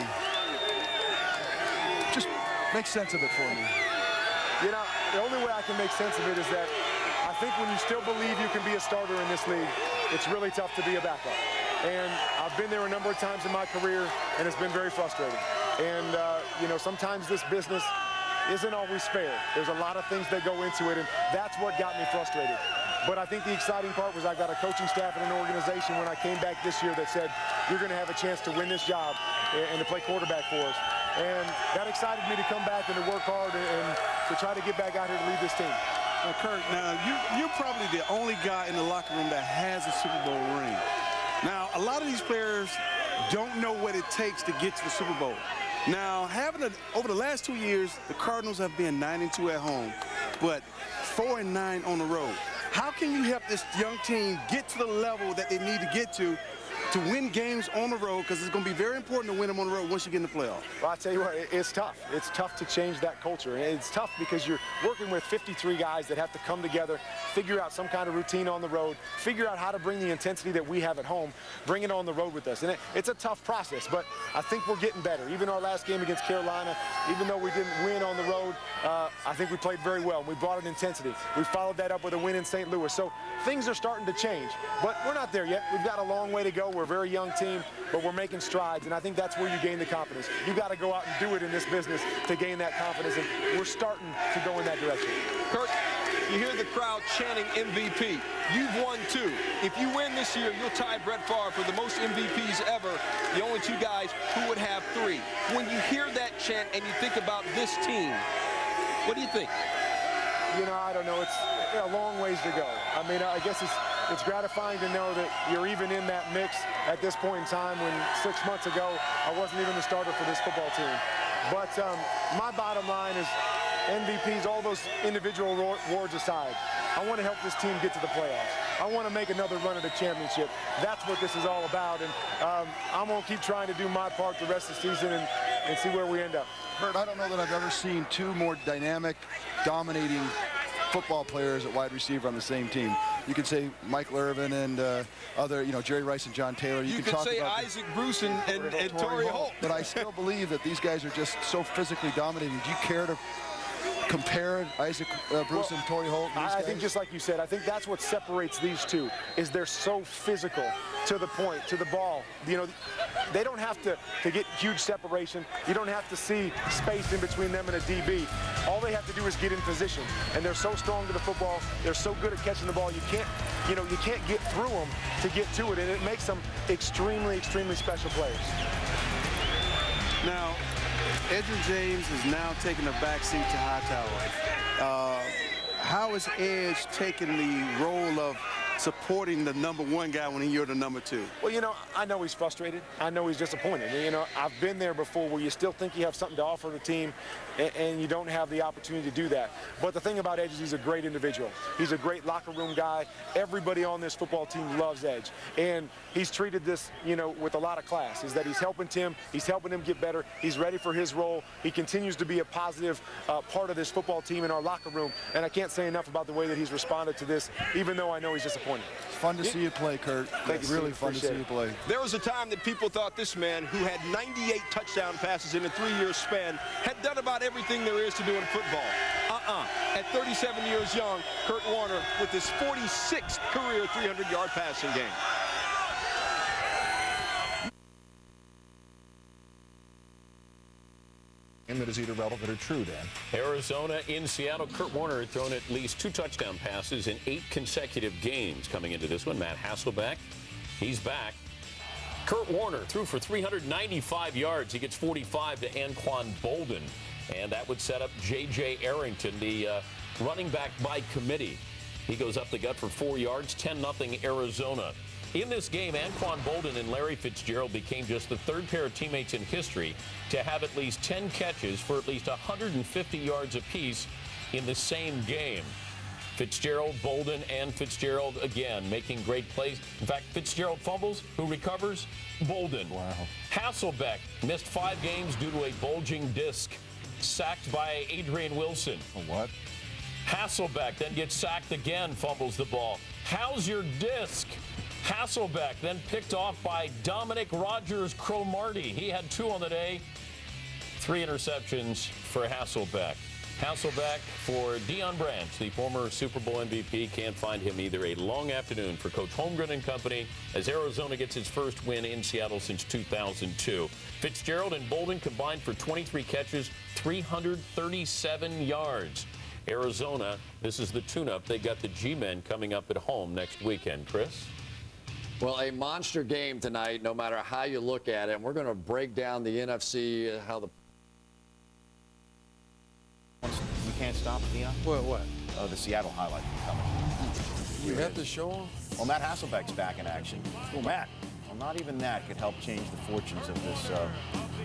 Just make sense of it for me. You know, the only way I can make sense of it is that I think when you still believe you can be a starter in this league, it's really tough to be a backup. And I've been there a number of times in my career, and it's been very frustrating. And, you know, sometimes this business isn't always fair. There's a lot of things that go into it, and that's what got me frustrated. But I think the exciting part was I got a coaching staff and an organization when I came back this year that said, you're going to have a chance to win this job and to play quarterback for us. And that excited me to come back and to work hard and to try to get back out here to lead this team. Kurt, now you're probably the only guy in the locker room that has a Super Bowl ring. Now, a lot of these players don't know what it takes to get to the Super Bowl. Now, over the last 2 years, the Cardinals have been 9-2 at home, but 4-9 on the road. How can you help this young team get to the level that they need to get to win games on the road? Because it's going to be very important to win them on the road once you get in the playoffs. Well, I tell you what, it's tough. It's tough to change that culture. And it's tough because you're working with 53 guys that have to come together, figure out some kind of routine on the road, figure out how to bring the intensity that we have at home, bring it on the road with us. And it's a tough process, but I think we're getting better. Even our last game against Carolina, even though we didn't win on the road, I think we played very well. We brought an intensity. We followed that up with a win in St. Louis. So things are starting to change, but we're not there yet. We've got a long way to go. We're a very young team, but we're making strides, and I think that's where you gain the confidence. You got to go out and do it in this business to gain that confidence, and we're starting to go in that direction. Kurt, you hear the crowd chanting MVP. You've won 2. If you win this year, you'll tie Brett Favre for the most MVPs ever, the only 2 guys who would have 3. When you hear that chant and you think about this team, what do you think? You know, I don't know. It's a long ways to go. I mean, I guess it's gratifying to know that you're even in that mix at this point in time when 6 months ago I wasn't even the starter for this football team. But my bottom line is MVPs, all those individual awards aside, I want to help this team get to the playoffs. I want to make another run at the championship. That's what this is all about, and I'm going to keep trying to do my part the rest of the season and see where we end up. Kurt, I don't know that I've ever seen 2 more dynamic, dominating football players at wide receiver on the same team. You could say Michael Irvin and other, you know, Jerry Rice and John Taylor. You could say Isaac Bruce and Torrey Holt. But I still believe that these guys are just so physically dominating. Do you care to compare Isaac Bruce and Torrey Holt? I think just like you said, I think that's what separates these two, is they're so physical to the point, to the ball. You know, they don't have to get huge separation. You don't have to see space in between them and a DB. All they have to do is get in position. And they're so strong to the football. They're so good at catching the ball. You can't get through them to get to it. And it makes them extremely, extremely special players. Now, Edgerrin James is now taking a back seat to Hightower. How is Edge taking the role of supporting the #1 guy when you're the #2? Well, you know, I know he's frustrated. I know he's disappointed. You know, I've been there before where you still think you have something to offer the team and you don't have the opportunity to do that. But the thing about Edge is he's a great individual. He's a great locker room guy. Everybody on this football team loves Edge. And he's treated this, you know, with a lot of class, is that he's helping Tim. He's helping him get better. He's ready for his role. He continues to be a positive part of this football team in our locker room. And I can't say enough about the way that he's responded to this, even though I know he's disappointed. disappointing. It's fun to see you play, Kurt. Thank you, really Steve. fun to see Appreciate you play. There was a time that people thought this man, who had 98 touchdown passes in a 3-year span, had done about everything there is to do in football. At 37 years young, Kurt Warner with his 46th career 300-yard passing game. That is either relevant or true, Dan. Arizona in Seattle. Kurt Warner had thrown at least 2 touchdown passes in 8 consecutive games coming into this one. Matt Hasselbeck, he's back. Kurt Warner threw for 395 yards. He gets 45 to Anquan Bolden. And that would set up J.J. Arrington, the running back by committee. He goes up the gut for 4 yards, 10-0 Arizona. In this game, Anquan Bolden and Larry Fitzgerald became just the 3rd pair of teammates in history to have at least 10 catches for at least 150 yards apiece in the same game. Fitzgerald, Bolden, and Fitzgerald again making great plays. In fact, Fitzgerald fumbles. Who recovers? Bolden. Wow. Hasselbeck missed 5 games due to a bulging disc. Sacked by Adrian Wilson. What? Hasselbeck then gets sacked again, fumbles the ball. How's your disc? Hasselbeck then picked off by Dominic Rogers-Cromartie. He had 2 on the day. 3 interceptions for Hasselbeck. Hasselbeck for Deion Branch, the former Super Bowl MVP. Can't find him either. A long afternoon for Coach Holmgren and company as Arizona gets its first win in Seattle since 2002. Fitzgerald and Bolden combined for 23 catches, 337 yards. Arizona, this is the tune-up. They got the G-Men coming up at home next weekend. Chris? Well, a monster game tonight, no matter how you look at it. And we're going to break down the NFC, how the... You can't stop it, Deion? What? Oh, the Seattle highlight coming. You have to show them? Well, Matt Hasselbeck's back in action. Well, Matt, well, not even that could help change the fortunes of this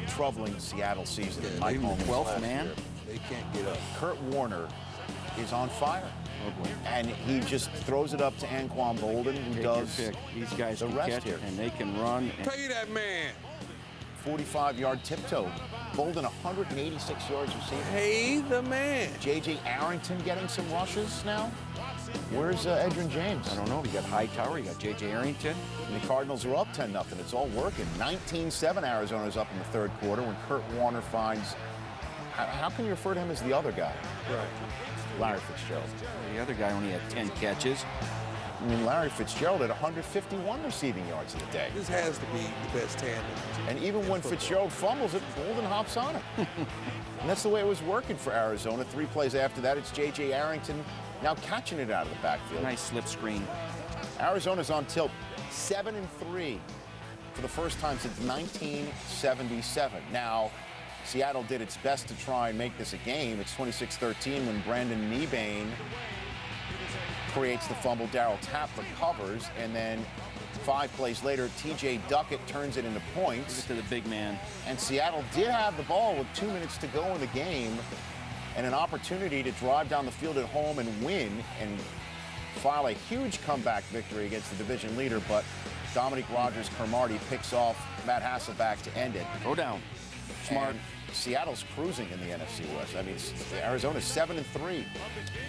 troubling Seattle season. Yeah, Mike Holmgren's 12th last man. year. They can't get up. Kurt Warner is on fire. And he just throws it up to Anquan Bolden, who does These guys the can rest catch here. and they can run. Pay that man. 45-yard tiptoe. Bolden 186 yards receiving. Pay the man. J.J. Arrington getting some rushes now. Where's Edgerrin James? I don't know. You got Hightower. You got J.J. Arrington. And the Cardinals are up 10-0. It's all working. 19-7 Arizona's up in the 3rd quarter when Kurt Warner finds... How can you refer to him as the other guy? Right. Larry Fitzgerald. The other guy only had 10 catches. I mean, Larry Fitzgerald had 151 receiving yards in the day. This has to be the best tandem. And even when Fitzgerald fumbles it, Bolden hops on it. And that's the way it was working for Arizona. 3 plays after that, it's J.J. Arrington now catching it out of the backfield. Nice slip screen. Arizona's on tilt, 7-3 for the first time since 1977. Now, Seattle did its best to try and make this a game. It's 26-13 when Brandon Nebane creates the fumble. Darryl Tapp recovers, and then 5 plays later, T.J. Duckett turns it into points. To the big man. And Seattle did have the ball with 2 minutes to go in the game and an opportunity to drive down the field at home and win and file a huge comeback victory against the division leader, but Dominic Rogers-Cromartie picks off Matt Hasselbeck to end it. Go down. Smart. And Seattle's cruising in the NFC West. I mean, Arizona's 7-3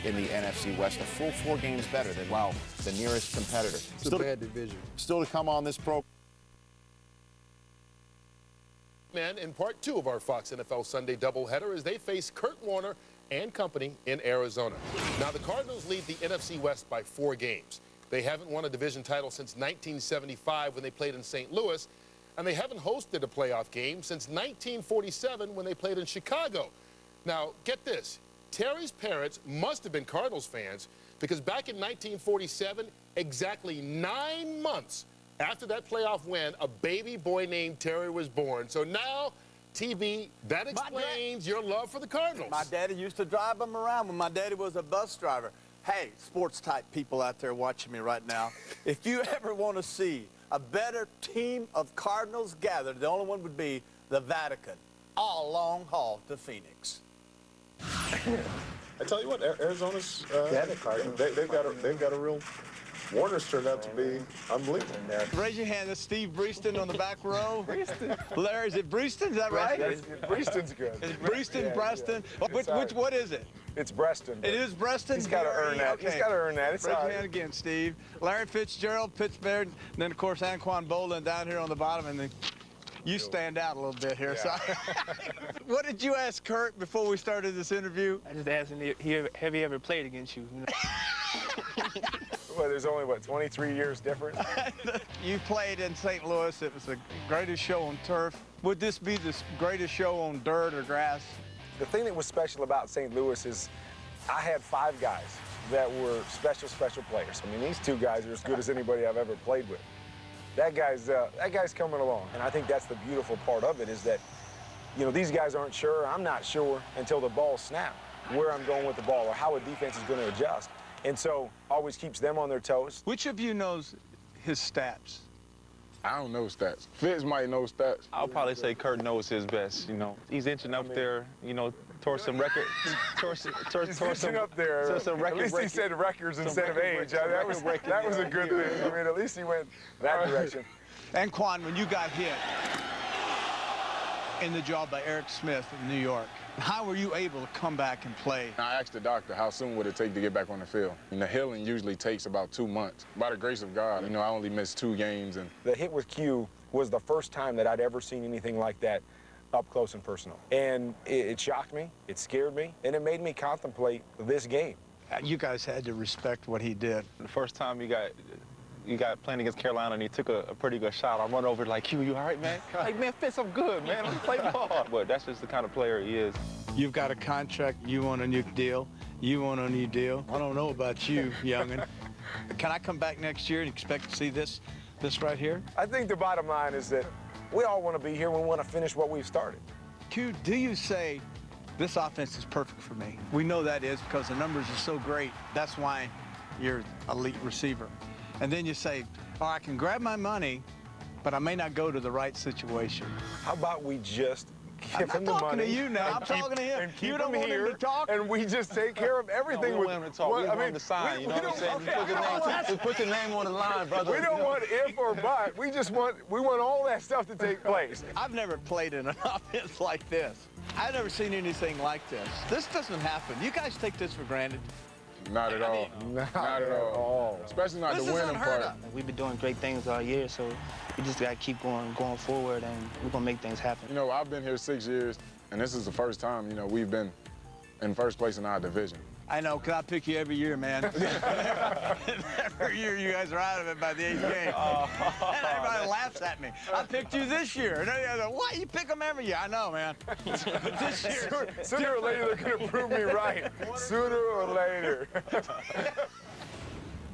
in the NFC West, a full 4 games better than the nearest competitor. It's a bad division. Still to come on this program. In part 2 of our Fox NFL Sunday doubleheader as they face Kurt Warner and company in Arizona. Now, the Cardinals lead the NFC West by 4 games. They haven't won a division title since 1975 when they played in St. Louis, and they haven't hosted a playoff game since 1947 when they played in Chicago. Now, get this. Terry's parents must have been Cardinals fans because back in 1947, exactly 9 months after that playoff win, a baby boy named Terry was born. So now, TB, that explains your love for the Cardinals. My daddy used to drive them around when my daddy was a bus driver. Hey, sports-type people out there watching me right now, if you ever want to see a better team of Cardinals gathered, the only one would be the Vatican, all long haul to Phoenix. I tell you what, Arizona's the Cardinals. They've got a real Warner's turned out to be unbelievable. Raise your hand. That's Steve Breeston on the back row. Larry, is it Breeston? Is that right? Breeston's good. It's Breeston, Yeah, Preston. yeah. What is it? It's Breaston. It is Preston? He's got to earn that. Okay. He's got to earn that. It's Raise all your right. hand again, Steve. Larry Fitzgerald, Pittsburgh, and then, of course, Anquan Boland down here on the bottom, and then you stand out a little bit here. Yeah. So. What did you ask Kurt before we started this interview? I just asked him, have he ever played against you? Well, there's only, 23 years difference? You played in St. Louis. It was the greatest show on turf. Would this be the greatest show on dirt or grass? The thing that was special about St. Louis is I had 5 guys that were special players. I mean, these 2 guys are as good as anybody I've ever played with. That guy's coming along. And I think that's the beautiful part of it is that, you know, these guys aren't sure. I'm not sure until the ball snaps where I'm going with the ball or how a defense is going to adjust. And so always keeps them on their toes. Which of you knows his stats? I don't know stats. Fitz might know stats. I'll probably say Kurt knows his best, you know. He's inching up there, you know, towards some record. He's inching up there. Some record at least he said records instead of age. That was a good thing. I mean, at least he went that direction. Anquan, when you got hit in the jaw by Eric Smith in New York, how were you able to come back and play? I asked the doctor how soon would it take to get back on the field. And the healing usually takes about 2 months. By the grace of God, you know, I only missed 2 games. And the hit with Q was the first time that I'd ever seen anything like that up close and personal. And it shocked me, it scared me, and it made me contemplate this game. You guys had to respect what he did. The first time you got playing against Carolina and he took a pretty good shot, I run over like, Q, you all right, man? Like, man, Fitz, I'm good, man. I'm play ball. But that's just the kind of player he is. You've got a contract, you want a new deal, you want a new deal. I don't know about you, youngin'. Can I come back next year and expect to see this right here? I think the bottom line is that we all want to be here. We want to finish what we've started. Q, do you say, this offense is perfect for me? We know that is because the numbers are so great. That's why you're elite receiver. And then you say, oh, I can grab my money, but I may not go to the right situation. How about we just give him the money? I'm talking to you now. I'm talking to him. And keep you don't him want here, him to talk? and we just take care of everything. No, we don't want him to talk. We want him to sign, you know what I'm saying? Just put your name on the line, brother. We don't want if or but. We want all that stuff to take place. I've never played in an offense like this. I've never seen anything like this. This doesn't happen. You guys take this for granted. not at all. Not at all. Especially not the winning part. We've been doing great things all year, so we just got to keep going forward, and we're going to make things happen. You know, I've been here 6 years, and this is the first time, you know, we've been in first place in our division. I know, because I pick you every year, man. Every year you guys are out of it by the 8th game. And everybody laughs at me. I picked you this year. And they're like, what? You pick them every year? I know, man. But this year, sooner or later, they're going to prove me right. Sooner or later.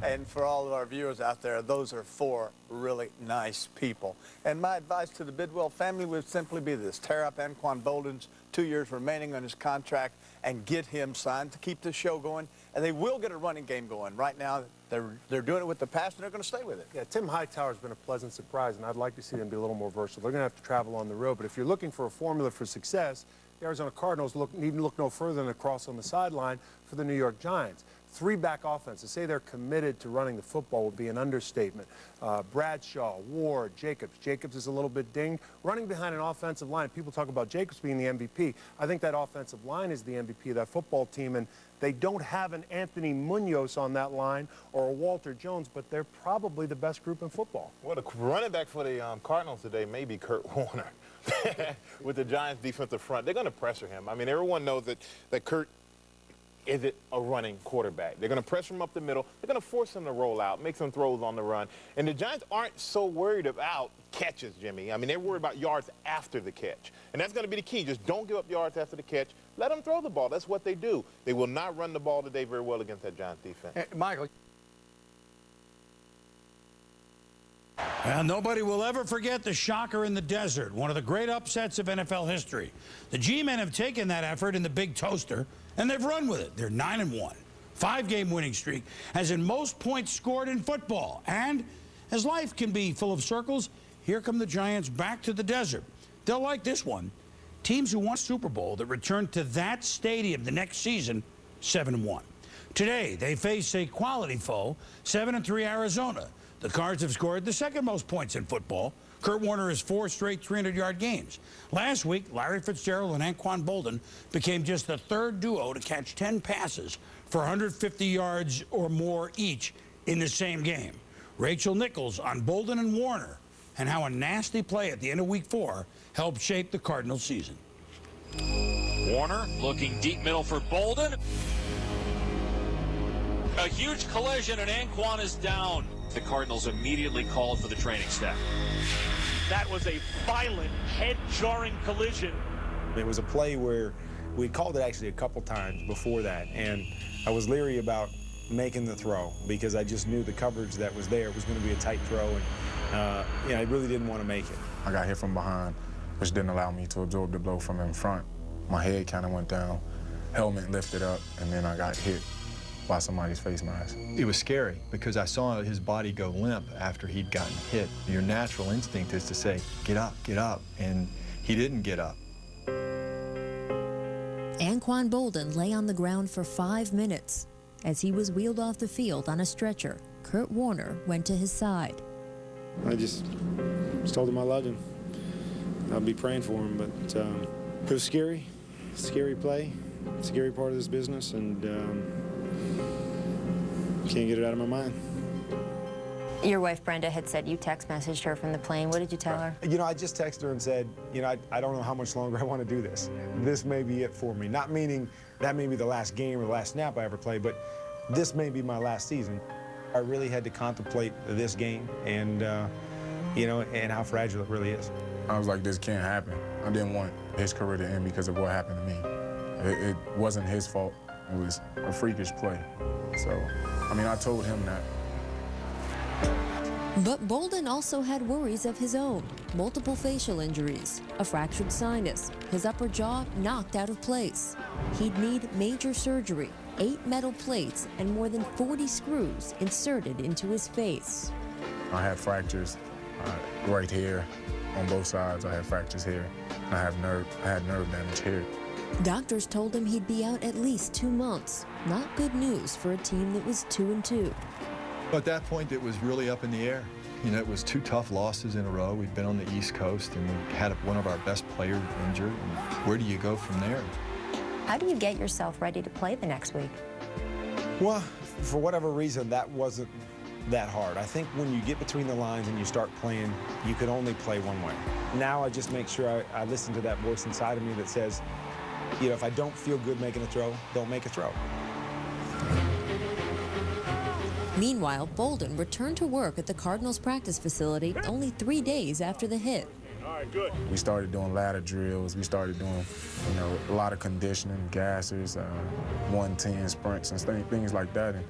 And for all of our viewers out there, those are 4 really nice people. And my advice to the Bidwell family would simply be this. Tear up Anquan Bolden's 2 years remaining on his contract and get him signed to keep this show going. And they will get a running game going. Right now, they're doing it with the pass, and they're going to stay with it. Yeah, Tim Hightower's been a pleasant surprise, and I'd like to see them be a little more versatile. They're going to have to travel on the road. But if you're looking for a formula for success, the Arizona Cardinals need to look no further than across on the sideline for the New York Giants. 3-back offense. To say they're committed to running the football would be an understatement. Bradshaw, Ward, Jacobs. Jacobs is a little bit dinged. Running behind an offensive line, people talk about Jacobs being the MVP. I think that offensive line is the MVP of that football team, and they don't have an Anthony Munoz on that line or a Walter Jones, but they're probably the best group in football. Well, the running back for the Cardinals today may be Kurt Warner. With the Giants' defensive front, they're going to pressure him. I mean, everyone knows that Kurt isn't a running quarterback. They're going to pressure him up the middle. They're going to force him to roll out, make some throws on the run. And the Giants aren't so worried about catches, Jimmy. I mean, they're worried about yards after the catch. And that's going to be the key. Just don't give up yards after the catch. Let them throw the ball. That's what they do. They will not run the ball today very well against that Giants defense. Hey, Michael. Well, nobody will ever forget the shocker in the desert, one of the great upsets of NFL history. The G-men have taken that effort in the big toaster, and they've run with it. They're 9-1, 5-game winning streak, as in most points scored in football. And as life can be full of circles, here come the Giants back to the desert. They'll like this one. Teams who won Super Bowl that returned to that stadium the next season, 7-1. Today, they face a quality foe, 7-3 Arizona. The Cards have scored the second most points in football. Kurt Warner has 4 straight 300-yard games. Last week, Larry Fitzgerald and Anquan Boldin became just the third duo to catch 10 passes for 150 yards or more each in the same game. Rachel Nichols on Boldin and Warner, and how a nasty play at the end of Week 4 helped shape the Cardinals' season. Warner looking deep middle for Boldin. A huge collision, and Anquan is down. The Cardinals immediately called for the training staff. That was a violent, head-jarring collision. It was a play where we called it actually a couple times before that, and I was leery about making the throw because I just knew the coverage that was there was going to be a tight throw, and I really didn't want to make it. I got hit from behind, which didn't allow me to absorb the blow from in front. My head kind of went down, helmet lifted up, and then I got hit by somebody's face mask. It was scary because I saw his body go limp after he'd gotten hit. Your natural instinct is to say, get up, and he didn't get up. Anquan Boldin lay on the ground for 5 minutes. As he was wheeled off the field on a stretcher, Kurt Warner went to his side. I just told him I loved him. I'll be praying for him, but it was scary play, scary part of this business, and can't get it out of my mind. Your wife, Brenda, had said you text messaged her from the plane. What did you tell her? You know, I just texted her and said, I don't know how much longer I want to do this. This may be it for me. Not meaning that may be the last game or the last snap I ever play, but this may be my last season. I really had to contemplate this game and, and how fragile it really is. I was like, this can't happen. I didn't want his career to end because of what happened to me. It wasn't his fault. It was a freakish play. So, I told him that. But Boldin also had worries of his own. Multiple facial injuries, a fractured sinus, his upper jaw knocked out of place. He'd need major surgery, 8 metal plates, and more than 40 screws inserted into his face. I had fractures right here on both sides. I had fractures here. I had nerve damage here. Doctors told him he'd be out at least 2 months. Not good news for a team that was 2-2. At that point, it was really up in the air. It was 2 tough losses in a row. We'd been on the East Coast, and we had one of our best players injured. And where do you go from there? How do you get yourself ready to play the next week? Well, for whatever reason, that wasn't that hard. I think when you get between the lines and you start playing, you could only play one way. Now I just make sure I listen to that voice inside of me that says, if I don't feel good making a throw, don't make a throw. Meanwhile, Boldin returned to work at the Cardinals practice facility only 3 days after the hit. All right, good. We started doing ladder drills. We started doing, a lot of conditioning, gassers, 110 sprints and things like that. And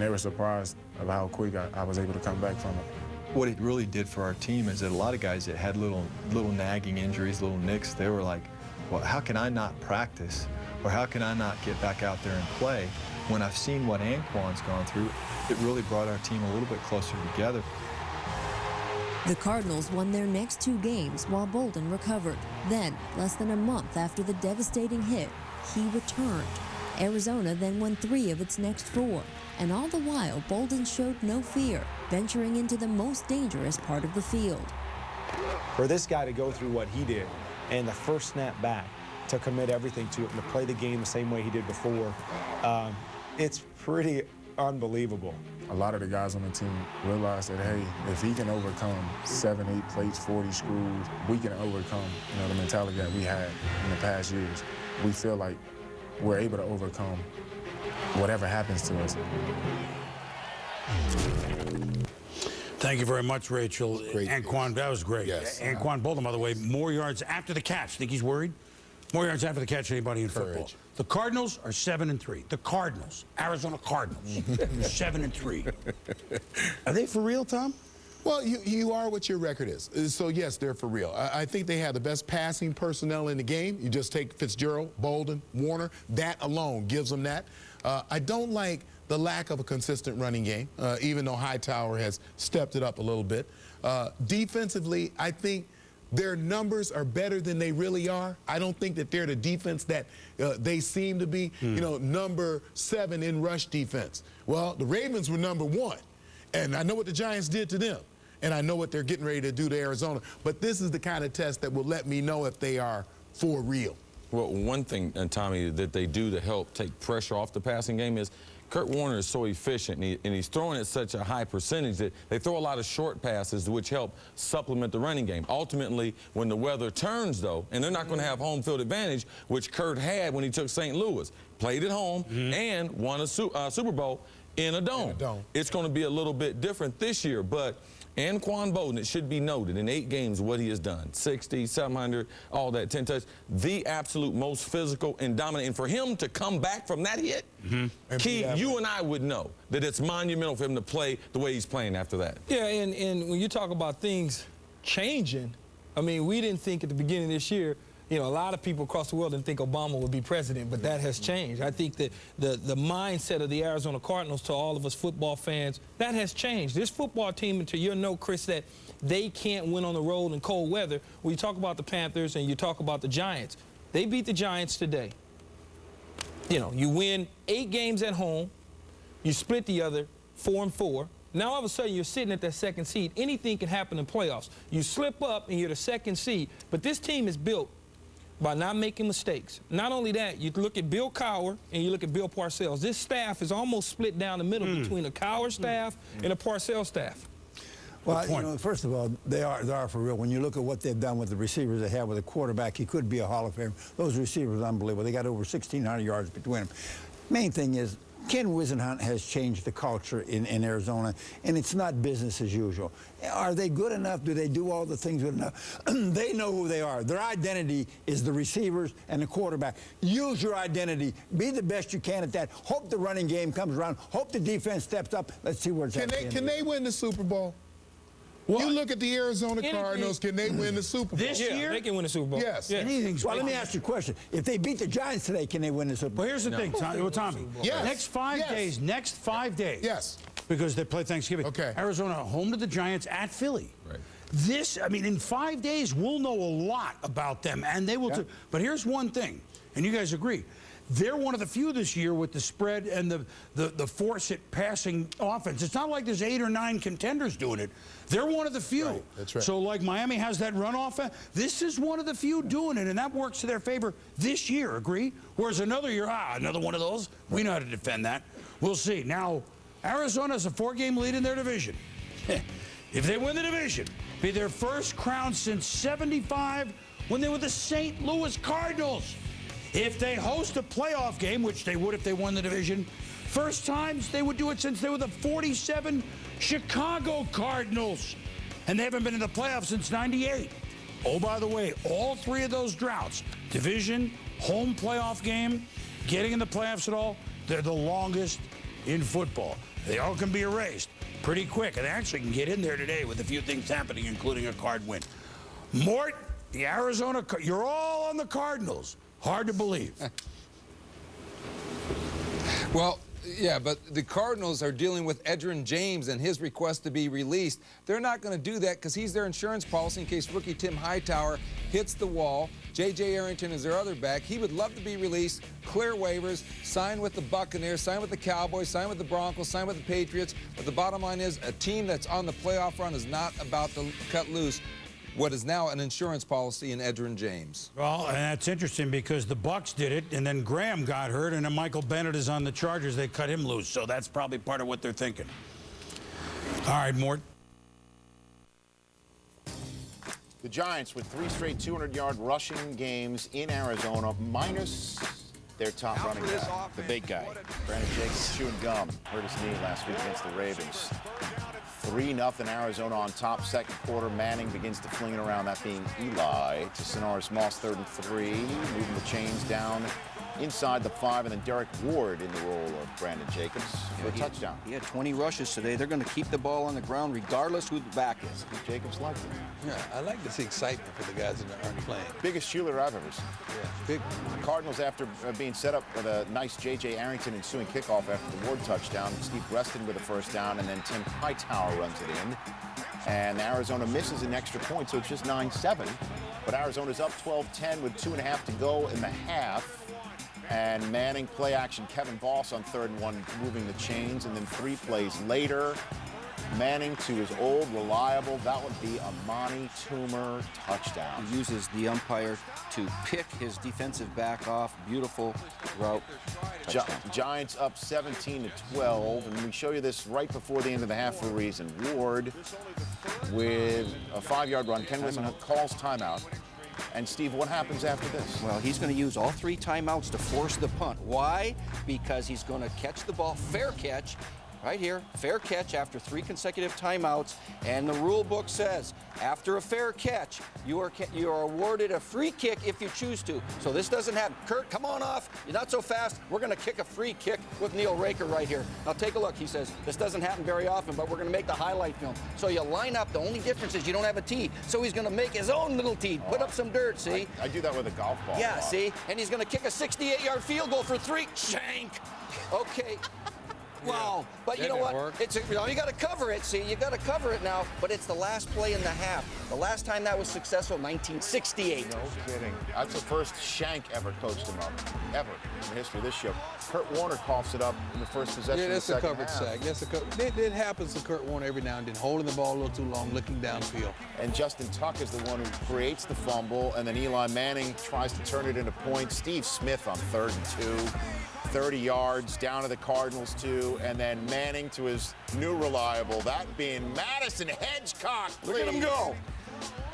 they were surprised of how quick I was able to come back from it. What it really did for our team is that a lot of guys that had little nagging injuries, little nicks, they were like, well, how can I not practice, or how can I not get back out there and play? When I've seen what Anquan's gone through, it really brought our team a little bit closer together. The Cardinals won their next 2 games while Boldin recovered. Then, less than a month after the devastating hit, he returned. Arizona then won 3 of its next 4. And all the while, Boldin showed no fear, venturing into the most dangerous part of the field. For this guy to go through what he did, and the first snap back, to commit everything to it and to play the game the same way he did before, it's pretty unbelievable. A lot of the guys on the team realized that, hey, if he can overcome 7, 8 plates, 40 screws, we can overcome, the mentality that we had in the past years. We feel like we're able to overcome whatever happens to us. Thank you very much, Rachel. Anquan, that was great. Yes. Anquan Boldin, by the way, more yards after the catch. Think he's worried? More yards after the catch than anybody in football. The Cardinals are 7-3. The Cardinals, Arizona Cardinals, 7-3. Are they for real, Tom? Well, you are what your record is. So, yes, they're for real. I think they have the best passing personnel in the game. You just take Fitzgerald, Boldin, Warner. That alone gives them that. I don't like the lack of a consistent running game, even though Hightower has stepped it up a little bit. Defensively, I think their numbers are better than they really are. I don't think that they're the defense that they seem to be. You know, number 7 in rush defense. Well, the Ravens were number 1, and I know what the Giants did to them, and I know what they're getting ready to do to Arizona. But this is the kind of test that will let me know if they are for real. Well, one thing, Tommy, that they do to help take pressure off the passing game is Kurt Warner is so efficient, and he's throwing at such a high percentage that they throw a lot of short passes, which help supplement the running game. Ultimately, when the weather turns, though, and they're not going to have home field advantage, which Kurt had when he took St. Louis, played at home, and won a Super Bowl in a dome. It's going to be a little bit different this year, but Anquan Boldin, it should be noted, in 8 games what he has done, 60, 700, all that, 10 touches, the absolute most physical and dominant. And for him to come back from that hit, Keith, you and I would know that it's monumental for him to play the way he's playing after that. Yeah, and when you talk about things changing, I mean, we didn't think at the beginning of this year, you know, a lot of people across the world didn't think Obama would be president, but that has changed. I think that the mindset of the Arizona Cardinals, to all of us football fans, that has changed. This football team, until you know, Chris, that they can't win on the road in cold weather. When you talk about the Panthers and you talk about the Giants, they beat the Giants today. You know, you win 8 games at home, you split the other 4-4. Now all of a sudden you're sitting at that second seed. Anything can happen in playoffs. You slip up and you're the second seed, but this team is built by not making mistakes. Not only that, you look at Bill Cowher and you look at Bill Parcells. This staff is almost split down the middle between a Cowher staff and a Parcells staff. Well, you know, first of all, they are for real. When you look at what they've done with the receivers they have with a quarterback, he could be a Hall of Famer. Those receivers are unbelievable. They got over 1,600 yards between them. Main thing is, Ken Wisenhunt has changed the culture in Arizona, and it's not business as usual. Are they good enough? Do they do all the things good enough? They know who they are. Their identity is the receivers and the quarterback. Use your identity. Be the best you can at that. Hope the running game comes around. Hope the defense steps up. Let's see where it's at. Can they win the Super Bowl? Well, you look at the Arizona Cardinals, can they win the Super Bowl? This year? They can win the Super Bowl. Yes. Well, let me ask you a question. If they beat the Giants today, can they win the Super Bowl? Well, here's the thing, Tommy. Yes. Next 5 days, next 5 days. Yes. Because they play Thanksgiving. Okay. Arizona home to the Giants at Philly. Right. This, I mean, in 5 days, we'll know a lot about them, and they will too. But here's one thing, and you guys agree. They're one of the few this year with the spread and the force it passing offense. It's not like there's 8 or 9 contenders doing it. They're one of the few. Right. That's right. So like Miami has that run offense, this is one of the few doing it, and that works to their favor this year, agree? Whereas another year, another one of those, we know how to defend that. We'll see. Now, Arizona has a 4-game lead in their division. If they win the division, be their first crown since '75 when they were the St. Louis Cardinals. If they host a playoff game, which they would if they won the division, first times they would do it since they were the '47 Chicago Cardinals. And they haven't been in the playoffs since '98. Oh, by the way, all 3 of those droughts, division, home playoff game, getting in the playoffs at all, they're the longest in football. They all can be erased pretty quick, and they actually can get in there today with a few things happening, including a card win. Mort, the Arizona, you're all on the Cardinals. Hard to believe. Well, yeah, but the Cardinals are dealing with Edgerrin James and his request to be released. They're not going to do that because he's their insurance policy in case rookie Tim Hightower hits the wall. J.J. Arrington is their other back. He would love to be released, clear waivers, sign with the Buccaneers, sign with the Cowboys, sign with the Broncos, sign with the Patriots. But the bottom line is a team that's on the playoff run is not about to cut loose what is now an insurance policy in Edgerrin James. Well, and that's interesting because the Bucks did it, and then Graham got hurt, and then Michael Bennett is on the Chargers. They cut him loose, so that's probably part of what they're thinking. All right, Mort. The Giants with 3 straight 200-yard rushing games in Arizona, minus their top running back, the big guy. Brandon Jacobs chewing gum, hurt his knee last week against the Ravens. 3-0 Arizona on top, second quarter. Manning begins to fling it around, that being Eli to Sonoris Moss, 3rd and 3, moving the chains down inside the 5, and then Derek Ward in the role of Brandon Jacobs for a touchdown. He had 20 rushes today. They're going to keep the ball on the ground regardless who the back is. Jacobs liked it. Yeah, I like to see excitement for the guys that aren't playing. Biggest cheerleader I've ever seen. Yeah. Big Cardinals after being set up with a nice J.J. Arrington ensuing kickoff after the Ward touchdown. Steve Reston with a first down, and then Tim Hightower runs it in. And Arizona misses an extra point, so it's just 9-7. But Arizona's up 12-10 with 2.5 to go in the half. And Manning play action, Kevin Boss on 3rd and 1, moving the chains. And then 3 plays later, Manning to his old reliable, that would be a Monty Toomer touchdown. He uses the umpire to pick his defensive back off. Beautiful route. Giants up 17-12, and we show you this right before the end of the half for a reason. Ward with a 5-yard run. Ken Wisman calls timeout. And Steve, what happens after this? Well, he's going to use all 3 timeouts to force the punt. Why? Because he's going to catch the ball, fair catch, right here, fair catch after 3 consecutive timeouts. And the rule book says after a fair catch, you are awarded a free kick if you choose to. So this doesn't happen. Kurt, come on off. You're not so fast. We're going to kick a free kick with Neil Raker right here. Now take a look. He says this doesn't happen very often, but we're going to make the highlight film. So you line up. The only difference is you don't have a tee. So he's going to make his own little tee. Put up some dirt, see? I do that with a golf ball. Yeah, see? And he's going to kick a 68-yard field goal for 3. Shank. Okay. Wow, but you know what? It's you got to cover it. See, you got to cover it now. But it's the last play in the half. The last time that was successful, 1968. No kidding. That's the first Shank ever coached him up, ever in the history of this show. Kurt Warner coughs it up in the first possession. Yeah, that's of a the covered second half. sack. It happens to Kurt Warner every now and then, holding the ball a little too long, looking downfield. And Justin Tuck is the one who creates the fumble, and then Eli Manning tries to turn it into points. Steve Smith on 3rd and 2. 30 yards down to the Cardinals 2, and then Manning to his new reliable, that being Madison Hedgecock. Look at him go.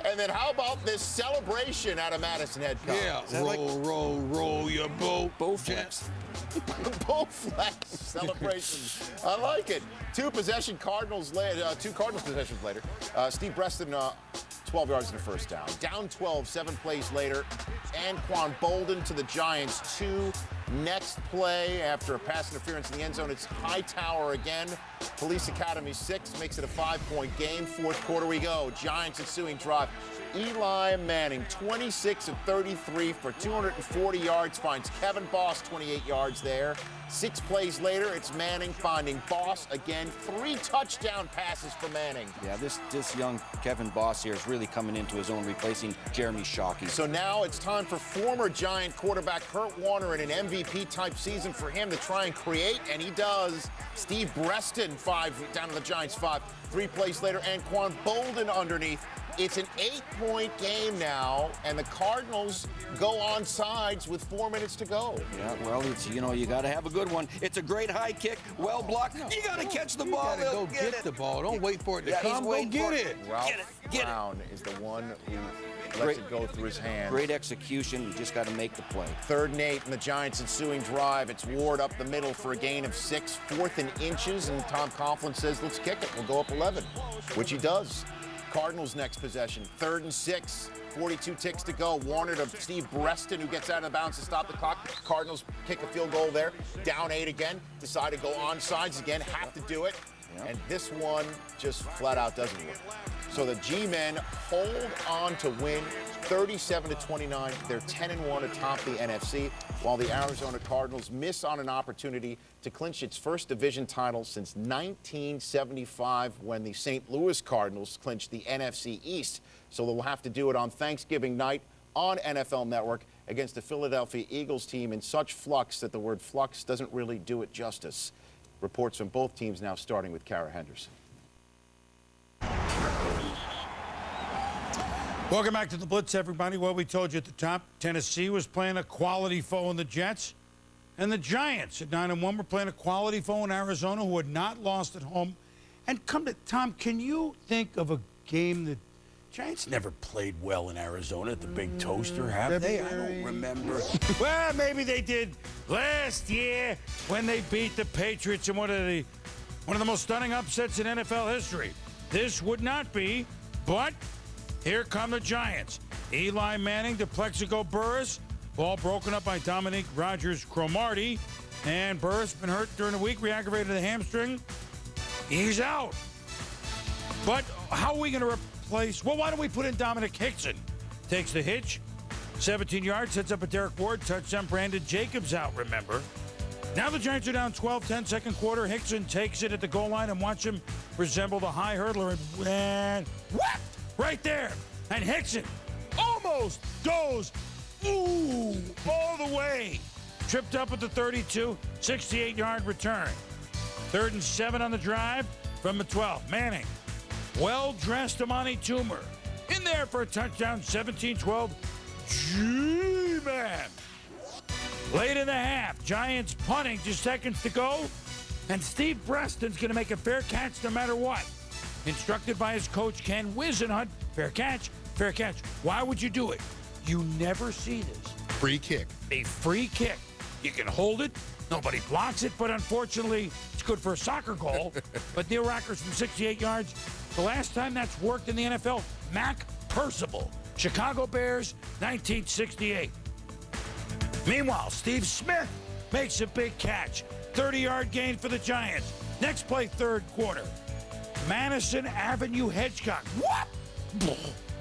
And then how about this celebration out of Madison Hedgecock? Yeah, roll your boat. Bowflex. Bowflex celebration. I like it. 2 Cardinals possessions later. Steve Breston, 12 yards and a first down. Down 12, 7 plays later. Anquan Bolden to the Giants 2. Next play, after a pass interference in the end zone, it's Hightower again. Police Academy 6 makes it a 5-point game. 4th quarter we go. Giants ensuing drive. Eli Manning, 26 of 33 for 240 yards, finds Kevin Boss 28 yards there. 6 plays later, it's Manning finding Boss again. 3 touchdown passes for Manning. Yeah, this young Kevin Boss here is really coming into his own, replacing Jeremy Shockey. So now it's time for former Giant quarterback Kurt Warner in an MVP-type season for him to try and create, and he does. Steve Breston, 5 down to the Giants 5. 3 plays later, Anquan Bolden underneath. It's an 8-point game now, and the Cardinals go on sides with 4 minutes to go. Yeah, well, it's, you got to have a good one. It's a great high kick, well blocked. You got to catch the ball. You got to go get the ball. Don't wait for it to come. Go get it. Ralph Brown is the one who lets it go through his hands. Great execution. You just got to make the play. 3rd and 8 in the Giants' ensuing drive. It's Ward up the middle for a gain of 6. 4th and inches, and Tom Coughlin says, let's kick it. We'll go up 11, which he does. Cardinals next possession, 3rd and 6, 42 ticks to go. Warner to Steve Breston, who gets out of bounds to stop the clock. Cardinals kick a field goal there. Down 8 again. Decide to go onside again. Have to do it. And this one just flat out doesn't work. So the G-men hold on to win 37-29. They're 10-1 atop the NFC, while the Arizona Cardinals miss on an opportunity to clinch its first division title since 1975, when the St. Louis Cardinals clinched the NFC East. So they'll have to do it on Thanksgiving night on NFL Network against the Philadelphia Eagles team in such flux that the word flux doesn't really do it justice. Reports from both teams now, starting with Kara Henderson. Welcome back to the Blitz, everybody. Well, we told you at the top, Tennessee was playing a quality foe in the Jets. And the Giants at 9-1 were playing a quality foe in Arizona, who had not lost at home. And come to Tom, can you think of a game that Giants never played well in Arizona at the Big Toaster, have they? I don't remember. Well, maybe they did last year when they beat the Patriots in one of the most stunning upsets in NFL history. This would not be, but here come the Giants. Eli Manning to Plexico Burress. Ball broken up by Dominique Rodgers-Cromartie. And Burress been hurt during the week, re-aggravated the hamstring. He's out. But how are we going to replace? Well, why don't we put in Dominic Hickson? Takes the hitch. 17 yards, sets up a Derek Ward touchdown. Brandon Jacobs out, remember. Now the Giants are down 12-10 second quarter. Hickson takes it at the goal line, and watch him resemble the high hurdler, and what? Right there. And Hickson almost goes, ooh, all the way. Tripped up at the 32, 68-yard return. 3rd and 7 on the drive from the 12. Manning, well-dressed Amani Toomer, in there for a touchdown, 17-12. G-Man. Late in the half, Giants punting, just seconds to go, and Steve Preston's going to make a fair catch no matter what. Instructed by his coach, Ken Wisenhunt, fair catch, fair catch. Why would you do it? You never see this. Free kick. A free kick. You can hold it, nobody blocks it, but unfortunately, it's good for a soccer goal. But Neil Rackers from 68 yards. The last time that's worked in the NFL, Mac Percival, Chicago Bears, 1968. Meanwhile, Steve Smith makes a big catch. 30-yard gain for the Giants. Next play, 3rd quarter. Madison Avenue Hedgecock. What?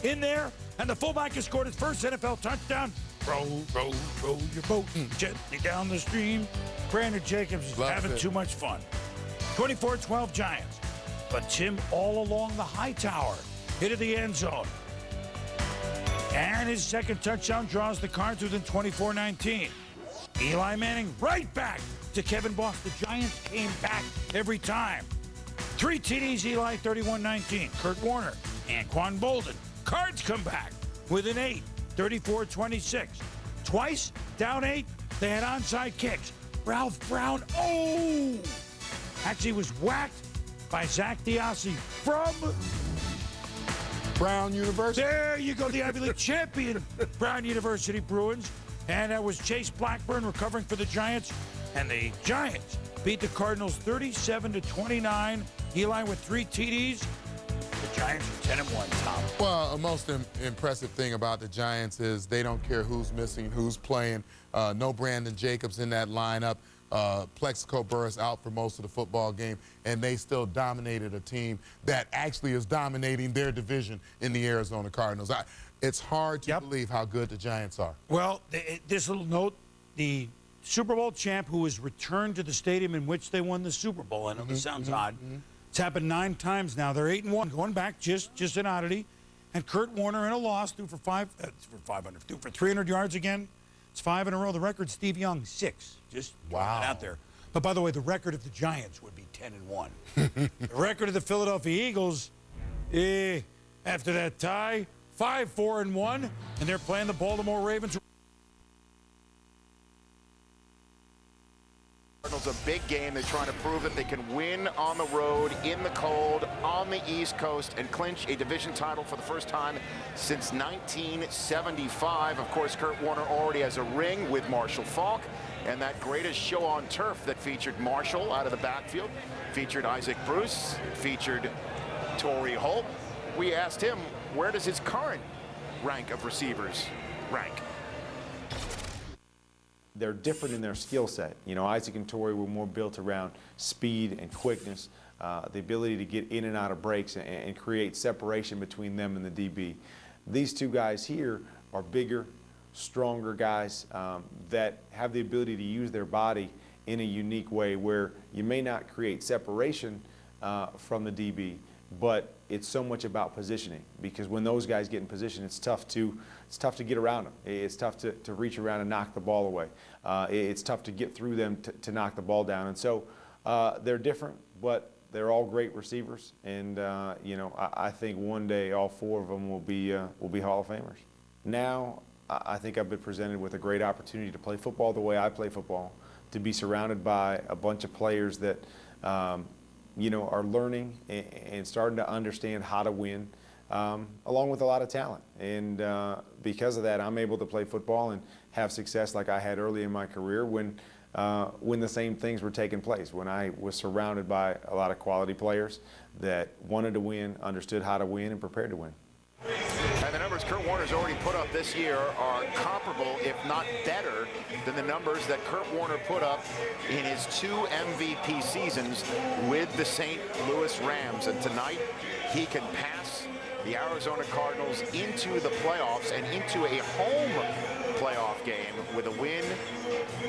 In there, and the fullback has scored his first NFL touchdown. Row, row, row your boat gently down the stream. Brandon Jacobs is having too much fun. 24-12 Giants. But Tim all along the high tower. Hit of the end zone. And his second touchdown draws the Cards within 24-19. Eli Manning right back to Kevin Boss. The Giants came back every time. 3 TDs, Eli, 31-19. Kurt Warner, Anquan Bolden. Cards come back with an 8, 34-26. Twice, down 8, they had onside kicks. Ralph Brown, actually was whacked by Zach Diassi from Brown University. There you go, the Ivy League champion, Brown University Bruins. And that was Chase Blackburn recovering for the Giants. And the Giants beat the Cardinals 37-29. Eli with 3 TDs. The Giants are 10-1, Tom. Well, the most impressive thing about the Giants is they don't care who's missing, who's playing. No Brandon Jacobs in that lineup. Plexico Burress out for most of the football game, and they still dominated a team that actually is dominating their division in the Arizona Cardinals. It's hard to believe how good the Giants are. Well, this little note, the Super Bowl champ who has returned to the stadium in which they won the Super Bowl. I know this sounds odd. It's happened 9 times now. They're 8-1, going back, just an oddity. And Kurt Warner in a loss, threw for 300 yards again. It's 5 in a row. The record, Steve Young, 6. Just out there. But by the way, the record of the Giants would be 10-1. The record of the Philadelphia Eagles, after that tie, 5-4-1, and they're playing the Baltimore Ravens. Cardinals a big game. They're trying to prove that they can win on the road, in the cold, on the East Coast, and clinch a division title for the first time since 1975. Of course, Kurt Warner already has a ring with Marshall Faulk, and that greatest show on turf that featured Marshall out of the backfield, featured Isaac Bruce, featured Torrey Holt. We asked him, where does his current rank of receivers rank? They're different in their skill set. You know, Isaac and Torrey were more built around speed and quickness, the ability to get in and out of breaks and create separation between them and the DB. These two guys here are bigger, stronger guys that have the ability to use their body in a unique way where you may not create separation from the DB, but it's so much about positioning, because when those guys get in position, it's tough to get around them. It's tough to reach around and knock the ball away. It's tough to get through them to knock the ball down. And so they're different, but they're all great receivers. And you know, I think one day all 4 of them will be Hall of Famers. Now I think I've been presented with a great opportunity to play football the way I play football, to be surrounded by a bunch of players that you know, are learning and starting to understand how to win, along with a lot of talent. And because of that, I'm able to play football and have success like I had early in my career when the same things were taking place, when I was surrounded by a lot of quality players that wanted to win, understood how to win, and prepared to win. And the numbers Kurt Warner's already put up this year are comparable, if not better, than the numbers that Kurt Warner put up in his 2 MVP seasons with the St. Louis Rams. And tonight, he can pass the Arizona Cardinals into the playoffs and into a home playoff game with a win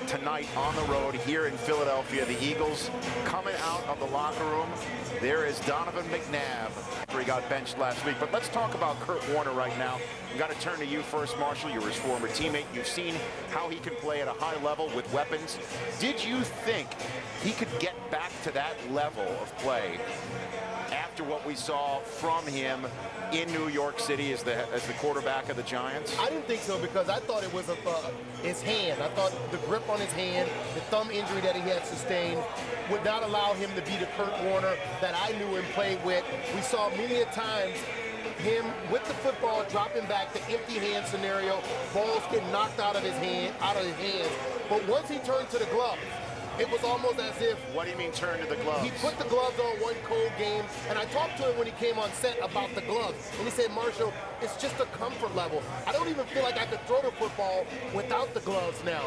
tonight on the road here in Philadelphia. The Eagles coming out of the locker room. There is Donovan McNabb. He got benched last week. But let's talk about Kurt Warner right now. We've got to turn to you first, Marshall. You're his former teammate. You've seen how he can play at a high level with weapons. Did you think he could get back to that level of play after what we saw from him in New York City as the quarterback of the Giants? I didn't think so, because I thought it was his hand. I thought the grip on his hand, the thumb injury that he had sustained, would not allow him to be the Kurt Warner that I knew and played with. We saw many a times him with the football dropping back, the empty hand scenario, balls getting knocked out of his hands. But once he turned to the gloves, it was almost as if... What do you mean turn to the gloves? He put the gloves on one cold game, and I talked to him when he came on set about the gloves. And he said, Marshall, it's just a comfort level. I don't even feel like I could throw the football without the gloves now.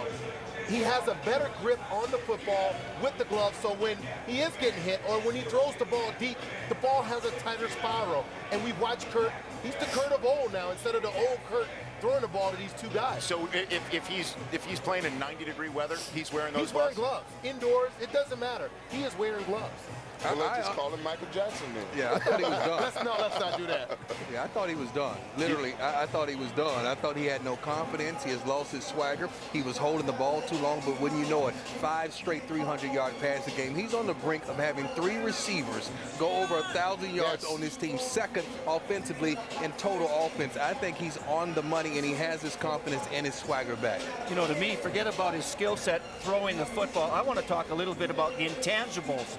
He has a better grip on the football with the gloves, so when he is getting hit or when he throws the ball deep, the ball has a tighter spiral. And we've watched Kurt, he's the Kurt of old now instead of the old Kurt throwing the ball to these two guys. So if he's playing in 90-degree weather, he's wearing those gloves? He's wearing gloves. Indoors, it doesn't matter. He is wearing gloves. I just call him Michael Jackson then. Yeah, I thought he was done. Let's not do that. Yeah, I thought he was done. Literally, I thought he was done. I thought he had no confidence. He has lost his swagger. He was holding the ball too long, but wouldn't you know it, 5 straight 300-yard passing game. He's on the brink of having 3 receivers go over 1,000 yards on this team, second offensively in total offense. I think he's on the money, and he has his confidence and his swagger back. You know, to me, forget about his skill set throwing the football. I want to talk a little bit about the intangibles.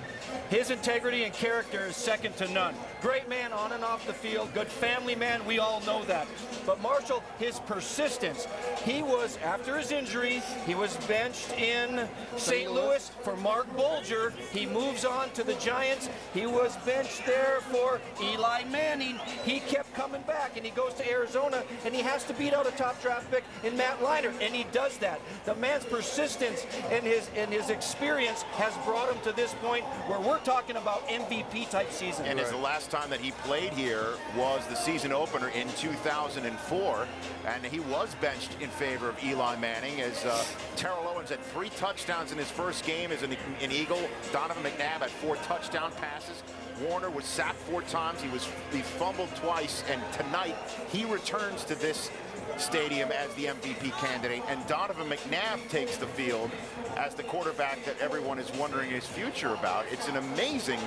His integrity and character is second to none. Great man on and off the field, good family man, we all know that. But Marshall, his persistence, he was, after his injury, he was benched in St. Louis for Mark Bulger. He moves on to the Giants. He was benched there for Eli Manning. He kept coming back, and he goes to Arizona, and he has to beat out a top draft pick in Matt Leinart, and he does that. The man's persistence and his experience has brought him to this point where we're talking about MVP type season. And the last time that he played here was the season opener in 2004, and he was benched in favor of Eli Manning as Terrell Owens had 3 touchdowns in his first game as an Eagle. Donovan McNabb had 4 touchdown passes. Warner was sacked 4 times. He fumbled twice, and tonight he returns to this stadium as the MVP candidate, and Donovan McNabb takes the field as the quarterback that everyone is wondering his future about. It's an amazing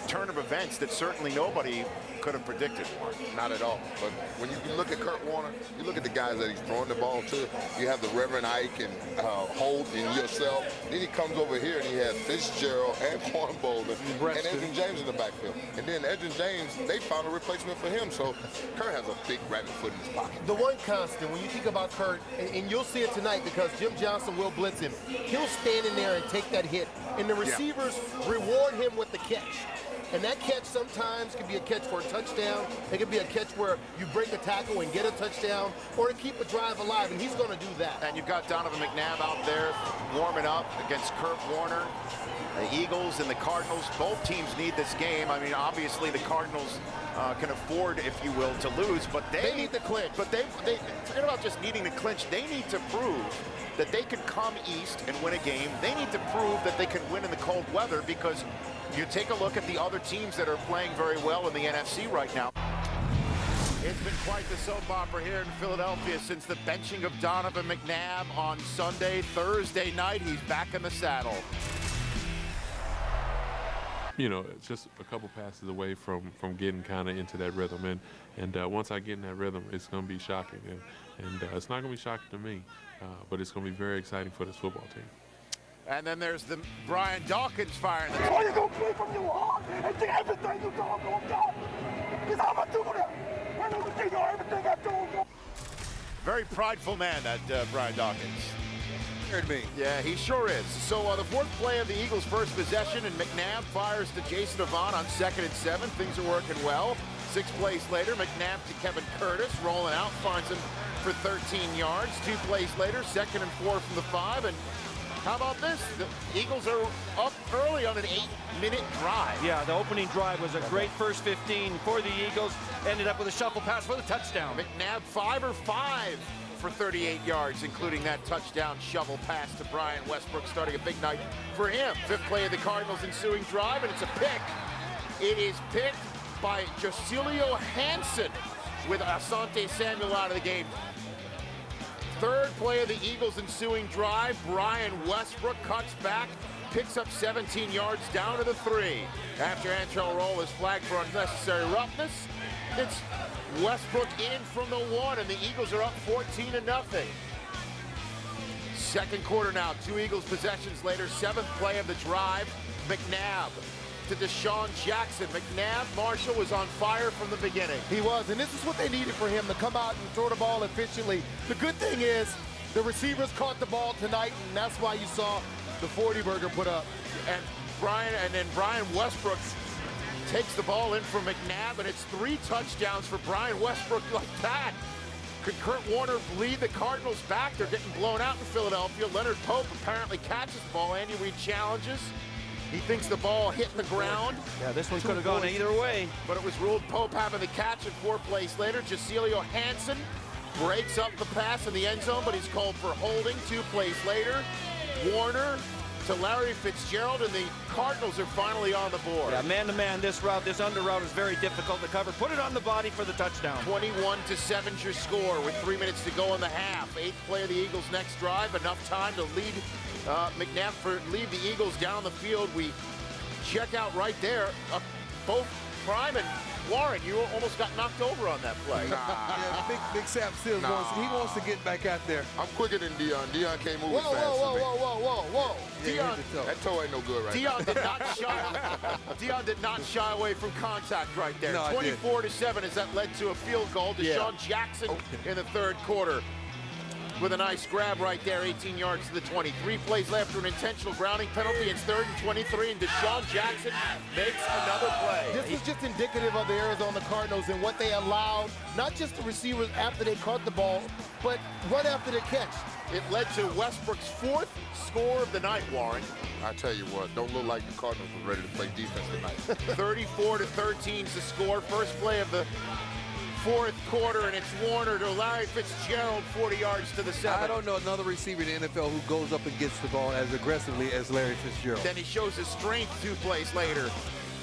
turn of events that certainly nobody could have predicted. Not at all. But when you look at Kurt Warner, you look at the guys that he's throwing the ball to. You have the Reverend Ike and Holt and yourself. Then he comes over here and he has Fitzgerald and Quan Bolden and Edgerrin James in the backfield. And then Edgerrin James, they found a replacement for him. So Kurt has a big rabbit foot in his pocket. The one constant, when you think about Kurt, and you'll see it tonight because Jim Johnson will blitz him, he'll stand in there and take that hit. And the receivers reward him with the catch. And that catch sometimes can be a catch for a touchdown. It could be a catch where you break a tackle and get a touchdown, or to keep a drive alive, and he's going to do that. And you've got Donovan McNabb out there warming up against Kurt Warner. The Eagles and the Cardinals, both teams need this game. I mean, obviously the Cardinals can afford, if you will, to lose, but they need the clinch. But they forget about just needing the clinch. They need to prove that they can come east and win a game. They need to prove that they can win in the cold weather, because you take a look at the other teams that are playing very well in the NFC right now. It's been quite the soap opera here in Philadelphia since the benching of Donovan McNabb on Sunday. Thursday night, he's back in the saddle. You know, it's just a couple passes away from getting kind of into that rhythm. And once I get in that rhythm, it's going to be shocking. And it's not going to be shocking to me, but it's going to be very exciting for this football team. And then there's the Brian Dawkins firing. Oh, you're going to play from your heart and do everything you do, I'm going to do. Because I'm going to do that. I'm going to do everything I do. Very prideful man, that Brian Dawkins. Scared me. Yeah, he sure is. So the 4th play of the Eagles' first possession, and McNabb fires to Jason Avant on 2nd and 7. Things are working well. 6 plays later, McNabb to Kevin Curtis, rolling out, finds him for 13 yards. 2 plays later, 2nd and 4 from the 5, and how about this? The Eagles are up early on an 8-minute drive. Yeah, the opening drive was a great first 15 for the Eagles. Ended up with a shuffle pass for the touchdown. McNabb 5 or 5 for 38 yards, including that touchdown shovel pass to Brian Westbrook, starting a big night for him. 5th play of the Cardinals' ensuing drive, and it's a pick. It is picked by Jacilio Hansen with Asante Samuel out of the game. 3rd play of the Eagles' ensuing drive, Brian Westbrook cuts back, picks up 17 yards down to the 3. After Antrell Roll is flagged for unnecessary roughness, it's Westbrook in from the 1, and the Eagles are up 14-0. 2nd quarter now, 2 Eagles possessions later, 7th play of the drive, McNabb to Deshaun Jackson. McNabb, Marshall, was on fire from the beginning. He was, and this is what they needed for him, to come out and throw the ball efficiently. The good thing is the receivers caught the ball tonight, and that's why you saw the 40-burger put up. And Brian Westbrook takes the ball in from McNabb, and it's 3 touchdowns for Brian Westbrook like that. Could Kurt Warner lead the Cardinals back? They're getting blown out in Philadelphia. Leonard Pope apparently catches the ball. Andy Reid challenges. He thinks the ball hit the ground. Yeah, this one could have gone either way. But it was ruled Pope having the catch, and 4 plays later, Jacilio Hansen breaks up the pass in the end zone, but he's called for holding. 2 plays later, Warner to Larry Fitzgerald, and the Cardinals are finally on the board. Yeah, man-to-man, this under route is very difficult to cover. Put it on the body for the touchdown. 21-7 your score with 3 minutes to go in the half. 8th play of the Eagles' next drive, enough time to lead McNabb lead the Eagles down the field. We check out right there. Both Prime and Warren, you almost got knocked over on that play. Yeah, Big Sam still wants to get back out there. I'm quicker than Dion. Dion can't move as fast Whoa. Dion, that toe ain't no good right Dion did not shy. Dion did not shy away from contact right there. No, 24-7 as that led to a field goal. Deshaun Jackson in the 3rd quarter with a nice grab right there, 18 yards to the 20. 3 plays left for an intentional grounding penalty. It's 3rd and 23, and Deshaun Jackson makes another play. This was just indicative of the Arizona Cardinals and what they allowed, not just the receivers after they caught the ball, but right after the catch. It led to Westbrook's 4th score of the night, Warren. I tell you what, don't look like the Cardinals were ready to play defense tonight. 34-13 is the score. 1st play of the 4th quarter, and it's Warner to Larry Fitzgerald, 40 yards to the 7. I don't know another receiver in the NFL who goes up and gets the ball as aggressively as Larry Fitzgerald. Then he shows his strength 2 plays later.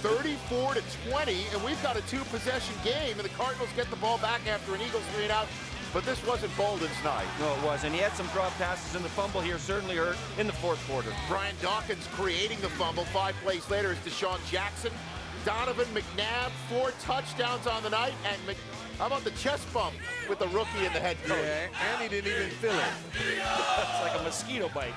34-20, and we've got a 2-possession game, and the Cardinals get the ball back after an Eagles 3-and-out. But this wasn't Bolden's night. No, it wasn't. He had some drop passes, and the fumble here certainly hurt in the 4th quarter. Brian Dawkins creating the fumble. 5 plays later is Deshaun Jackson. Donovan McNabb, 4 touchdowns on the night, and how about the chest bump with the rookie and the head coach? Yeah, and he didn't even feel it. It's like a mosquito bite.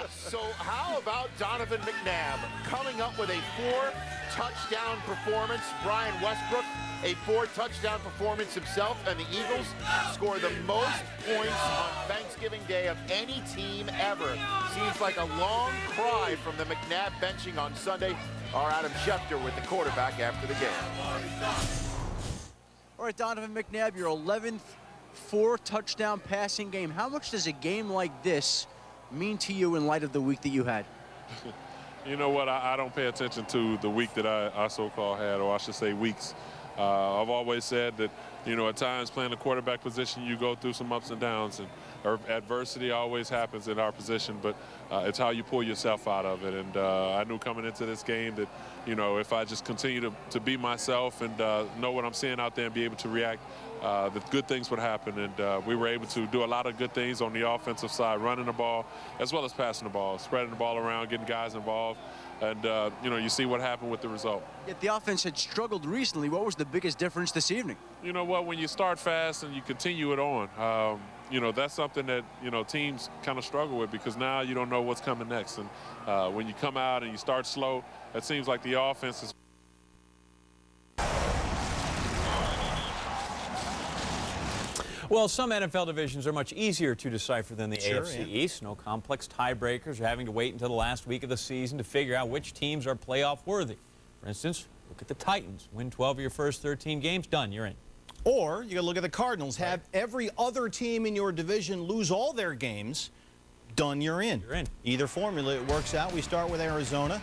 So how about Donovan McNabb coming up with a 4-touchdown performance? Brian Westbrook, a 4-touchdown performance himself, and the Eagles score the most points on Thanksgiving Day of any team ever. Seems like a long cry from the McNabb benching on Sunday. Our Adam Schefter with the quarterback after the game. All right, Donovan McNabb, your 11th 4-touchdown passing game. How much does a game like this mean to you in light of the week that you had? You know what? I don't pay attention to the week that I so-called had, or I should say weeks. I've always said that, you know, at times playing the quarterback position, you go through some ups and downs, and adversity always happens in our position, but it's how you pull yourself out of it. And I knew coming into this game that, you know, if I just continue to be myself and know what I'm seeing out there and be able to react, that good things would happen. And we were able to do a lot of good things on the offensive side, running the ball as well as passing the ball, spreading the ball around, getting guys involved. And, you know, you see what happened with the result. Yet the offense had struggled recently. What was the biggest difference this evening? You know what, when you start fast and you continue it on, you know, that's something that, you know, teams kind of struggle with, because now you don't know what's coming next. And when you come out and you start slow, it seems like the offense is. Well, some NFL divisions are much easier to decipher than the AFC East. No complex tiebreakers or having to wait until the last week of the season to figure out which teams are playoff worthy. For instance, look at the Titans. Win 12 of your first 13 games, done, you're in. Or you can look at the Cardinals. Have every other team in your division lose all their games, done, you're in. You're in. Either formula, it works out. We start with Arizona.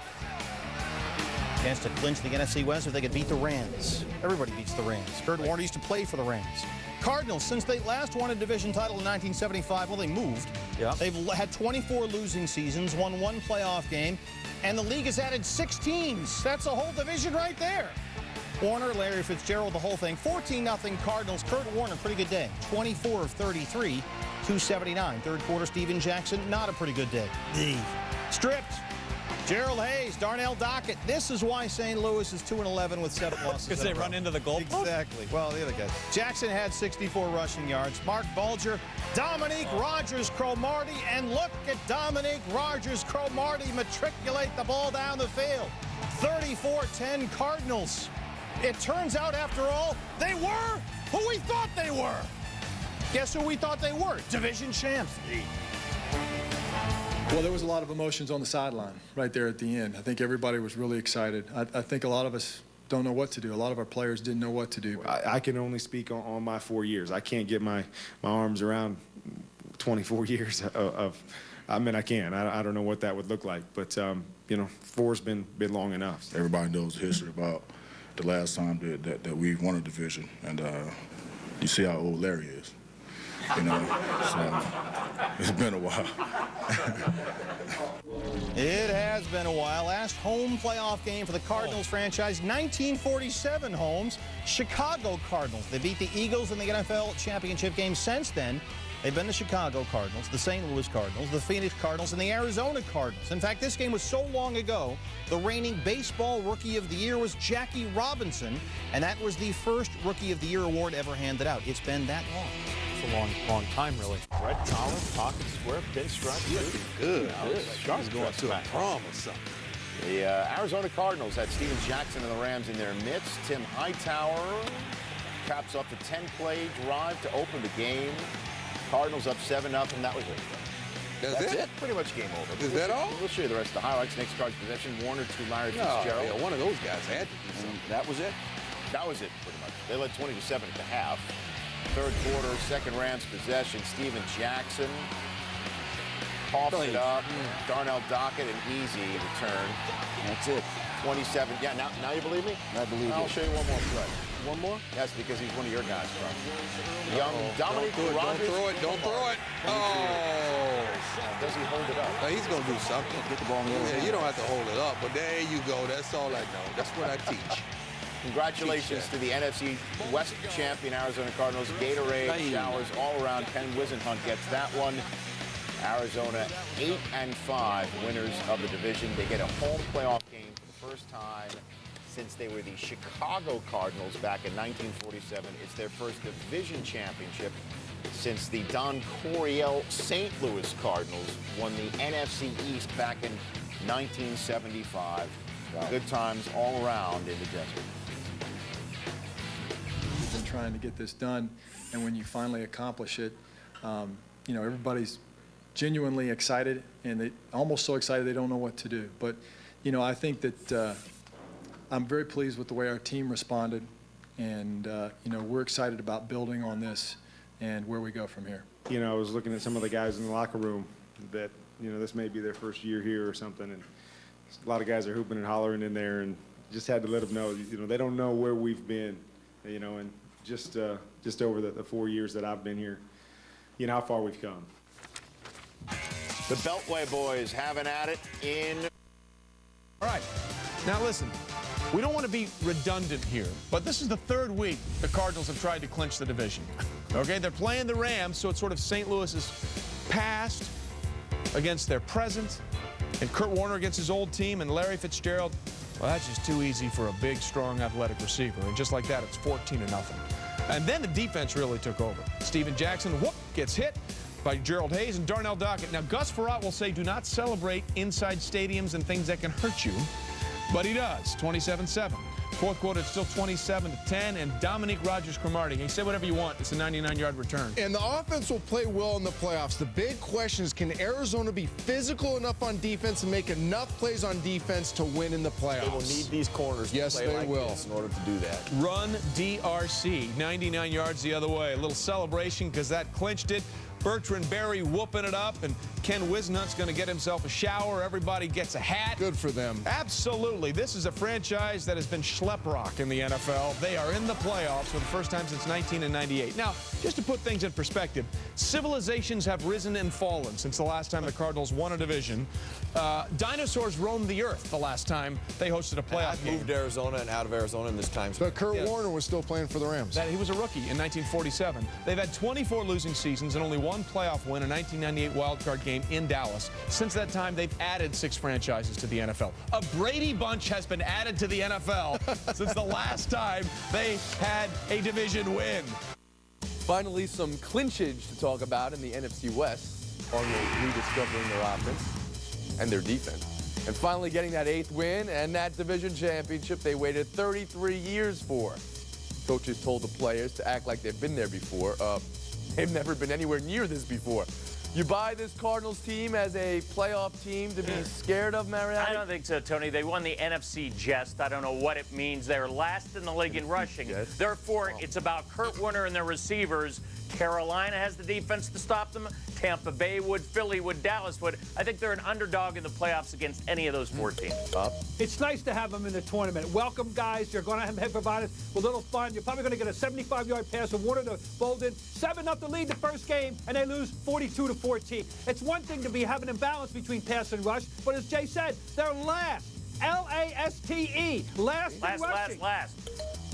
Chance to clinch the NFC West if they could beat the Rams. Everybody beats the Rams. Kurt Warner used to play for the Rams. Cardinals, since they last won a division title in 1975, well, they moved. Yeah. They've had 24 losing seasons, won 1 playoff game, and the league has added 6 teams. That's a whole division right there. Warner, Larry Fitzgerald, the whole thing. 14-0 Cardinals. Kurt Warner, pretty good day. 24 of 33, 279. Third quarter, Steven Jackson, not a pretty good day. Stripped. Gerald Hayes, Darnell Dockett. This is why St. Louis is 2-11 with 7 losses. Because they run into the goal post? Exactly. Well, the other guy. Jackson had 64 rushing yards. Mark Bulger, Dominique Rogers-Cromartie, and look at Dominique Rogers-Cromartie matriculate the ball down the field. 34-10 Cardinals. It turns out, after all, they were who we thought they were. Guess who we thought they were? Division champs. Well, there was a lot of emotions on the sideline right there at the end. I think everybody was really excited. I think a lot of us don't know what to do. A lot of our players didn't know what to do. I can only speak on my 4 years. I can't get my arms around 24 years of I mean, I can. I don't know what that would look like. But, you know, 4's been long enough. Everybody knows the history about the last time that we won a division. And you see how old Larry is. You know, so it's been a while. It has been a while. Last home playoff game for the Cardinals franchise, 1947 homes, Chicago Cardinals. They beat the Eagles in the NFL championship game. Since then, they've been the Chicago Cardinals, the St. Louis Cardinals, the Phoenix Cardinals, and the Arizona Cardinals. In fact, this game was so long ago, the reigning baseball rookie of the year was Jackie Robinson, and that was the first Rookie of the Year award ever handed out. It's been that long. It's a long time, really. Red collar, pocket square, pinstripe. Looking good. He's going to a prom or something. The Arizona Cardinals had Steven Jackson and the Rams in their midst. Tim Hightower caps up the 10-play drive to open the game. Cardinals up 7-0. That was it. That's it? Pretty much game over. Is that all? We'll show you the rest of the highlights. Next Cards possession. Warner to Larry Fitzgerald. Yeah, one of those guys had to do something. That was it? That was it, pretty much. They led 20-7 at the half. Third quarter, second Rams possession. Steven Jackson pops it up. Darnell Dockett, an easy return. That's it. 27. Yeah, now you believe me? I believe you. I'll show you one more play. One more? Yes, because he's one of your guys, bro. Young Dominique Rogers. Don't throw it. Oh. Does he hold it up? He's going to do something. Get the ball in the end. Yeah, you don't have to hold it up, but there you go. That's all I know. That's what I teach. Congratulations to the NFC West champion Arizona Cardinals. Gatorade showers all around. Ken Wisenhunt gets that one. Arizona 8-5 winners of the division. They get a home playoff game for the first time since they were the Chicago Cardinals back in 1947. It's their first division championship since the Don Coryell St. Louis Cardinals won the NFC East back in 1975. Good times all around in the desert. We've been trying to get this done, and when you finally accomplish it, you know, everybody's genuinely excited, and they almost so excited they don't know what to do. But, you know, I think that I'm very pleased with the way our team responded, and, you know, we're excited about building on this and where we go from here. You know, I was looking at some of the guys in the locker room that, you know, this may be their first year here or something, and a lot of guys are hooping and hollering in there, and just had to let them know, you know, they don't know where we've been, you know, and just over the 4 years that I've been here, you know, how far we've come. The Beltway boys having at it in. All right. Now listen, we don't want to be redundant here, but this is the third week the Cardinals have tried to clinch the division. Okay, they're playing the Rams, so it's sort of St. Louis's past against their present, and Kurt Warner against his old team, and Larry Fitzgerald. Well, that's just too easy for a big, strong, athletic receiver. And just like that, it's 14-0. And then the defense really took over. Steven Jackson, whoop, gets hit by Gerald Hayes and Darnell Dockett. Now, Gus Frerotte will say do not celebrate inside stadiums and things that can hurt you, but he does, 27-7. Fourth quarter, it's still 27-10, and Dominique Rogers-Cromartie. You say whatever you want. It's a 99-yard return. And the offense will play well in the playoffs. The big question is, can Arizona be physical enough on defense and make enough plays on defense to win in the playoffs? They will need these corners to play like this in order to do that. Run DRC, 99 yards the other way. A little celebration because that clinched it. Bertrand Berry whooping it up, and Ken Wisnut's going to get himself a shower. Everybody gets a hat. Good for them. Absolutely. This is a franchise that has been schlep rock in the NFL. They are in the playoffs for the first time since 1998. Now, just to put things in perspective, civilizations have risen and fallen since the last time the Cardinals won a division. Dinosaurs roamed the earth the last time they hosted a playoff game. Moved to Arizona and out of Arizona in this time. But Kurt Warner was still playing for the Rams. He was a rookie in 1947. They've had 24 losing seasons and only one playoff win, a 1998 wildcard game in Dallas. Since that time, they've added 6 franchises to the NFL. A Brady bunch has been added to the NFL since the last time they had a division win. Finally, some clinchage to talk about in the NFC West. Cardinals rediscovering their offense and their defense. And finally getting that 8th win and that division championship they waited 33 years for. Coaches told the players to act like they've been there before. They've never been anywhere near this before. You buy this Cardinals team as a playoff team to be scared of, Mariano? I don't think so, Tony. They won the NFC Jest. I don't know what it means. They're last in the league in rushing. Yes. Therefore, it's about Kurt Warner and their receivers. Carolina has the defense to stop them. Tampa Bay would, Philly would, Dallas would. I think they're an underdog in the playoffs against any of those 4 teams. It's nice to have them in the tournament. Welcome, guys. You're going to provide us with a little fun. You're probably going to get a 75-yard pass from Warner to Bolden. 7-0 lead the first game, and they lose 42-14. It's one thing to be having an imbalance between pass and rush, but as Jay said, they're last. L-A-S-T-E. Last in rushing. Last.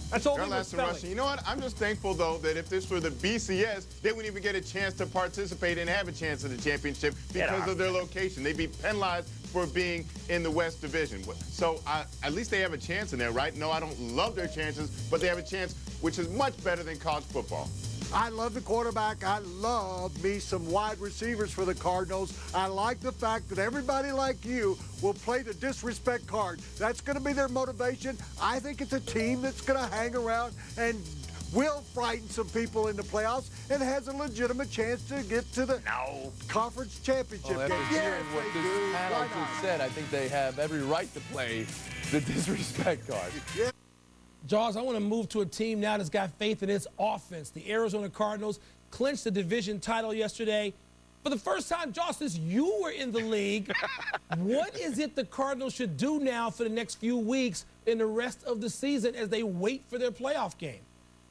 That's all They're last in rushing. You know what? I'm just thankful, though, that if this were the BCS, they wouldn't even get a chance to participate and have a chance at the championship because of their location. They'd be penalized for being in the West Division. So at least they have a chance in there, right? No, I don't love their chances, but they have a chance, which is much better than college football. I love the quarterback. I love me some wide receivers for the Cardinals. I like the fact that everybody like you will play the disrespect card. That's going to be their motivation. I think it's a team that's going to hang around and will frighten some people in the playoffs and has a legitimate chance to get to the conference championship game. After hearing what this panel just said, I think they have every right to play the disrespect card. Yeah. Jaws, I want to move to a team now that's got faith in its offense. The Arizona Cardinals clinched the division title yesterday. For the first time, Jaws, since you were in the league, what is it the Cardinals should do now for the next few weeks in the rest of the season as they wait for their playoff game?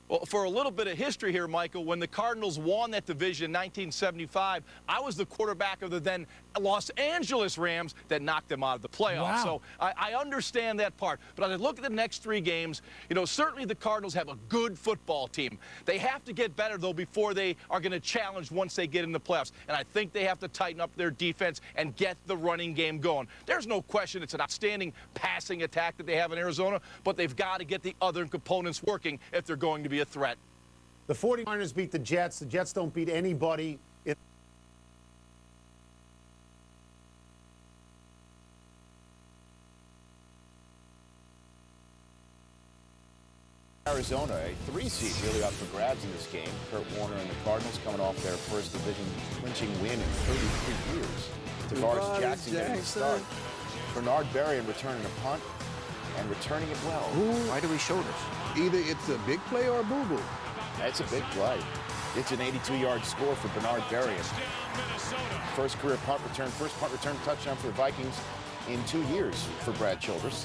Well, for a little bit of history here, Michael, when the Cardinals won that division in 1975, I was the quarterback of the then Los Angeles Rams that knocked them out of the playoffs. Wow. So I understand that part. But as I look at the next 3 games, you know, certainly the Cardinals have a good football team. They have to get better, though, before they are going to challenge once they get in the playoffs. And I think they have to tighten up their defense and get the running game going. There's no question it's an outstanding passing attack that they have in Arizona, but they've got to get the other components working if they're going to be a threat. The 49ers beat the Jets. The Jets don't beat anybody. Arizona, a 3 seed really up for grabs in this game. Kurt Warner and the Cardinals coming off their first division clinching win in 33 years. Tavares Jackson getting the start. Bernard Berry returning a punt and returning it well. Why do we show this? Either it's a big play or a boo-boo. That's a big play. It's an 82-yard score for Bernard Berry. First career punt return, first punt return touchdown for the Vikings in 2 years for Brad Childress.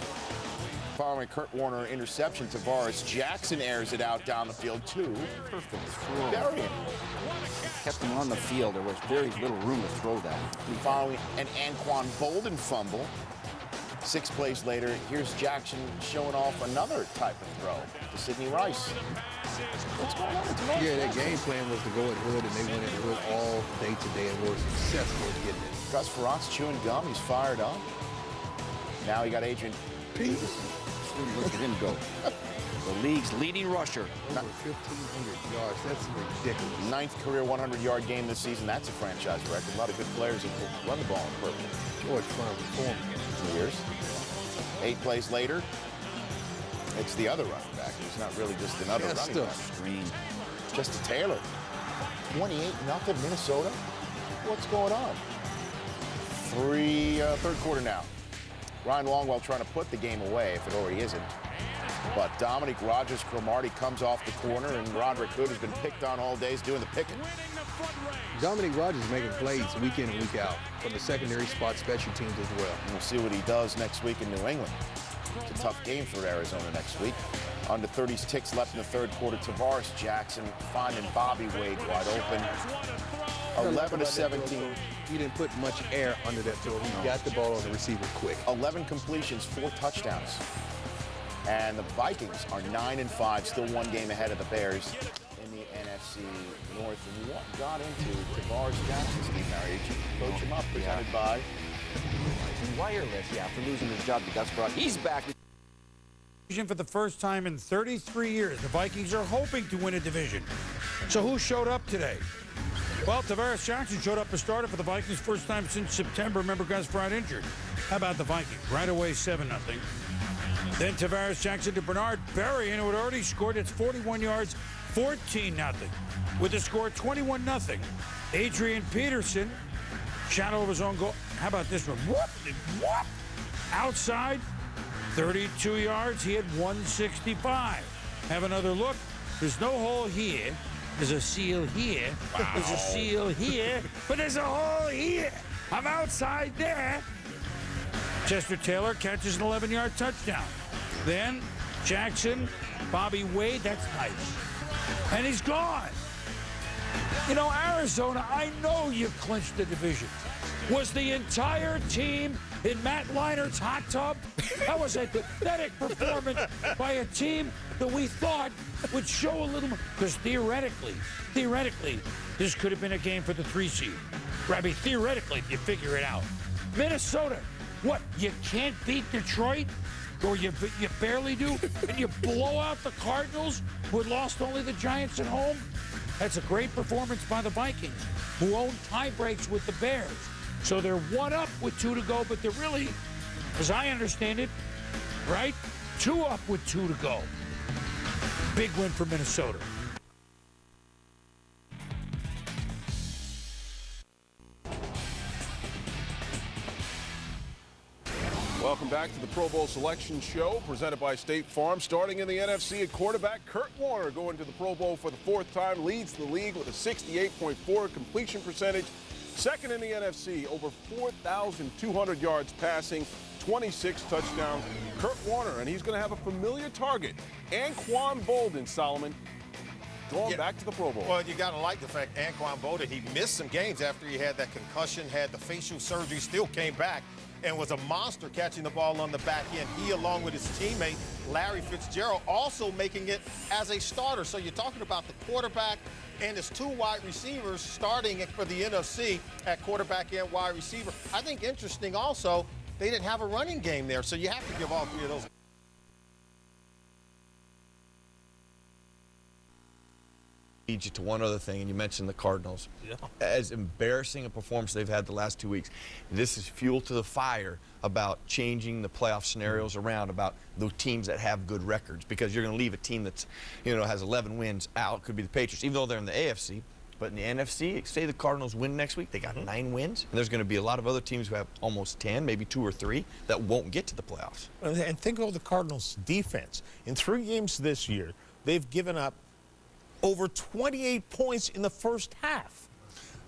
Following Kurt Warner interception, Tavares Jackson airs it out down the field too. Perfect throw. Berry. Kept him on the field. There was very little room to throw that. Following an Anquan Bolden fumble. 6 plays later, here's Jackson showing off another type of throw to Sidney Rice. What's going on tonight? Yeah, their game plan was to go at Hood, and they went at Hood all day today and were successful in getting it. Gus Ferrant's chewing gum. He's fired up. Now you got Adrian Peterson. Look at him go. The league's leading rusher. Over 1,500 yards. That's ridiculous. 9th career 100-yard game this season. That's a franchise record. A lot of good players have run the ball in purple. George Furman performed. Years. 8 plays later, it's the other running back. He's not really just another running back. Green. Just a Taylor. 28-0 Minnesota. What's going on? Third quarter now. Ryan Longwell trying to put the game away if it already isn't. But Dominique Rogers-Cromartie comes off the corner, and Roderick Hood has been picked on all day, is doing the picking. Dominique Rogers making plays week in and week out from the secondary spot, special teams as well. And we'll see what he does next week in New England. It's a tough game for Arizona next week. Under 30 ticks left in the third quarter. Tavares Jackson finding Bobby Wade wide open. 11-17. He didn't put much air under that throw. He got the ball on the receiver quick. 11 completions, 4 touchdowns. And the Vikings are 9-5, still 1 game ahead of the Bears in the NFC North. And what got into Tavares Jackson's team marriage? Coach him up, presented by Wireless, after losing his job to Gus Brock. He's back. For the first time in 33 years, the Vikings are hoping to win a division. So who showed up today? Well, Tavares Jackson showed up as starter for the Vikings first time since September. Remember, Gus Brock injured. How about the Vikings? Right away, 7-0. Then Tavares Jackson to Bernard Berrian, who had already scored. It's 41 yards, 14-0. With the score 21-0. Adrian Peterson, shadow of his own goal. How about this one? Whoop, whoop. Outside, 32 yards. He had 165. Have another look. There's no hole here. There's a seal here. Wow. There's a seal here. But there's a hole here. I'm outside there. Chester Taylor catches an 11-yard touchdown. Then Jackson, Bobby Wade. That's nice. And he's gone. You know, Arizona, I know you clinched the division. Was the entire team in Matt Leinert's hot tub? That was a pathetic performance by a team that we thought would show a little more. Because theoretically, this could have been a game for the 3 seed. I mean, theoretically, if you figure it out. Minnesota, what, you can't beat Detroit? Or you barely do? And you blow out the Cardinals, who had lost only the Giants at home? That's a great performance by the Vikings, who own tie breaks with the Bears. So they're 1 up with 2 to go, but they're really, as I understand it, right, 2 up with 2 to go. Big win for Minnesota. Welcome back to the Pro Bowl Selection Show, presented by State Farm. Starting in the NFC at quarterback, Kurt Warner going to the Pro Bowl for the 4th time, leads the league with a 68.4 completion percentage. Second in the NFC, over 4,200 yards passing, 26 touchdowns. Kurt Warner, and he's going to have a familiar target. Anquan Bolden, Solomon, going back to the Pro Bowl. Well, you got to like the fact Anquan Bolden, he missed some games after he had that concussion, had the facial surgery, still came back and was a monster catching the ball on the back end. He, along with his teammate, Larry Fitzgerald, also making it as a starter. So you're talking about the quarterback and his 2 wide receivers starting for the NFC at quarterback and wide receiver. I think interesting also, they didn't have a running game there, so you have to give all 3 of those. Lead you to one other thing, and you mentioned the Cardinals. Yeah. As embarrassing a performance they've had the last 2 weeks, this is fuel to the fire about changing the playoff scenarios around, about the teams that have good records, because you're going to leave a team that's, you know, has 11 wins out. Could be the Patriots, even though they're in the AFC. But in the NFC, say the Cardinals win next week, they got 9 wins. And there's going to be a lot of other teams who have almost 10, maybe 2 or 3, that won't get to the playoffs. And think of the Cardinals' defense. In 3 games this year, they've given up over 28 points in the first half.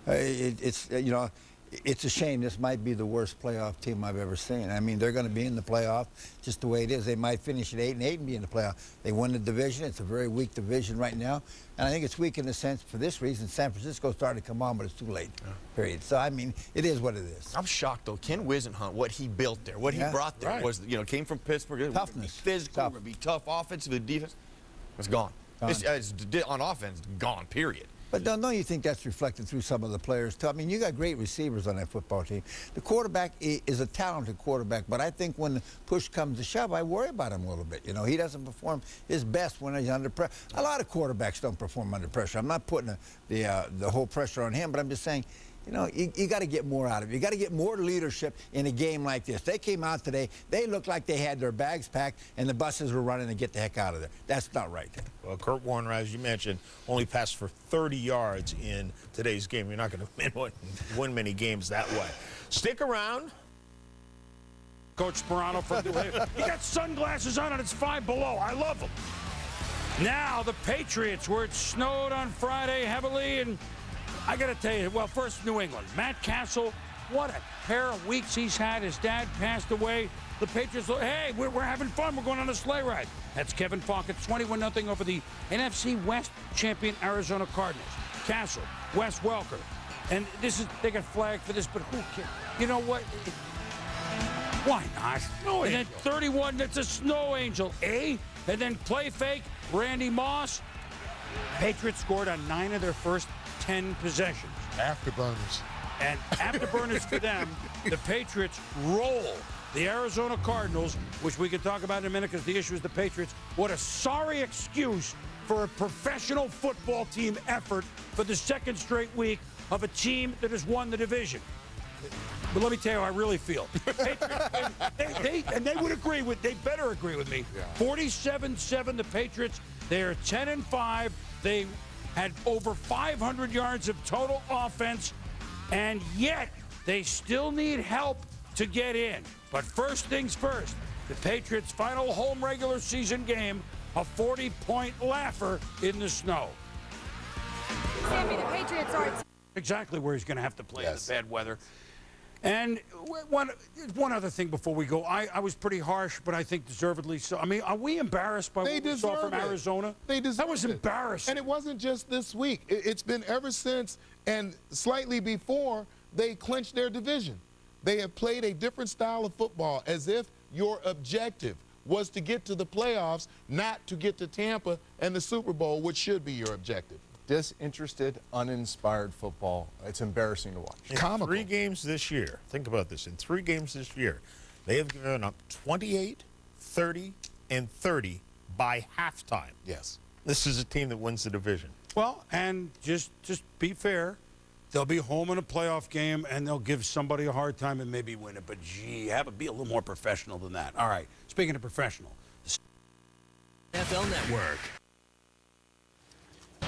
It's a shame. This might be the worst playoff team I've ever seen. I mean, they're going to be in the playoff just the way it is. They might finish at 8-8 and be in the playoff. They won the division. It's a very weak division right now. And I think it's weak in the sense, for this reason, San Francisco started to come on, but it's too late, period. So, I mean, it is what it is. I'm shocked, though. Ken Wisenhunt, what he built there, what he brought there was, you know, came from Pittsburgh. Toughness. Physical, would be tough offensive, defense. It's gone. It's on offense, gone, period. But don't you think that's reflected through some of the players, too? I mean, you got great receivers on that football team. The quarterback is a talented quarterback, but I think when the push comes to shove, I worry about him a little bit. You know, he doesn't perform his best when he's under pressure. A lot of quarterbacks don't perform under pressure. I'm not putting the whole pressure on him, but I'm just saying, you know, you got to get more out of it. You got to get more leadership in a game like this. They came out today. They looked like they had their bags packed and the buses were running to get the heck out of there. That's not right. Well, Kurt Warner, as you mentioned, only passed for 30 yards in today's game. You're not going to win many games that way. Stick around. Coach Sperano from New Haven. He got sunglasses on and it's 5 below. I love him. Now the Patriots, where it snowed on Friday heavily, and I got to tell you, well, first New England. Matt Castle, what a pair of weeks he's had. His dad passed away. The Patriots, hey, we're having fun. We're going on a sleigh ride. That's Kevin Falk at 21-0 over the NFC West champion Arizona Cardinals. Castle, Wes Welker. And they got flagged for this, but who cares? You know what? Why not? Snow and angel. Then 31, that's a snow angel, eh? And then play fake, Randy Moss. Patriots scored on 9 of their first 10 possessions. Afterburners. And afterburners for them, the Patriots roll the Arizona Cardinals, which we can talk about in a minute because the issue is the Patriots. What a sorry excuse for a professional football team effort for the second straight week of a team that has won the division. But let me tell you how I really feel. They would agree with, they better agree with me. 47-7, the Patriots, they are 10-5. They had over 500 yards of total offense, and yet they still need help to get in. But first things first, the Patriots' final home regular season game, a 40-point laugher in the snow. Sammy, the Patriots are exactly where he's going to have to play in the bad weather. And one other thing before we go, I was pretty harsh, but I think deservedly so. I mean, are we embarrassed by what we saw from Arizona? They deserve That was embarrassing. And it wasn't just this week. It's been ever since and slightly before they clinched their division. They have played a different style of football, as if your objective was to get to the playoffs, not to get to Tampa and the Super Bowl, which should be your objective. Disinterested, uninspired football. It's embarrassing to watch. In 3 games this year, think about this, in 3 games this year, they have given up 28, 30, and 30 by halftime. Yes. This is a team that wins the division. Well, and just be fair. They'll be home in a playoff game, and they'll give somebody a hard time and maybe win it. But, gee, be a little more professional than that. All right, speaking of professional. NFL Network.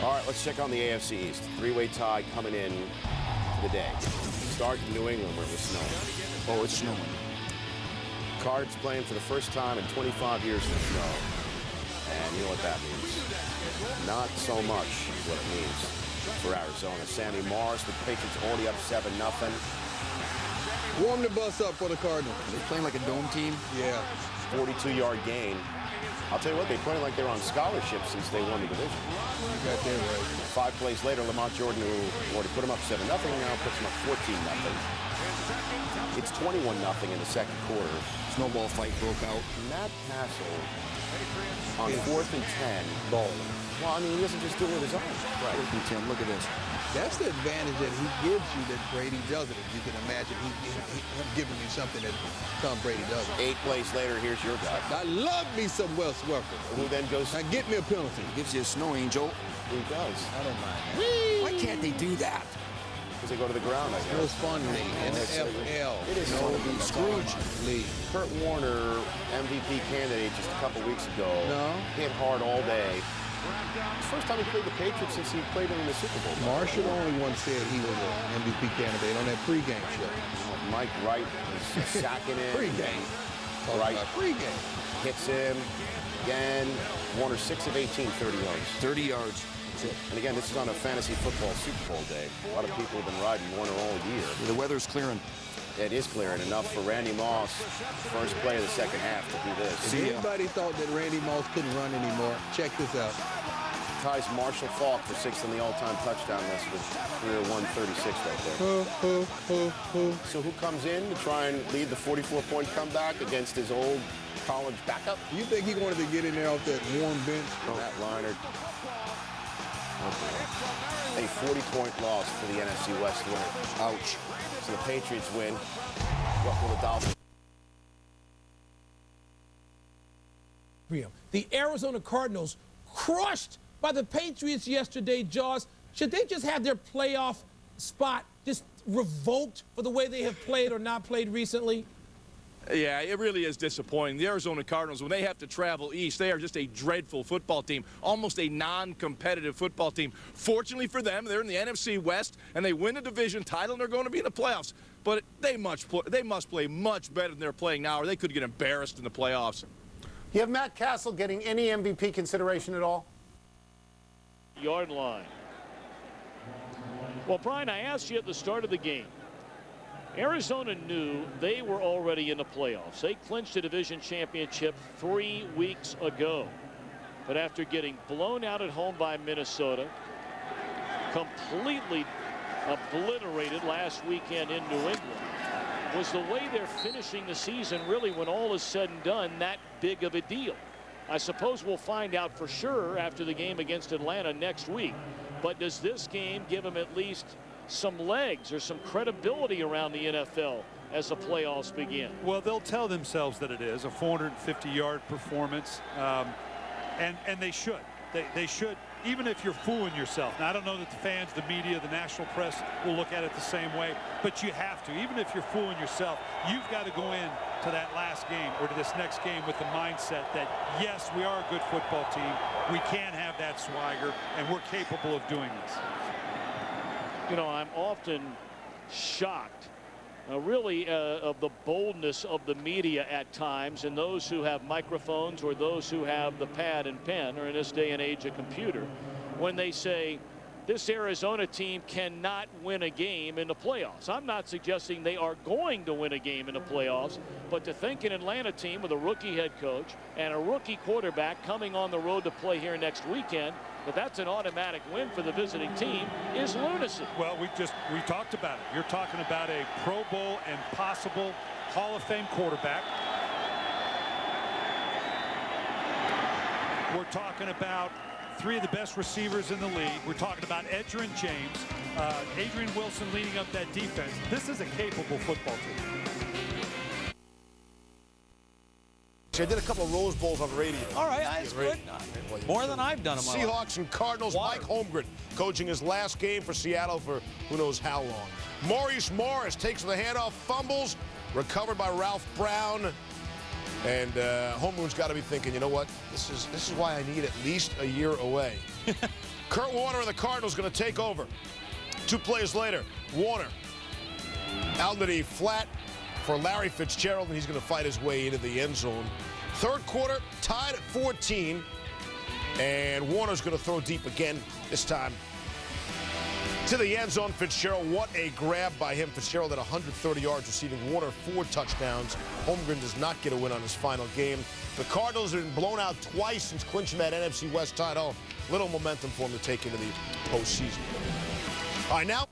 All right, let's check on the AFC East. 3-way tie coming in to the day. Start in New England where it was snowing. Oh, it's snowing. Cards playing for the first time in 25 years in the snow. And you know what that means. Not so much is what it means for Arizona. Sammy Morris, the Patriots already up 7-0. Warm the bus up for the Cardinals. Are they playing like a dome team? Yeah. 42-yard gain. I'll tell you what, they play like they're on scholarship since they won the division. You got that right. 5 plays later, Lamont Jordan, who already put them up 7-0, now puts them up 14-0. It's 21-0 in the second quarter. Snowball fight broke out. Matt Castle on 4th and 10. Ball. Well, I mean, he doesn't just do it with his arms. Right. 4th and 10, look at this. That's the advantage that he gives you that Brady doesn't. If you can imagine him giving you something that Tom Brady doesn't. 8 plays later, here's your guy. I love me some Wes Welker. Who then goes... Now get me a penalty. Gives you a snow angel. He does. I don't mind that. Why can't they do that? Because they go to the ground, I guess. It was fun league. NFL. It is fun to be Scrooge league. Kurt Warner, MVP candidate just a couple weeks ago. No. Hit hard all day. It's the first time he played the Patriots since he played them in the Super Bowl. Marshall only once said he was an MVP candidate on that pregame show. Mike Wright was sacking him. Pregame. Right. Pregame. Hits him. Again, Warner 6 of 18, 30 yards. 30 yards. That's it. And again, this is on a fantasy football Super Bowl day. A lot of people have been riding Warner all year. The weather's clearing. It is clearing enough for Randy Moss, first play of the second half, to do this. If anybody thought that Randy Moss couldn't run anymore, check this out. Ties Marshall Faulk for 6th on the all-time touchdown list with career 136 right there. So who comes in to try and lead the 44-point comeback against his old college backup? You think he wanted to get in there off that warm bench? Matt Leinart. A 40-point loss for the NFC West winner. Ouch. So the Patriots win. What will the Dolphins? The Arizona Cardinals crushed by the Patriots yesterday, Jaws. Should they just have their playoff spot just revoked for the way they have played or not played recently? Yeah, it really is disappointing. The Arizona Cardinals, when they have to travel east, they are just a dreadful football team, almost a non-competitive football team. Fortunately for them, they're in the NFC West, and they win the division title, and they're going to be in the playoffs. but they must play much better than they're playing now, or they could get embarrassed in the playoffs. You have Matt Castle getting any MVP consideration at all? Yard line. Well, Brian, I asked you at the start of the game. Arizona knew they were already in the playoffs. They clinched a division championship 3 weeks ago. But after getting blown out at home by Minnesota, completely obliterated last weekend in New England, was the way they're finishing the season really, when all is said and done, that big of a deal? I suppose we'll find out for sure after the game against Atlanta next week. But does this game give them at least some legs or some credibility around the NFL as the playoffs begin? Well, they'll tell themselves that it is a 450-yard performance, and they should. They should, even if you're fooling yourself. Now, I don't know that the fans, the media, the national press will look at it the same way, but you have to. Even if you're fooling yourself, you've got to go in to that last game or to this next game with the mindset that, yes, we are a good football team. We can have that swagger, and we're capable of doing this. You know, I'm often shocked, really, of the boldness of the media at times, and those who have microphones or those who have the pad and pen, or in this day and age a computer, when they say this Arizona team cannot win a game in the playoffs. I'm not suggesting they are going to win a game in the playoffs, but to think an Atlanta team with a rookie head coach and a rookie quarterback coming on the road to play here next weekend, that's an automatic win for the visiting team, is lunacy. Well, we talked about it. You're talking about a Pro Bowl and possible Hall of Fame quarterback. We're talking about 3 of the best receivers in the league. We're talking about Edgerrin James, Adrian Wilson leading up that defense. This is a capable football team. I did a couple of Rose Bowls on the radio. All right, that's good. More than I've done in my life. Seahawks and Cardinals. Mike Holmgren coaching his last game for Seattle for who knows how long. Maurice Morris takes the handoff, fumbles, recovered by Ralph Brown. And Holmgren's got to be thinking, you know what? This is why I need at least a year away. Kurt Warner and the Cardinals going to take over. 2 plays later, Warner out to the flat for Larry Fitzgerald, and he's going to fight his way into the end zone. Third quarter, tied at 14, and Warner's going to throw deep again, this time to the end zone. Fitzgerald, what a grab by him. Fitzgerald at 130 yards receiving. Warner 4 touchdowns. Holmgren does not get a win on his final game. The Cardinals have been blown out twice since clinching that NFC West title. Little momentum for them to take into the postseason. All right, now.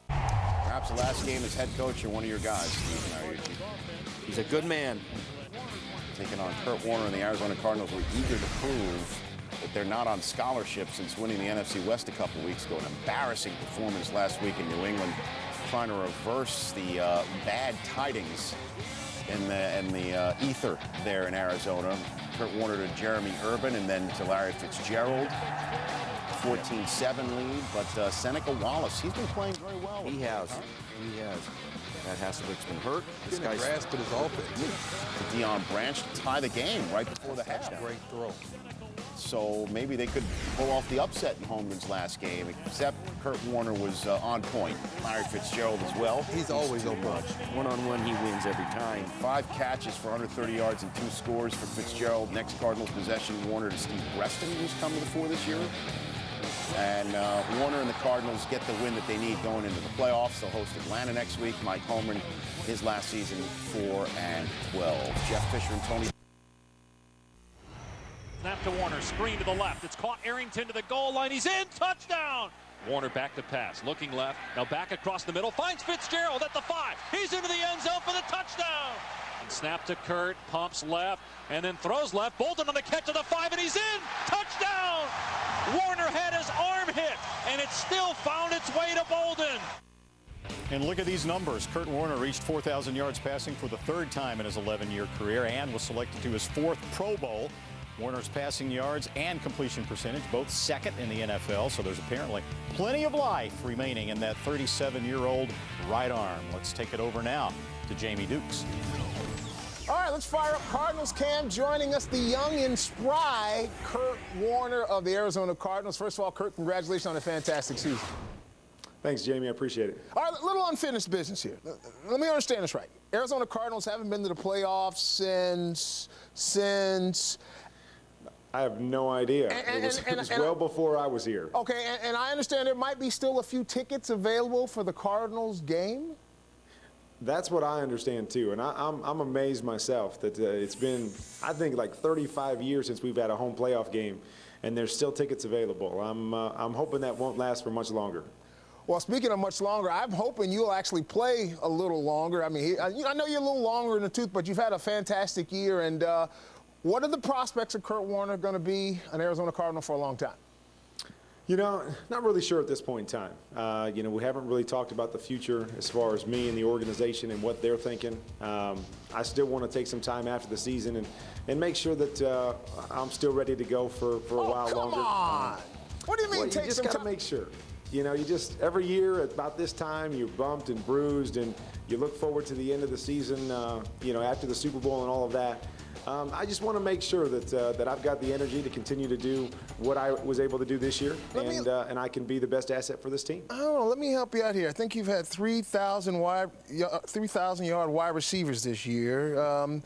Perhaps the last game as head coach or one of your guys, Steve Mariucci. He's a good man. Taking on Kurt Warner and the Arizona Cardinals were eager to prove that they're not on scholarship since winning the NFC West a couple weeks ago. An embarrassing performance last week in New England, trying to reverse the bad tidings in the ether there in Arizona. Kurt Warner to Jeremy Urban and then to Larry Fitzgerald. 14-7 lead, but Seneca Wallace, he's been playing very well. He has. Matt Hasselbeck's been hurt. This guy's grasped at his offense. Deion Branch to tie the game right before the half. Great throw. So maybe they could pull off the upset in Holmgren's last game, except Kurt Warner was on point. Larry Fitzgerald as well. He's always open. One-on-one, he wins every time. 5 catches for 130 yards and 2 scores for Fitzgerald. Next Cardinals possession, Warner to Steve Preston, who's come to the fore this year. And Warner and the Cardinals get the win that they need going into the playoffs. They'll host Atlanta next week. Mike Holmgren, his last season, 4-12. Jeff Fisher and Tony. Snap to Warner, screen to the left. It's caught. Arrington to the goal line. He's in. Touchdown. Warner back to pass, looking left. Now back across the middle. Finds Fitzgerald at the 5. He's into the end zone for the touchdown. And snap to Kurt, pumps left, and then throws left. Bolden on the catch of the 5, and he's in. Touchdown. Warner had his arm hit, and it still found its way to Bolden. And look at these numbers. Kurt Warner reached 4,000 yards passing for the 3rd time in his 11-year career and was selected to his 4th Pro Bowl. Warner's passing yards and completion percentage, both 2nd in the NFL, so there's apparently plenty of life remaining in that 37-year-old right arm. Let's take it over now to Jamie Dukes. All right, let's fire up Cardinals Cam. Joining us, the young and spry Kurt Warner of the Arizona Cardinals. First of all, Kurt, congratulations on a fantastic season. Thanks, Jamie. I appreciate it. All right, a little unfinished business here. Let me understand this right. Arizona Cardinals haven't been to the playoffs since I have no idea. It was well before I was here. Okay, and I understand there might be still a few tickets available for the Cardinals game? That's what I understand, too. And I'm amazed myself that it's been, I think, like 35 years since we've had a home playoff game, and there's still tickets available. I'm hoping that won't last for much longer. Well, speaking of much longer, I'm hoping you'll actually play a little longer. I mean, I know you're a little longer in the tooth, but you've had a fantastic year. And what are the prospects of Kurt Warner going to be an Arizona Cardinal for a long time? You know, not really sure at this point in time. You know, we haven't really talked about the future as far as me and the organization and what they're thinking. I still want to take some time after the season and make sure that I'm still ready to go for a while longer. Come on! What do you mean well, take some time? You just got to make sure. You know, you just, every year at about this time, you're bumped and bruised, and you look forward to the end of the season, you know, after the Super Bowl and all of that. I just want to make sure that I've got the energy to continue to do what I was able to do this year, and I can be the best asset for this team. I don't know. Let me help you out here. I think you've had 3,000-yard wide receivers this year.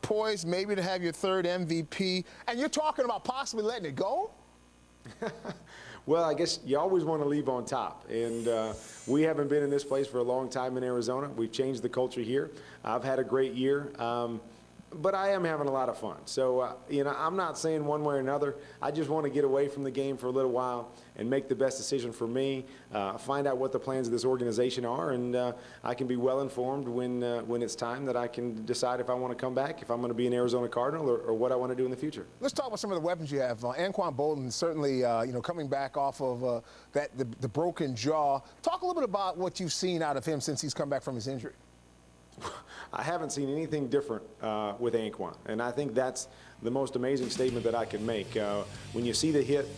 Poised maybe to have your third MVP, and you're talking about possibly letting it go? Well, I guess you always want to leave on top, and we haven't been in this place for a long time in Arizona. We've changed the culture here. I've had a great year, but I am having a lot of fun. So, you know, I'm not saying one way or another. I just want to get away from the game for a little while and make the best decision for me, find out what the plans of this organization are, and I can be well informed when it's time that I can decide if I want to come back, if I'm going to be an Arizona Cardinal, or what I want to do in the future. Let's talk about some of the weapons you have. Anquan Bolden certainly, you know, coming back off of the broken jaw. Talk a little bit about what you've seen out of him since he's come back from his injury. I haven't seen anything different with Anquan, and I think that's the most amazing statement that I can make. When you see the hit,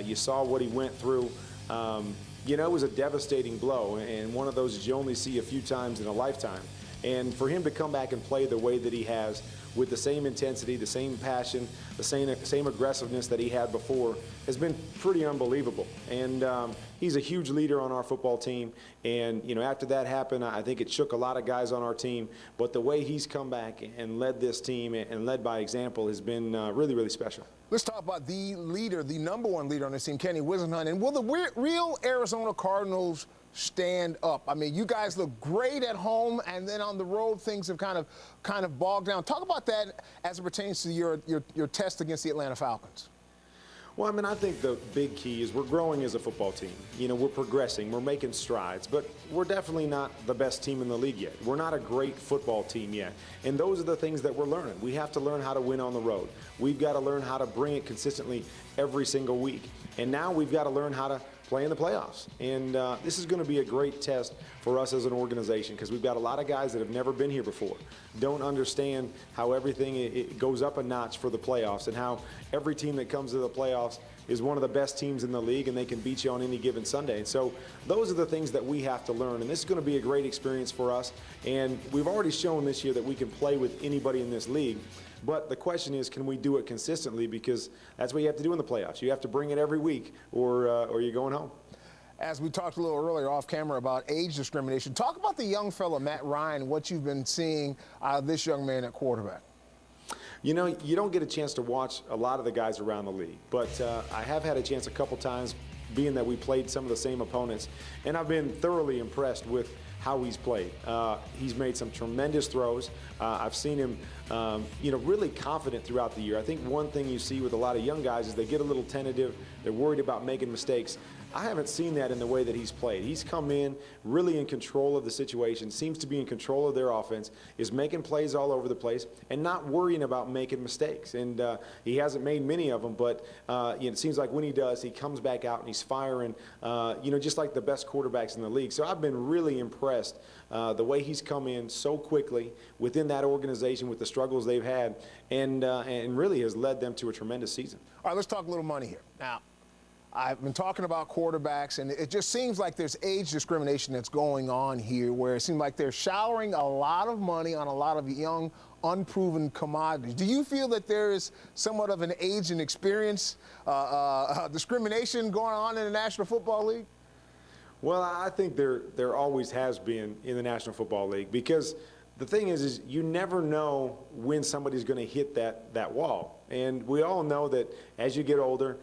you saw what he went through. You know, it was a devastating blow, and one of those that you only see a few times in a lifetime. And for him to come back and play the way that he has, with the same intensity, the same passion, the same aggressiveness that he had before, has been pretty unbelievable. And he's a huge leader on our football team. And, you know, after that happened, I think it shook a lot of guys on our team. But the way he's come back and led this team and led by example has been really, really special. Let's talk about the leader, the number one leader on this team, Kenny Whisenhunt. And will the real Arizona Cardinals stand up? I mean, you guys look great at home, and then on the road things have kind of bogged down. Talk about that as it pertains to your test against the Atlanta Falcons. Well, I mean, I think the big key is we're growing as a football team. You know, we're progressing, we're making strides, but we're definitely not the best team in the league yet. We're not a great football team yet. And those are the things that we're learning. We have to learn how to win on the road. We've got to learn how to bring it consistently every single week. And now we've got to learn how to play in the playoffs. And this is going to be a great test for us as an organization, because we've got a lot of guys that have never been here before, don't understand how everything it goes up a notch for the playoffs, and how every team that comes to the playoffs is one of the best teams in the league, and they can beat you on any given Sunday. And so those are the things that we have to learn, and this is going to be a great experience for us. And we've already shown this year that we can play with anybody in this league. But the question is, can we do it consistently? Because that's what you have to do in the playoffs. You have to bring it every week, or you're going home. As we talked a little earlier off camera about age discrimination, talk about the young fella, Matt Ryan, what you've been seeing out of this young man at quarterback. You know, you don't get a chance to watch a lot of the guys around the league, but I have had a chance a couple times, being that we played some of the same opponents, and I've been thoroughly impressed with how he's played. He's made some tremendous throws. I've seen him, you know, really confident throughout the year. I think one thing you see with a lot of young guys is they get a little tentative. They're worried about making mistakes. I haven't seen that in the way that he's played. He's come in really in control of the situation, seems to be in control of their offense, is making plays all over the place, and not worrying about making mistakes. And he hasn't made many of them, but you know, it seems like when he does, he comes back out and he's firing, you know, just like the best quarterbacks in the league. So I've been really impressed the way he's come in so quickly within that organization with the struggles they've had, and really has led them to a tremendous season. All right, let's talk a little money here. Now, I've been talking about quarterbacks, and it just seems like there's age discrimination that's going on here, where it seems like they're showering a lot of money on a lot of young, unproven commodities. Do you feel that there is somewhat of an age and experience discrimination going on in the National Football League? Well, I think there always has been in the National Football League, because the thing is you never know when somebody's going to hit that wall. And we all know that as you get older,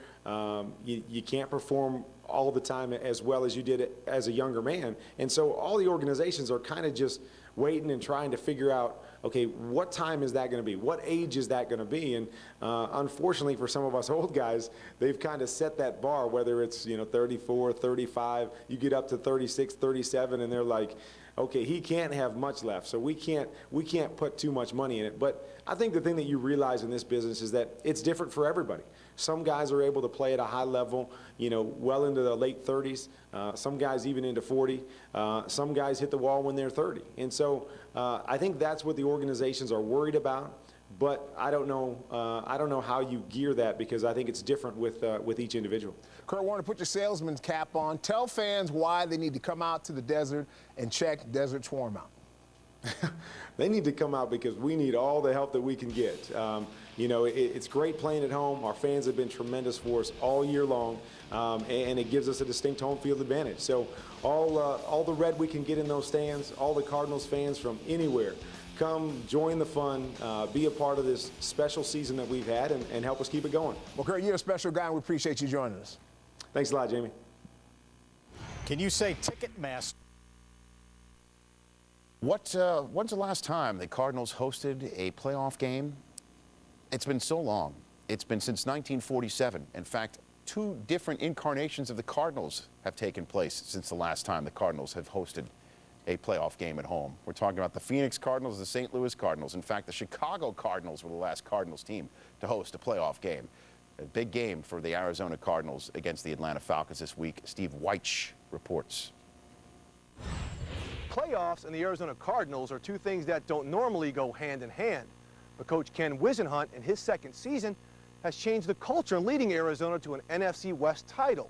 you can't perform all the time as well as you did as a younger man. And so all the organizations are kind of just waiting and trying to figure out, okay, what time is that going to be? What age is that going to be? And unfortunately for some of us old guys, they've kind of set that bar, whether it's 34, 35, you get up to 36, 37, and they're like, okay, he can't have much left, so we can't put too much money in it. But I think the thing that you realize in this business is that it's different for everybody. Some guys are able to play at a high level, well into the late 30s. Some guys even into 40. Some guys hit the wall when they're 30. And so I think that's what the organizations are worried about. But I don't know how you gear that, because I think it's different with each individual. Kurt Warner, put your salesman's cap on. Tell fans why they need to come out to the desert and check Desert Swarm out. They need to come out because we need all the help that we can get. It's great playing at home. Our fans have been tremendous for us all year long, and it gives us a distinct home field advantage. So all the red we can get in those stands, all the Cardinals fans from anywhere, come join the fun, be a part of this special season that we've had, and help us keep it going. Well, Kurt, you're a special guy, and we appreciate you joining us. Thanks a lot, Jamie. Can you say Ticketmaster? When's the last time the Cardinals hosted a playoff game? It's been so long. It's been since 1947. In fact, 2 different incarnations of the Cardinals have taken place since the last time the Cardinals have hosted a playoff game at home. We're talking about the Phoenix Cardinals, the St. Louis Cardinals. In fact, the Chicago Cardinals were the last Cardinals team to host a playoff game. A big game for the Arizona Cardinals against the Atlanta Falcons this week. Steve Weich reports. Playoffs and the Arizona Cardinals are 2 things that don't normally go hand in hand. But Coach Ken Whisenhunt, in his 2nd season, has changed the culture, leading Arizona to an NFC West title.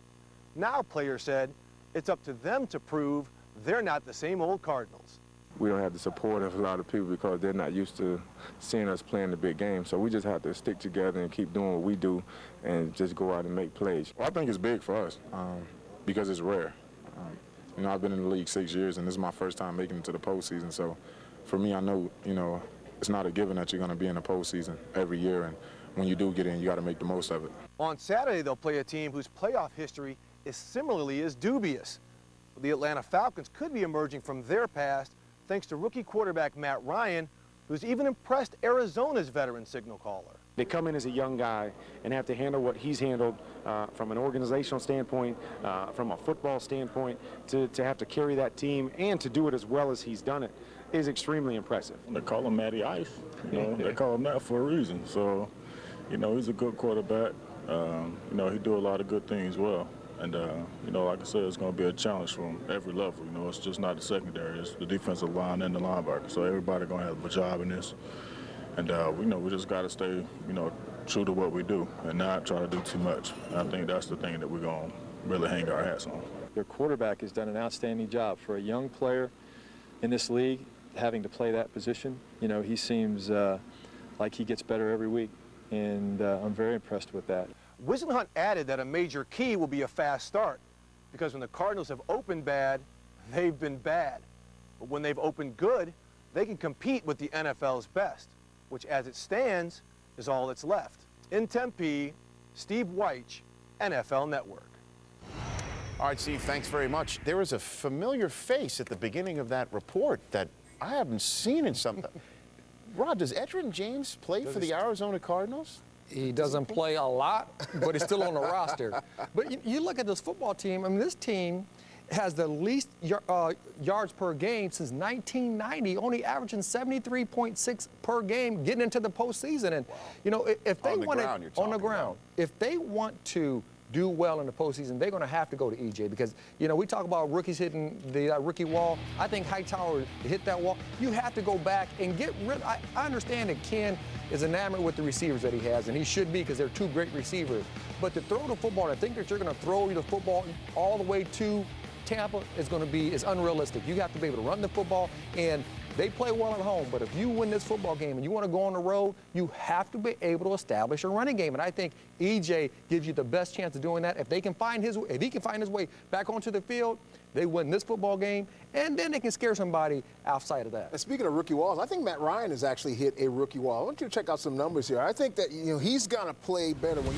Now, players said, it's up to them to prove they're not the same old Cardinals. We don't have the support of a lot of people because they're not used to seeing us playing the big game. So we just have to stick together and keep doing what we do and just go out and make plays. Well, I think it's big for us because it's rare. I've been in the league 6 years, and this is my first time making it to the postseason. So for me, I know, it's not a given that you're going to be in the postseason every year. And when you do get in, you got to make the most of it. On Saturday, they'll play a team whose playoff history is similarly as dubious. The Atlanta Falcons could be emerging from their past thanks to rookie quarterback Matt Ryan, who's even impressed Arizona's veteran signal caller. They come in as a young guy and have to handle what he's handled from an organizational standpoint, from a football standpoint, to have to carry that team and to do it as well as he's done it is extremely impressive. They call him Matty Ice. They call him that for a reason. So, he's a good quarterback. He do a lot of good things well. And, like I said, it's going to be a challenge from every level. It's just not the secondary. It's the defensive line and the linebacker. So everybody going to have a job in this. And, we just got to stay, true to what we do and not try to do too much. And I think that's the thing that we're going to really hang our hats on. Their quarterback has done an outstanding job. For a young player in this league, having to play that position, he seems like he gets better every week. And I'm very impressed with that. Whisenhunt added that a major key will be a fast start, because when the Cardinals have opened bad, they've been bad. But when they've opened good, they can compete with the NFL's best, which as it stands is all that's left. In Tempe, Steve Weich, NFL Network. All right, Steve, thanks very much. There was a familiar face at the beginning of that report that I haven't seen in some... Rod, does Edgerrin James play for the Arizona Cardinals? He doesn't play a lot, but he's still on the roster. But you look at this football team, this team has the least yards per game since 1990, only averaging 73.6 per game getting into the postseason. And, if they want to, on the ground, if they want to do well in the postseason, they're going to have to go to EJ because, we talk about rookies hitting the rookie wall. I think Hightower hit that wall. You have to go back and get rid. I understand that Ken is enamored with the receivers that he has, and he should be because they're 2 great receivers. But to throw the football, I think that you're going to throw the football all the way to Tampa is unrealistic. You have to be able to run the football, and they play well at home. But if you win this football game and you want to go on the road, you have to be able to establish a running game. And I think EJ gives you the best chance of doing that. If he can find his way back onto the field, They win this football game, and then they can scare somebody outside of that. And speaking of rookie walls, I think Matt Ryan has actually hit a rookie wall. I want you to check out some numbers here. I think that he's going to play better. When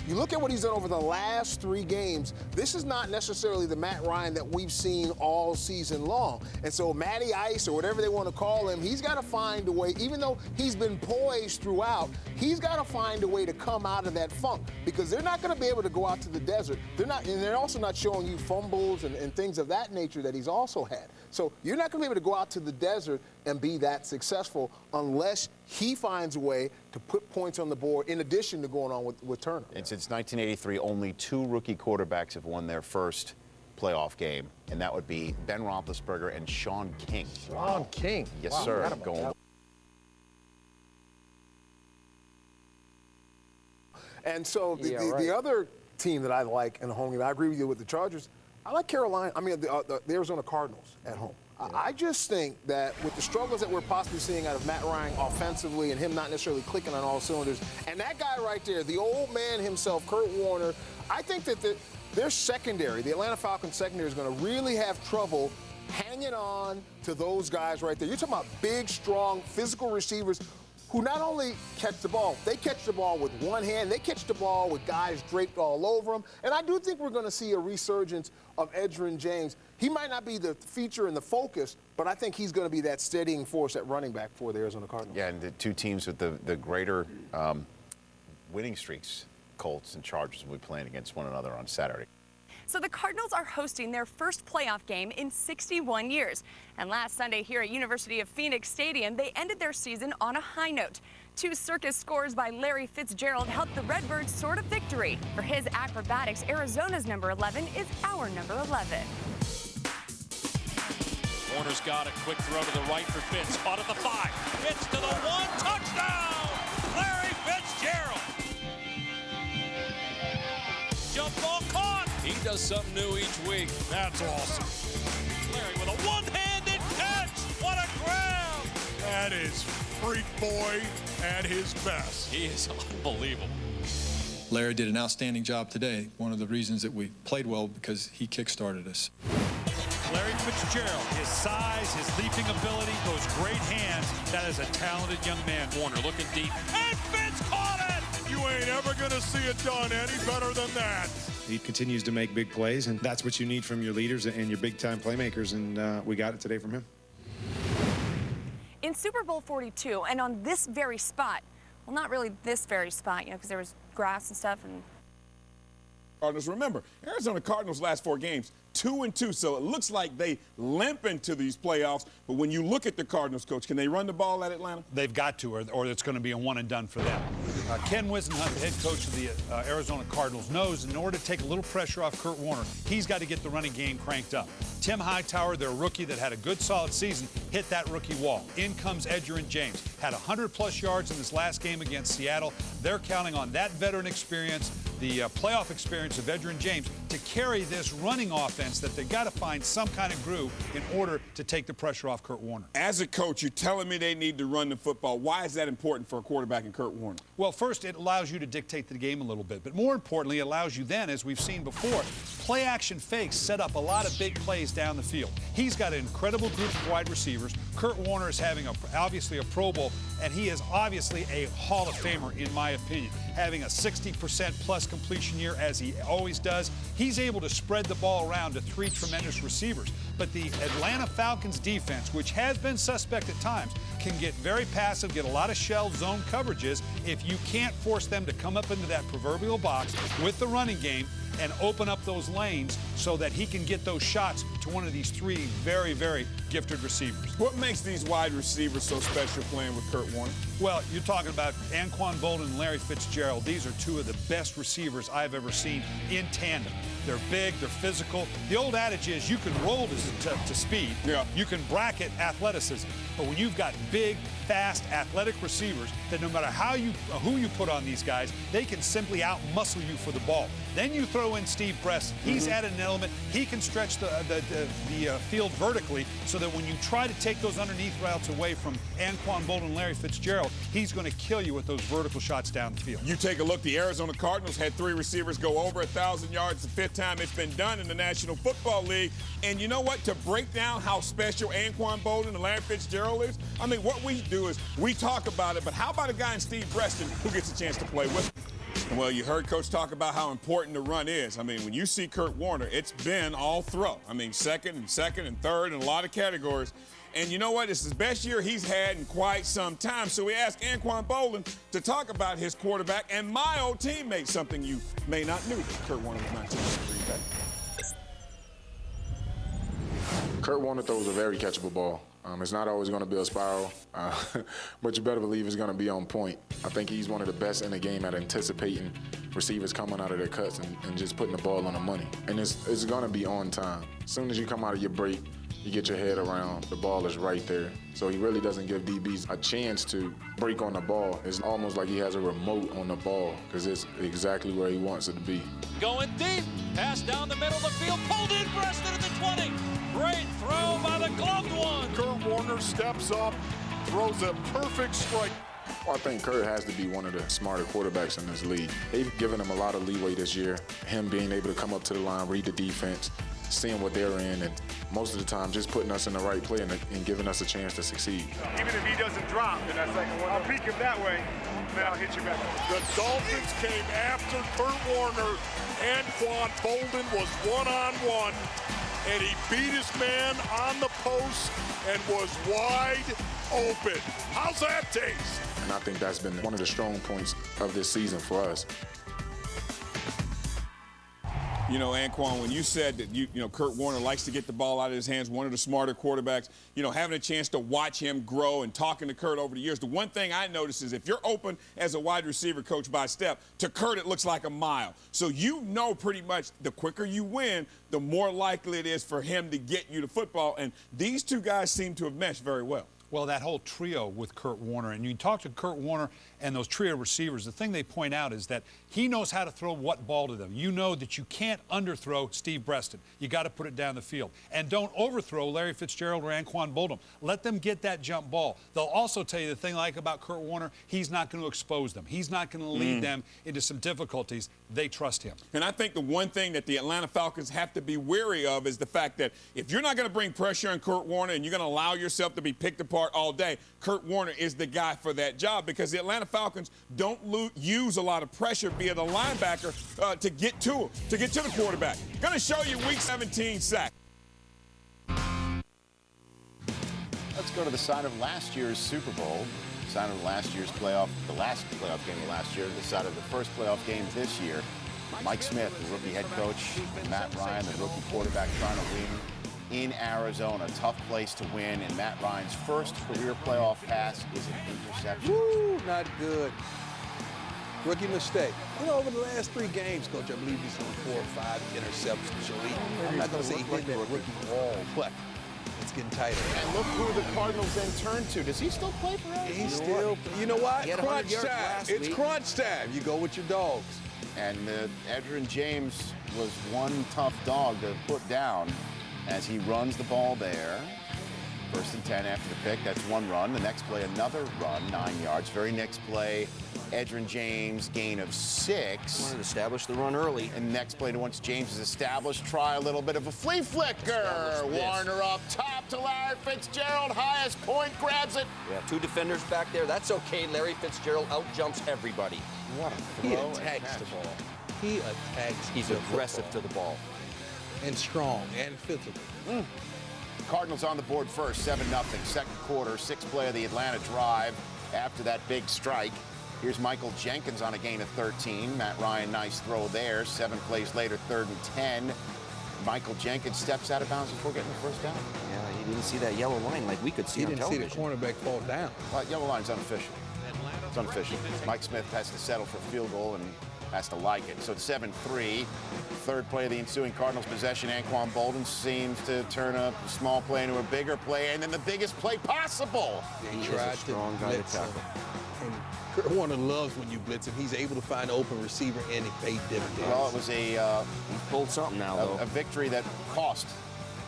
you look at what he's done over the last 3 games, this is not necessarily the Matt Ryan that we've seen all season long. And so Matty Ice, or whatever they want to call him, he's got to find a way, even though he's been poised throughout, he's got to find a way to come out of that funk, because they're not going to be able to go out to the desert. They're also not showing you fumbles and things of that nature that he's also had. So you're not going to be able to go out to the desert and be that successful unless he finds a way to put points on the board in addition to going on with Turner. And since 1983, only 2 rookie quarterbacks have won their first playoff game, and that would be Ben Roethlisberger and Sean King. Sean King. Yes, wow, sir. Going. And so the other team that I like in the home game, I agree with you with the Chargers, I like the Arizona Cardinals at home. Yeah. I just think that with the struggles that we're possibly seeing out of Matt Ryan offensively and him not necessarily clicking on all cylinders, and that guy right there, the old man himself, Kurt Warner, I think that their secondary, the Atlanta Falcons secondary, is going to really have trouble hanging on to those guys right there. You're talking about big, strong, physical receivers who not only catch the ball, they catch the ball with one hand, they catch the ball with guys draped all over them. And I do think we're going to see a resurgence of Edgerrin James. He might not be the feature and the focus, but I think he's going to be that steadying force at running back for the Arizona Cardinals. Yeah, and the 2 teams with the greater winning streaks, Colts and Chargers, will be playing against one another on Saturday. So the Cardinals are hosting their first playoff game in 61 years. And last Sunday here at University of Phoenix Stadium, they ended their season on a high note. 2 circus scores by Larry Fitzgerald helped the Redbirds sort a victory. For his acrobatics, Arizona's number 11 is our number 11. Warner's got a quick throw to the right for Fitz. Caught at the 5. Fitz to the 1. Touchdown! Larry Fitzgerald. Jump ball caught. He does something new each week. That's awesome. Larry with a one-handed catch. What a grab. That is freak boy at his best. He is unbelievable. Larry did an outstanding job today. One of the reasons that we played well because he kick-started us. Larry Fitzgerald, his size, his leaping ability, those great hands. That is a talented young man. Warner looking deep. And Fitz caught it! You ain't ever going to see it done any better than that. He continues to make big plays, and that's what you need from your leaders and your big-time playmakers, and we got it today from him. In Super Bowl 42, and on this very spot, well, not really this very spot, because there was grass and stuff. And Cardinals, remember, Arizona Cardinals last 4 games, 2-2, so it looks like they limp into these playoffs. But when you look at the Cardinals, Coach, can they run the ball at Atlanta? They've got to, or it's going to be a one-and-done for them. Ken Whisenhunt, the head coach of the Arizona Cardinals, knows in order to take a little pressure off Kurt Warner, he's got to get the running game cranked up. Tim Hightower, their rookie that had a good, solid season, hit that rookie wall. In comes Edgerrin James. Had 100-plus yards in this last game against Seattle. They're counting on that veteran experience, the playoff experience of Edgerrin James, to carry this running offense that they've got to find some kind of groove in order to take the pressure off Kurt Warner. As a coach, you're telling me they need to run the football. Why is that important for a quarterback in Kurt Warner? Well, first, it allows you to dictate the game a little bit. But more importantly, it allows you then, as we've seen before, play-action fakes set up a lot of big plays down the field. He's got an incredible group of wide receivers. Kurt Warner is having obviously a Pro Bowl, and he is obviously a Hall of Famer, in my opinion. Having a 60%+ completion year, as he always does, he's able to spread the ball around to 3 tremendous receivers. But the Atlanta Falcons defense, which has been suspect at times, can get very passive, get a lot of shell zone coverages if you can't force them to come up into that proverbial box with the running game and open up those lanes so that he can get those shots to one of these 3 very, very gifted receivers. What makes these wide receivers so special playing with Kurt Warner? Well, you're talking about Anquan Bolden and Larry Fitzgerald. These are 2 of the best receivers I've ever seen in tandem. They're big, they're physical. The old adage is you can roll to speed. Yeah. You can bracket athleticism. But when you've got big, fast, athletic receivers, that no matter who you put on these guys, they can simply out-muscle you for the ball. Then you throw throw in Steve Preston. He's added an element. He can stretch the field vertically so that when you try to take those underneath routes away from Anquan Bolden and Larry Fitzgerald, he's going to kill you with those vertical shots down the field. You take a look, the Arizona Cardinals had 3 receivers go over 1,000 yards the 5th time it's been done in the National Football League. And you know what? To break down how special Anquan Bolden and Larry Fitzgerald is, I mean, what we do is we talk about it, but how about a guy in Steve Preston who gets a chance to play with him? Well, you heard Coach talk about how important the run is. I mean, when you see Kurt Warner, it's been all throw. I mean, second and third in a lot of categories. And you know what? It's his best year he's had in quite some time. So we asked Anquan Bolden to talk about his quarterback and my old teammate, something you may not know. Kurt Warner was my teammate. Kurt Warner throws a very catchable ball. It's not always going to be a spiral, but you better believe it's going to be on point. I think he's one of the best in the game at anticipating receivers coming out of their cuts and just putting the ball on the money. And it's going to be on time. As soon as you come out of your break, you get your head around, the ball is right there. So he really doesn't give DBs a chance to break on the ball. It's almost like he has a remote on the ball because it's exactly where he wants it to be. Going deep, pass down the middle of the field, pulled in Preston at the 20. Great throw by the gloved one. Kurt Warner steps up, throws a perfect strike. Well, I think Kurt has to be one of the smarter quarterbacks in this league. They've given him a lot of leeway this year. Him being able to come up to the line, read the defense, seeing what they're in, and most of the time just putting us in the right play and giving us a chance to succeed. Even if he doesn't drop in that second one, I'll peek him that way, then I'll hit you back. The Dolphins came after Kurt Warner. Anquan Bolden was one-on-one, and he beat his man on the post and was wide open. How's that taste? And I think that's been one of the strong points of this season for us. You know, Anquan, when you said that, you know, Kurt Warner likes to get the ball out of his hands, one of the smarter quarterbacks, you know, having a chance to watch him grow and talking to Kurt over the years, the one thing I notice is if you're open as a wide receiver coach by step, to Kurt it looks like a mile. So you know pretty much the quicker you win, the more likely it is for him to get you the football. And these two guys seem to have meshed very well. Well, that whole trio with Kurt Warner, and you talk to Kurt Warner and those trio receivers, the thing they point out is that he knows how to throw what ball to them. You know that you can't underthrow Steve Preston. You got to put it down the field. And don't overthrow Larry Fitzgerald or Anquan Bolden. Let them get that jump ball. They'll also tell you the thing I like about Kurt Warner, he's not going to expose them. He's not going to lead them into some difficulties. They trust him. And I think the one thing that the Atlanta Falcons have to be wary of is the fact that if you're not going to bring pressure on Kurt Warner and you're going to allow yourself to be picked apart all day, Kurt Warner is the guy for that job because the Atlanta Falcons don't use a lot of pressure via the linebacker to get to him, to get to the quarterback. Going to show you Week 17 sack. Let's go to the side of last year's Super Bowl, the side of last year's playoff, the last playoff game of last year, the side of the first playoff game this year. Mike Smith, the rookie head coach, Matt Ryan, the rookie quarterback, trying to win in Arizona. Tough place to win, and Matt Ryan's first career playoff pass is an interception. Woo, not good. Rookie mistake. You know, over the last 3 games, Coach, I believe he's on 4 or 5 interceptions. So I'm not going to say he hit that rookie wall, but it's getting tighter. And look who the Cardinals then turn to. Does he still play for us? He's still, you know what? Crunch time. It's crunch time. You go with your dogs. And Edgerrin James was one tough dog to put down as he runs the ball there. 1st and 10 after the pick. That's one run. The next play, another run, 9 yards. Very next play, Edgerrin James, gain of 6. Wanted to establish the run early. And next play, once James is established, try a little bit of a flea flicker. Warner up top to Larry Fitzgerald. Highest point, grabs it. Yeah, 2 defenders back there. That's okay. Larry Fitzgerald out-jumps everybody. What a throw. He attacks the ball. He attacks. He's aggressive to the ball. And strong and physical. Cardinals on the board first, 7-0. Second quarter, 6th play of the Atlanta drive after that big strike. Here's Michael Jenkins on a gain of 13. Matt Ryan, nice throw there. 7 plays later, 3rd and 10. Michael Jenkins steps out of bounds before getting the first down. Yeah, he didn't see that yellow line like we could see on television. He didn't see the cornerback fall down. Yellow line's unofficial. It's unofficial. Mike Smith has to settle for a field goal and has to like it. So it's 7-3. 3rd play of the ensuing Cardinals possession. Anquan Bolden seems to turn a small play into a bigger play, and then the biggest play possible. He tried a strong guy to tackle. And Kurt Warner loves when you blitz him. He's able to find an open receiver, and he paid dividends. Well, it was He pulled something now, though. a victory that cost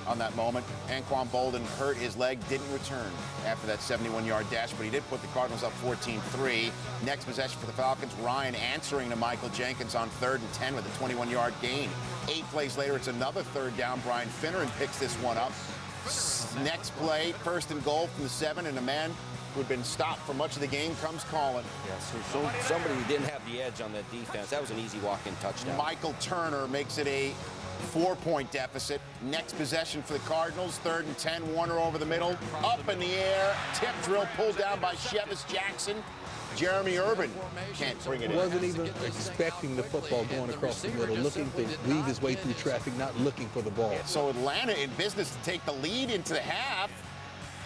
on that moment. Anquan Bolden hurt his leg, didn't return after that 71-yard dash, but he did put the Cardinals up 14-3. Next possession for the Falcons, Ryan answering to Michael Jenkins on 3rd and 10 with a 21-yard gain. 8 plays later, it's another 3rd down. Brian Finneran picks this one up. Next play, 1st and goal from the 7, and a man who had been stopped for much of the game comes calling. Yes, so somebody who didn't have the edge on that defense. That was an easy walk-in touchdown. Michael Turner makes it a 4-point deficit. Next possession for the Cardinals, 3rd and 10. Warner over the middle, up in the air. Tip drill pulled down by Shevis Jackson. Jeremy Urban can't bring it in. Wasn't even expecting the football going across the middle, looking to weave his way through traffic, not looking for the ball. So Atlanta in business to take the lead into the half.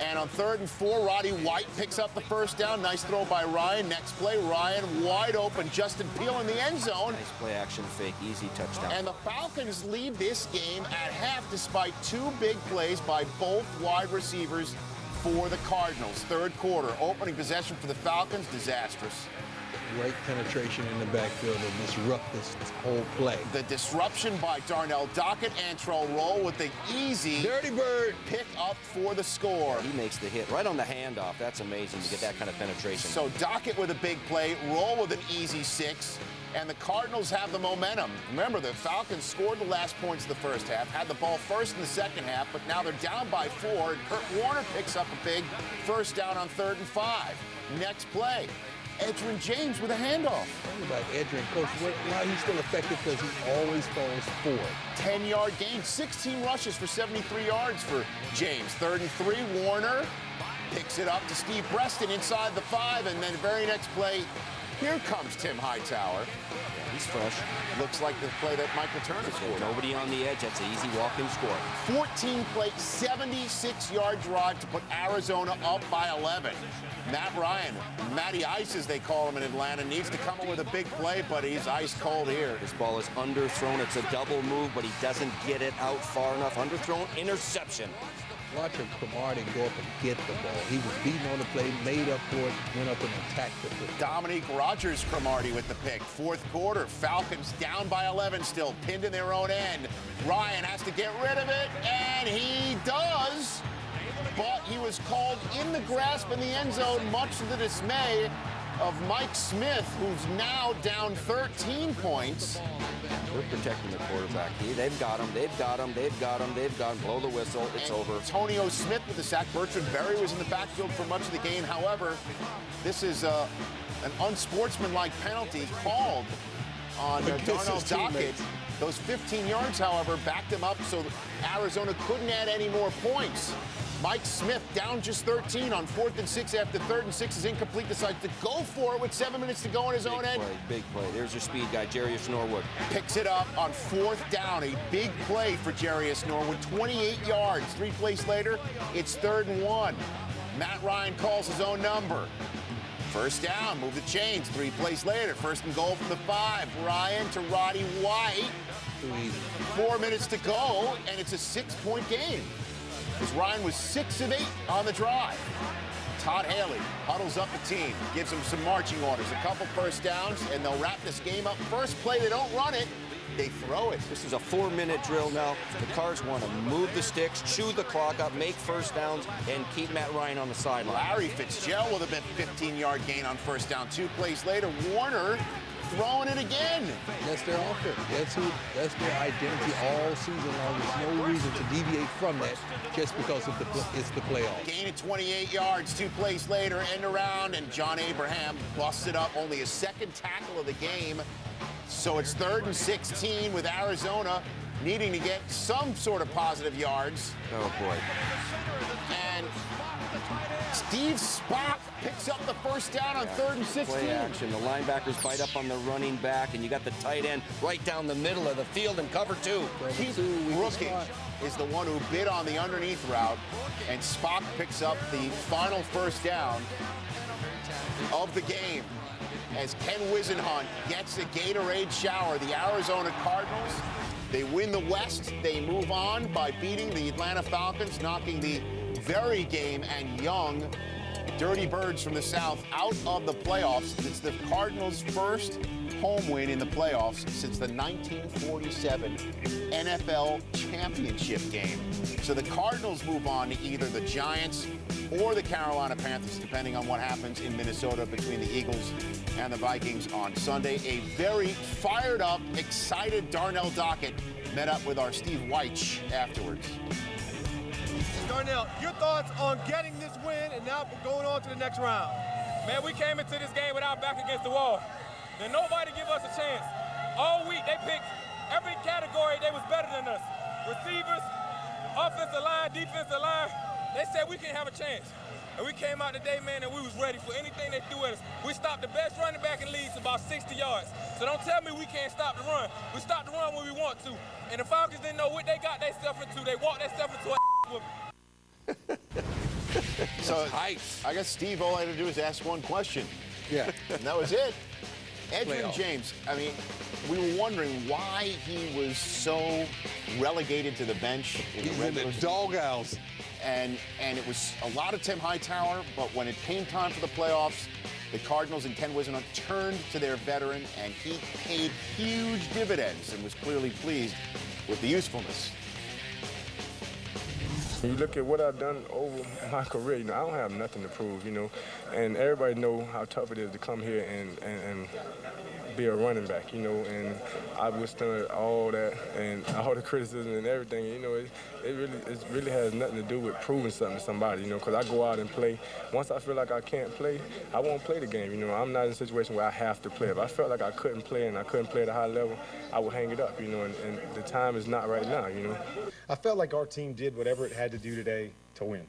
And on 3rd and 4, Roddy White picks up the 1st down. Nice throw by Ryan. Next play, Ryan wide open. Justin Peel in the end zone. Nice play action fake, easy touchdown. And the Falcons lead this game at half despite 2 big plays by both wide receivers for the Cardinals. 3rd quarter, opening possession for the Falcons, disastrous. Great penetration in the backfield to disrupt this whole play. The disruption by Darnell Dockett. Antrell Roll with the easy Dirty Bird pick up for the score. He makes the hit right on the handoff. That's amazing to get that kind of penetration. So Dockett with a big play, Roll with an easy 6, and the Cardinals have the momentum. Remember, the Falcons scored the last points of the first half, had the ball first in the second half, but now they're down by 4, and Kurt Warner picks up a big 1st down on 3rd and 5. Next play, Edgerrin James with a handoff. Think about Edgerrin, Coach, why he's still effective, because he always falls forward. 10-yard gain, 16 rushes for 73 yards for James. 3rd and 3, Warner picks it up to Steve Preston inside the 5, and then the very next play, here comes Tim Hightower. He's fresh. Looks like the play that Michael Turner scored. Nobody on the edge. That's an easy walk-in score. 14-play, 76-yard drive to put Arizona up by 11. Matt Ryan, Matty Ice as they call him in Atlanta, needs to come up with a big play, but he's ice cold here. This ball is underthrown. It's a double move, but he doesn't get it out far enough. Underthrown, interception. Watch him Cromartie go up and get the ball. He was beaten on the play, made up for it, went up and attacked the football. Dominique Rogers Cromartie with the pick. 4th quarter, Falcons down by 11 still, pinned in their own end. Ryan has to get rid of it, and he does. But he was called in the grasp in the end zone, much to the dismay of Mike Smith, who's now down 13 points. We're protecting the quarterback. They've got him. They've got him. They've got him. They've got him. Blow the whistle. It's over. Antonio Smith with the sack. Bertrand Berry was in the backfield for much of the game. However, this is an unsportsmanlike penalty called on Darnell Dockett. Those 15 yards, however, backed him up so Arizona couldn't add any more points. Mike Smith down just 13 on 4th and 6 after 3rd and 6 is incomplete. Decides to go for it with 7 minutes to go on his own end. Big play. There's your speed guy, Jarius Norwood. Picks it up on 4th down. A big play for Jarius Norwood. 28 yards. 3 plays later, it's 3rd and 1. Matt Ryan calls his own number. 1st down. Move the chains. 3 plays later. 1st and goal from the 5. Ryan to Roddy White. 4 minutes to go, and it's a 6-point game. As Ryan was 6 of 8 on the drive. Todd Haley huddles up the team, gives them some marching orders, a couple 1st downs, and they'll wrap this game up. First play, they don't run it, they throw it. This is a 4-minute drill now. The Cards want to move the sticks, chew the clock up, make 1st downs, and keep Matt Ryan on the sideline. Larry Fitzgerald with a 15-yard gain on 1st down. 2 plays later, Warner throwing it again. That's their offense. That's their identity all season long. There's no reason to deviate from that just because of it's the playoffs. Gain of 28 yards, 2 plays later, end around, and John Abraham busted up only his 2nd tackle of the game. So it's 3rd and 16 with Arizona needing to get some sort of positive yards. Oh, boy. And Steve Spock picks up the 1st down on 3rd and 16. Play action. The linebackers bite up on the running back, and you got the tight end right down the middle of the field in cover 2. Keith Brookage is the one who bid on the underneath route, and Spock picks up the final 1st down of the game as Ken Wisenhunt gets the Gatorade shower. The Arizona Cardinals, they win the West. They move on by beating the Atlanta Falcons, knocking the very game and young Dirty Birds from the South out of the playoffs. It's the Cardinals' first home win in the playoffs since the 1947 NFL championship game. So the Cardinals move on to either the Giants or the Carolina Panthers, depending on what happens in Minnesota between the Eagles and the Vikings on Sunday. A very fired up, excited Darnell Dockett met up with our Steve Weich afterwards. Darnell, your thoughts on getting this win and now going on to the next round? Man, we came into this game with our back against the wall. Then nobody give us a chance. All week they picked every category they was better than us. Receivers, offensive line, defensive line. They said we can't have a chance. And we came out today, man, and we was ready for anything they threw at us. We stopped the best running back in the league to about 60 yards. So don't tell me we can't stop the run. We stop the run when we want to. And the Falcons didn't know what they got themselves into. They walked themselves into a with So I guess, Steve, all I had to do is ask one question. Yeah. And that was it. Edgerrin James, I mean, we were wondering why he was so relegated to the bench in the regular season. Doghouse. And it was a lot of Tim Hightower, but when it came time for the playoffs, the Cardinals and Ken Whisenhunt turned to their veteran, and he paid huge dividends and was clearly pleased with the usefulness. You look at what I've done over my career, I don't have nothing to prove, and everybody know how tough it is to come here and be a running back, and I withstood all that and all the criticism and everything, it really has nothing to do with proving something to somebody, because I go out and play. Once I feel like I can't play, I won't play the game, I'm not in a situation where I have to play. If I felt like I couldn't play and I couldn't play at a high level, I would hang it up, and the time is not right now, I felt like our team did whatever it had to do today to win.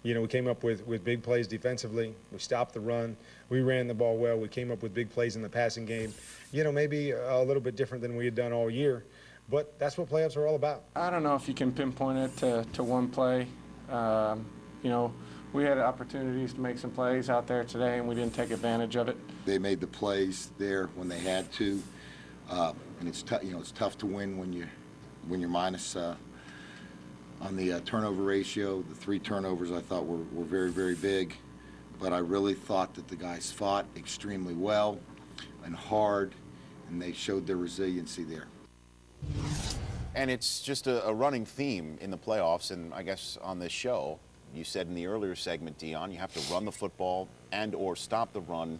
We came up with big plays defensively. We stopped the run. We ran the ball well. We came up with big plays in the passing game. Maybe a little bit different than we had done all year, but that's what playoffs are all about. I don't know if you can pinpoint it to one play. We had opportunities to make some plays out there today, and we didn't take advantage of it. They made the plays there when they had to, and it's tough. It's tough to win when you're minus. On the turnover ratio, the 3 turnovers I thought were very, very big, but I really thought that the guys fought extremely well and hard, and they showed their resiliency there. And it's just a running theme in the playoffs, and I guess on this show, you said in the earlier segment, Dion, you have to run the football and or stop the run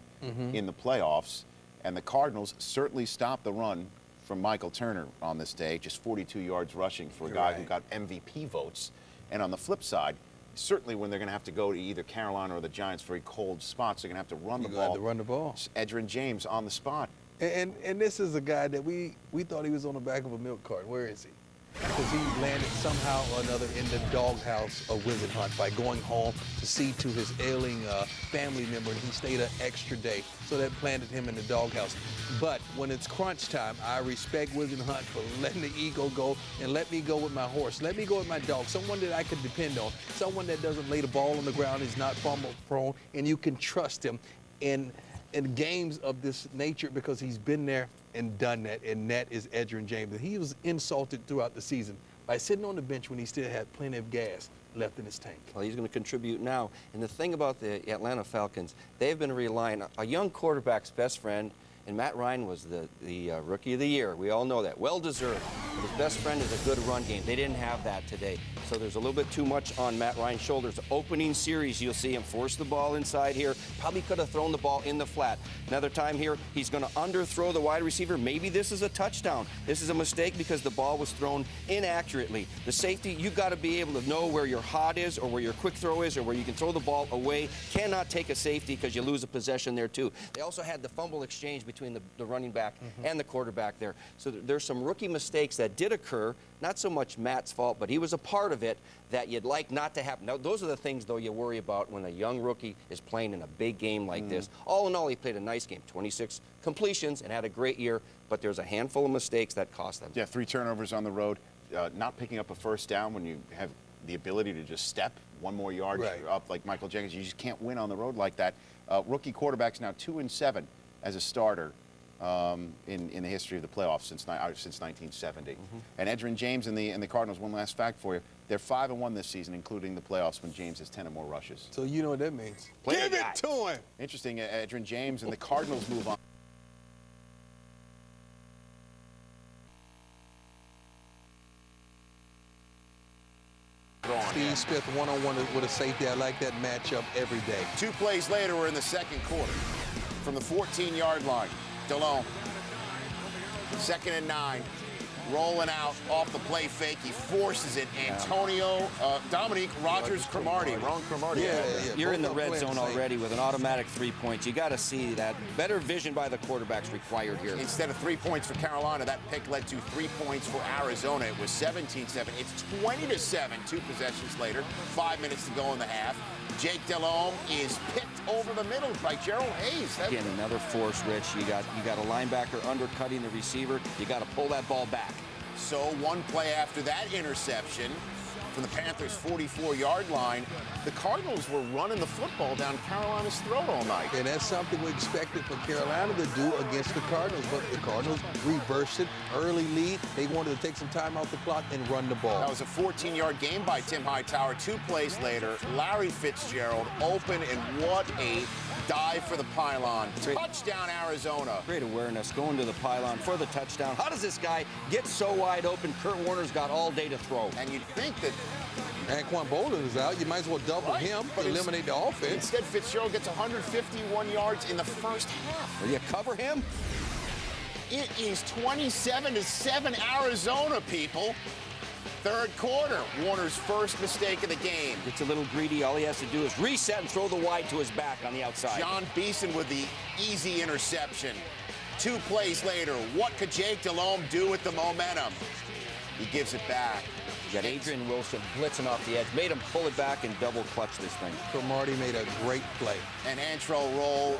in the playoffs, and the Cardinals certainly stopped the run from Michael Turner on this day, just 42 yards rushing for a guy who got MVP votes. And on the flip side, certainly when they're going to have to go to either Carolina or the Giants, very cold spots, they're going to have to run the ball. To run the ball. Edgerrin James on the spot. And this is a guy that we thought he was on the back of a milk carton. Where is he? Because he landed somehow or another in the doghouse of Whisenhunt by going home to see to his ailing family member, and he stayed an extra day. So that planted him in the doghouse. But when it's crunch time, I respect Whisenhunt for letting the ego go and let me go with my horse. Let me go with my dog, someone that I could depend on, someone that doesn't lay the ball on the ground, is not fumble prone, and you can trust him in games of this nature because he's been there and done that, and that is Edgerrin James. And he was insulted throughout the season by sitting on the bench when he still had plenty of gas left in his tank. Well, he's going to contribute now. And the thing about the Atlanta Falcons, they've been relying on a young quarterback's best friend, and Matt Ryan was the Rookie of the Year. We all know that. Well-deserved. But his best friend is a good run game. They didn't have that today. So there's a little bit too much on Matt Ryan's shoulders. Opening series, you'll see him force the ball inside here. Probably could have thrown the ball in the flat. Another time here, he's going to underthrow the wide receiver. Maybe this is a touchdown. This is a mistake because the ball was thrown inaccurately. The safety, you've got to be able to know where your hot is or where your quick throw is or where you can throw the ball away. Cannot take a safety because you lose a possession there too. They also had the fumble exchange between the running back and the quarterback there. So there's some rookie mistakes that did occur. Not so much Matt's fault, but he was a part of it that you'd like not to happen. Now, those are the things, though, you worry about when a young rookie is playing in a big game like this. All in all, he played a nice game, 26 completions, and had a great year, but there's a handful of mistakes that cost them. Yeah, 3 turnovers on the road, not picking up a first down when you have the ability to just step one more yard up like Michael Jenkins. You just can't win on the road like that. Rookie quarterback's now 2-7 as a starter in the history of the playoffs since 1970. And Edgerrin James and the Cardinals, one last fact for you, They're 5-1 this season, including the playoffs when James has 10 or more rushes. So you know what that means. Give it to him. Interesting, Adrian James and the Cardinals move on. Steve Smith one-on-one with a safety. I like that matchup every day. 2 plays later, we're in the second quarter. From the 14-yard line, Delhomme. 2nd and 9. Rolling out off the play fake. He forces it. Dominique Rodgers-Cromartie. Ron Cromartie. Yeah. You're in the red zone already with an automatic 3 points. You got to see that. Better vision by the quarterbacks required here. Instead of 3 points for Carolina, that pick led to 3 points for Arizona. It was 17-7. It's 20-7 2 possessions later. 5 minutes to go in the half. Jake Delhomme is picked over the middle by Gerald Hayes. Again, another force, Rich. You got a linebacker undercutting the receiver. You got to pull that ball back. So 1 play after that interception from the Panthers' 44-yard line, the Cardinals were running the football down Carolina's throat all night. And that's something we expected for Carolina to do against the Cardinals, but the Cardinals reversed it. Early lead. They wanted to take some time off the clock and run the ball. That was a 14-yard game by Tim Hightower. 2 plays later, Larry Fitzgerald open, and what a dive for the pylon. Touchdown, Arizona. Great awareness, going to the pylon for the touchdown. How does this guy get so wide open? Kurt Warner's got all day to throw. And you'd think that Anquan Bolden is out. You might as well double him to eliminate the offense. Instead, Fitzgerald gets 151 yards in the first half. Will you cover him? It is 27-7 Arizona, people. Third quarter, Warner's first mistake of the game. Gets a little greedy. All he has to do is reset and throw the wide to his back on the outside. John Beeson with the easy interception. 2 plays later, what could Jake Delhomme do with the momentum? He gives it back. You got Adrian Wilson blitzing off the edge. Made him pull it back and double clutch this thing. Cromartie made a great play. And Antrell Roll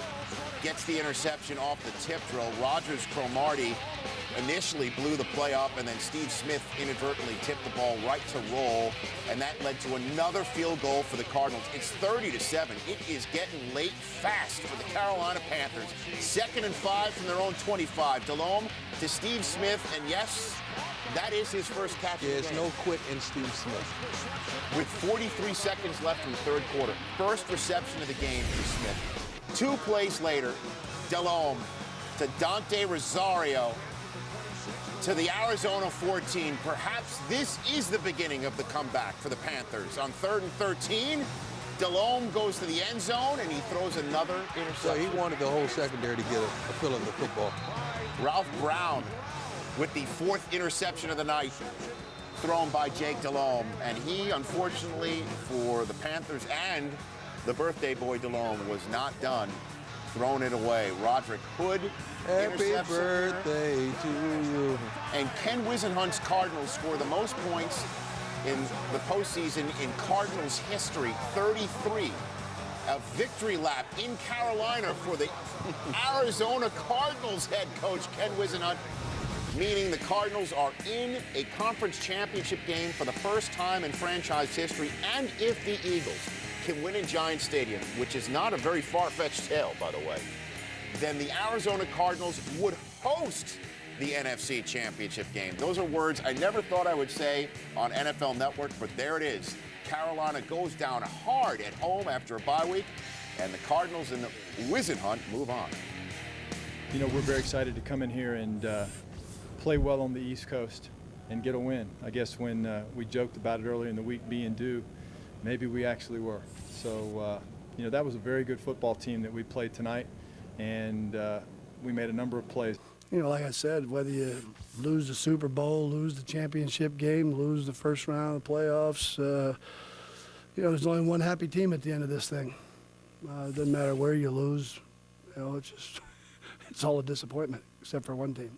gets the interception off the tip drill. Rodgers-Cromartie initially blew the play up, and then Steve Smith inadvertently tipped the ball right to Roll, and that led to another field goal for the Cardinals. It's 30-7. It is getting late fast for the Carolina Panthers. 2nd and 5 from their own 25. Delhomme to Steve Smith, and yes, that is his first catch of the game. There's no quit in Steve Smith. With 43 seconds left in the third quarter, first reception of the game for Smith. 2 plays later, Delhomme to Dante Rosario to the Arizona 14. Perhaps this is the beginning of the comeback for the Panthers. On 3rd and 13, Delhomme goes to the end zone, and he throws another interception. So he wanted the whole secondary to get a feel of the football. Ralph Brown with the 4th interception of the night, thrown by Jake Delhomme. And he, unfortunately, for the Panthers and the birthday boy Delhomme, was not done. Thrown it away. Roderick Hood. Happy birthday to you. And Ken Wisenhunt's Cardinals score the most points in the postseason in Cardinals history, 33. A victory lap in Carolina for the Arizona Cardinals head coach, Ken Wisenhunt, meaning the Cardinals are in a conference championship game for the first time in franchise history, and if the Eagles can win in Giant Stadium, which is not a very far-fetched tale, by the way, then the Arizona Cardinals would host the NFC Championship game. Those are words I never thought I would say on NFL Network, but there it is. Carolina goes down hard at home after a bye week, and the Cardinals and the Wisenhunt move on. You know, we're very excited to come in here and play well on the East Coast and get a win. I guess when we joked about it earlier in the week being due, maybe we actually were. So, you know, that was a very good football team that we played tonight, and we made a number of plays. You know, like I said, whether you lose the Super Bowl, lose the championship game, lose the first round of the playoffs, you know, there's only one happy team at the end of this thing. It doesn't matter where you lose. You know, it's just, it's all a disappointment, except for one team.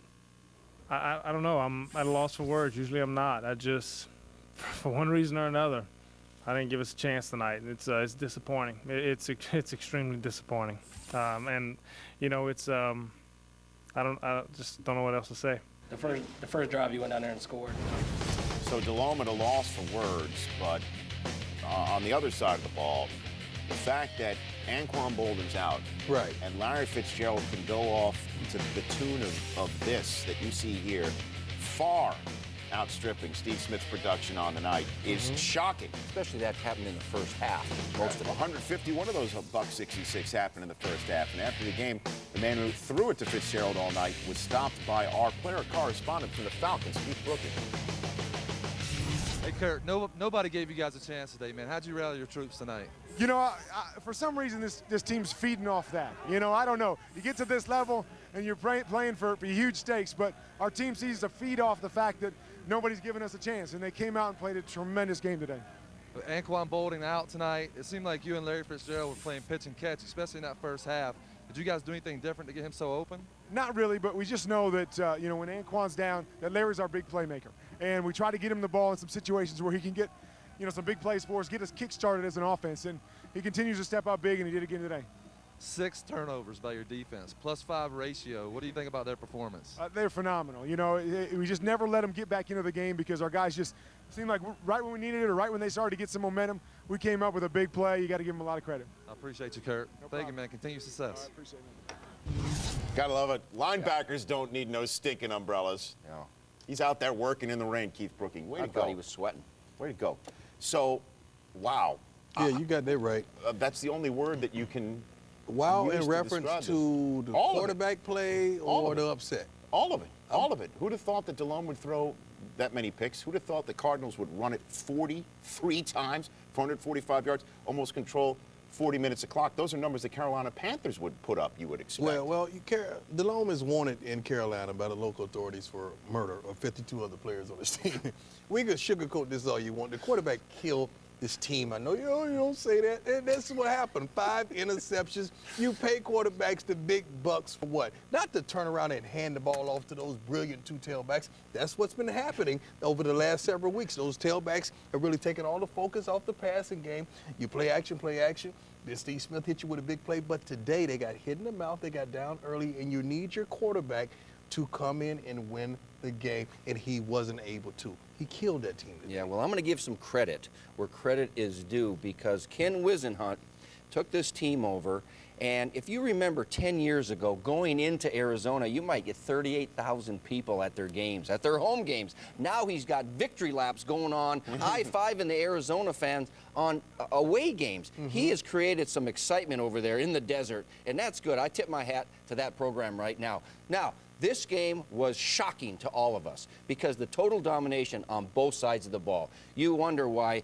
I don't know. I'm at a loss for words. Usually I'm not. I just, for one reason or another, I didn't give us a chance tonight. It's disappointing. It's extremely disappointing. And, you know, it's I just don't know what else to say. The first drive, you went down there and scored. So Delhomme at a loss for words, but on the other side of the ball, the fact that Anquan Bolden's out, right, and Larry Fitzgerald can go off to the tune of this that you see here, far outstripping Steve Smith's production on the night is shocking. Especially that happened in the first half. Most of 151 of those $166 happened in the first half. And after the game, the man who threw it to Fitzgerald all night was stopped by our player correspondent from the Falcons, Keith Brookins. Hey, Kurt, nobody gave you guys a chance today, man. How'd you rally your troops tonight? You know, for some reason, this team's feeding off that. You know, I don't know. You get to this level, and you're playing for huge stakes, but our team seems to feed off the fact that nobody's giving us a chance, and they came out and played a tremendous game today. With Anquan Bolding out tonight, it seemed like you and Larry Fitzgerald were playing pitch and catch, especially in that first half. Did you guys do anything different to get him so open? Not really, but we just know that, you know, when Anquan's down, that Larry's our big playmaker. And we try to get him the ball in some situations where he can get, you know, some big plays for us, get us kick-started as an offense. And he continues to step out big, and he did again today. 6 turnovers by your defense, +5 ratio. What do you think about their performance? They're phenomenal. You know, we just never let them get back into the game because our guys just seemed like right when we needed it or right when they started to get some momentum, we came up with a big play. You got to give them a lot of credit. I appreciate you, Kurt. Thank you, man. Continued success. I appreciate it. Gotta love it. Linebackers don't need no stinking umbrellas. No. He's out there working in the rain, Keith Brooking. Way to go. I thought he was sweating. Way to go. So, wow. Yeah, you got that right. That's the only word that you can Wow, use in to reference describe to this. the All of it. quarterback play All or of the it. upset? All of it. All of it. Who'd have thought that DeLone would throw that many picks? Who'd have thought the Cardinals would run it 43 times, 445 yards, almost control 40 minutes of clock? Those are numbers the Carolina Panthers would put up, you would expect. Well, DeLone is wanted in Carolina by the local authorities for murder of 52 other players on his team. We can sugarcoat this all you want. The quarterback killed this team. I know you don't say that. And that's what happened. 5 interceptions. You pay quarterbacks the big bucks for what? Not to turn around and hand the ball off to those brilliant 2 tailbacks. That's what's been happening over the last several weeks. Those tailbacks have really taken all the focus off the passing game. You play action. Then Steve Smith hit you with a big play. But today they got hit in the mouth. They got down early. And you need your quarterback to come in and win the game, and he wasn't able to. He killed that team today. Yeah, well, I'm going to give some credit where credit is due because Ken Wisenhunt took this team over, and if you remember 10 years ago, going into Arizona, you might get 38,000 people at their games, at their home games. Now he's got victory laps going on, high-fiving the Arizona fans on away games. He has created some excitement over there in the desert, and that's good. I tip my hat to that program right now. Now, this game was shocking to all of us because the total domination on both sides of the ball. You wonder why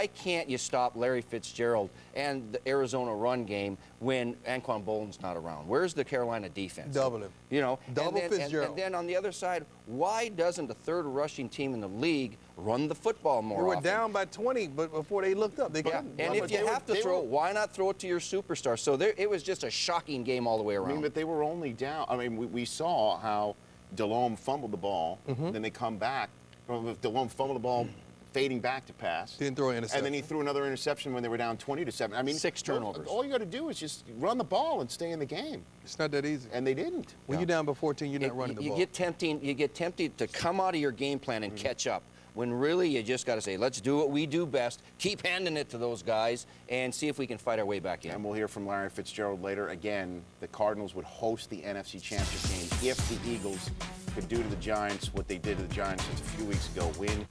can't you stop Larry Fitzgerald and the Arizona run game when Anquan Boldin's not around? Where's the Carolina defense? Double him. You know, Double Fitzgerald. And then on the other side, why doesn't the third rushing team in the league run the football more They were often? down by 20, but before they looked up, they couldn't. And if you have to throw, why not throw it to your superstar? So it was just a shocking game all the way around. I mean, but they were only down. I mean, we saw how DeLone fumbled the ball, then they come back. DeLone fumbled the ball, fading back to pass. Didn't throw an interception. And then he threw another interception when they were down 20-7. I mean, 6 turnovers. All you got to do is just run the ball and stay in the game. It's not that easy. And they didn't. When you're down by 14, you're not running the ball. You get tempted to come out of your game plan and catch up. When really you just got to say, let's do what we do best, keep handing it to those guys, and see if we can fight our way back in. And we'll hear from Larry Fitzgerald later. Again, the Cardinals would host the NFC Championship game if the Eagles could do to the Giants what they did to the Giants just a few weeks ago, win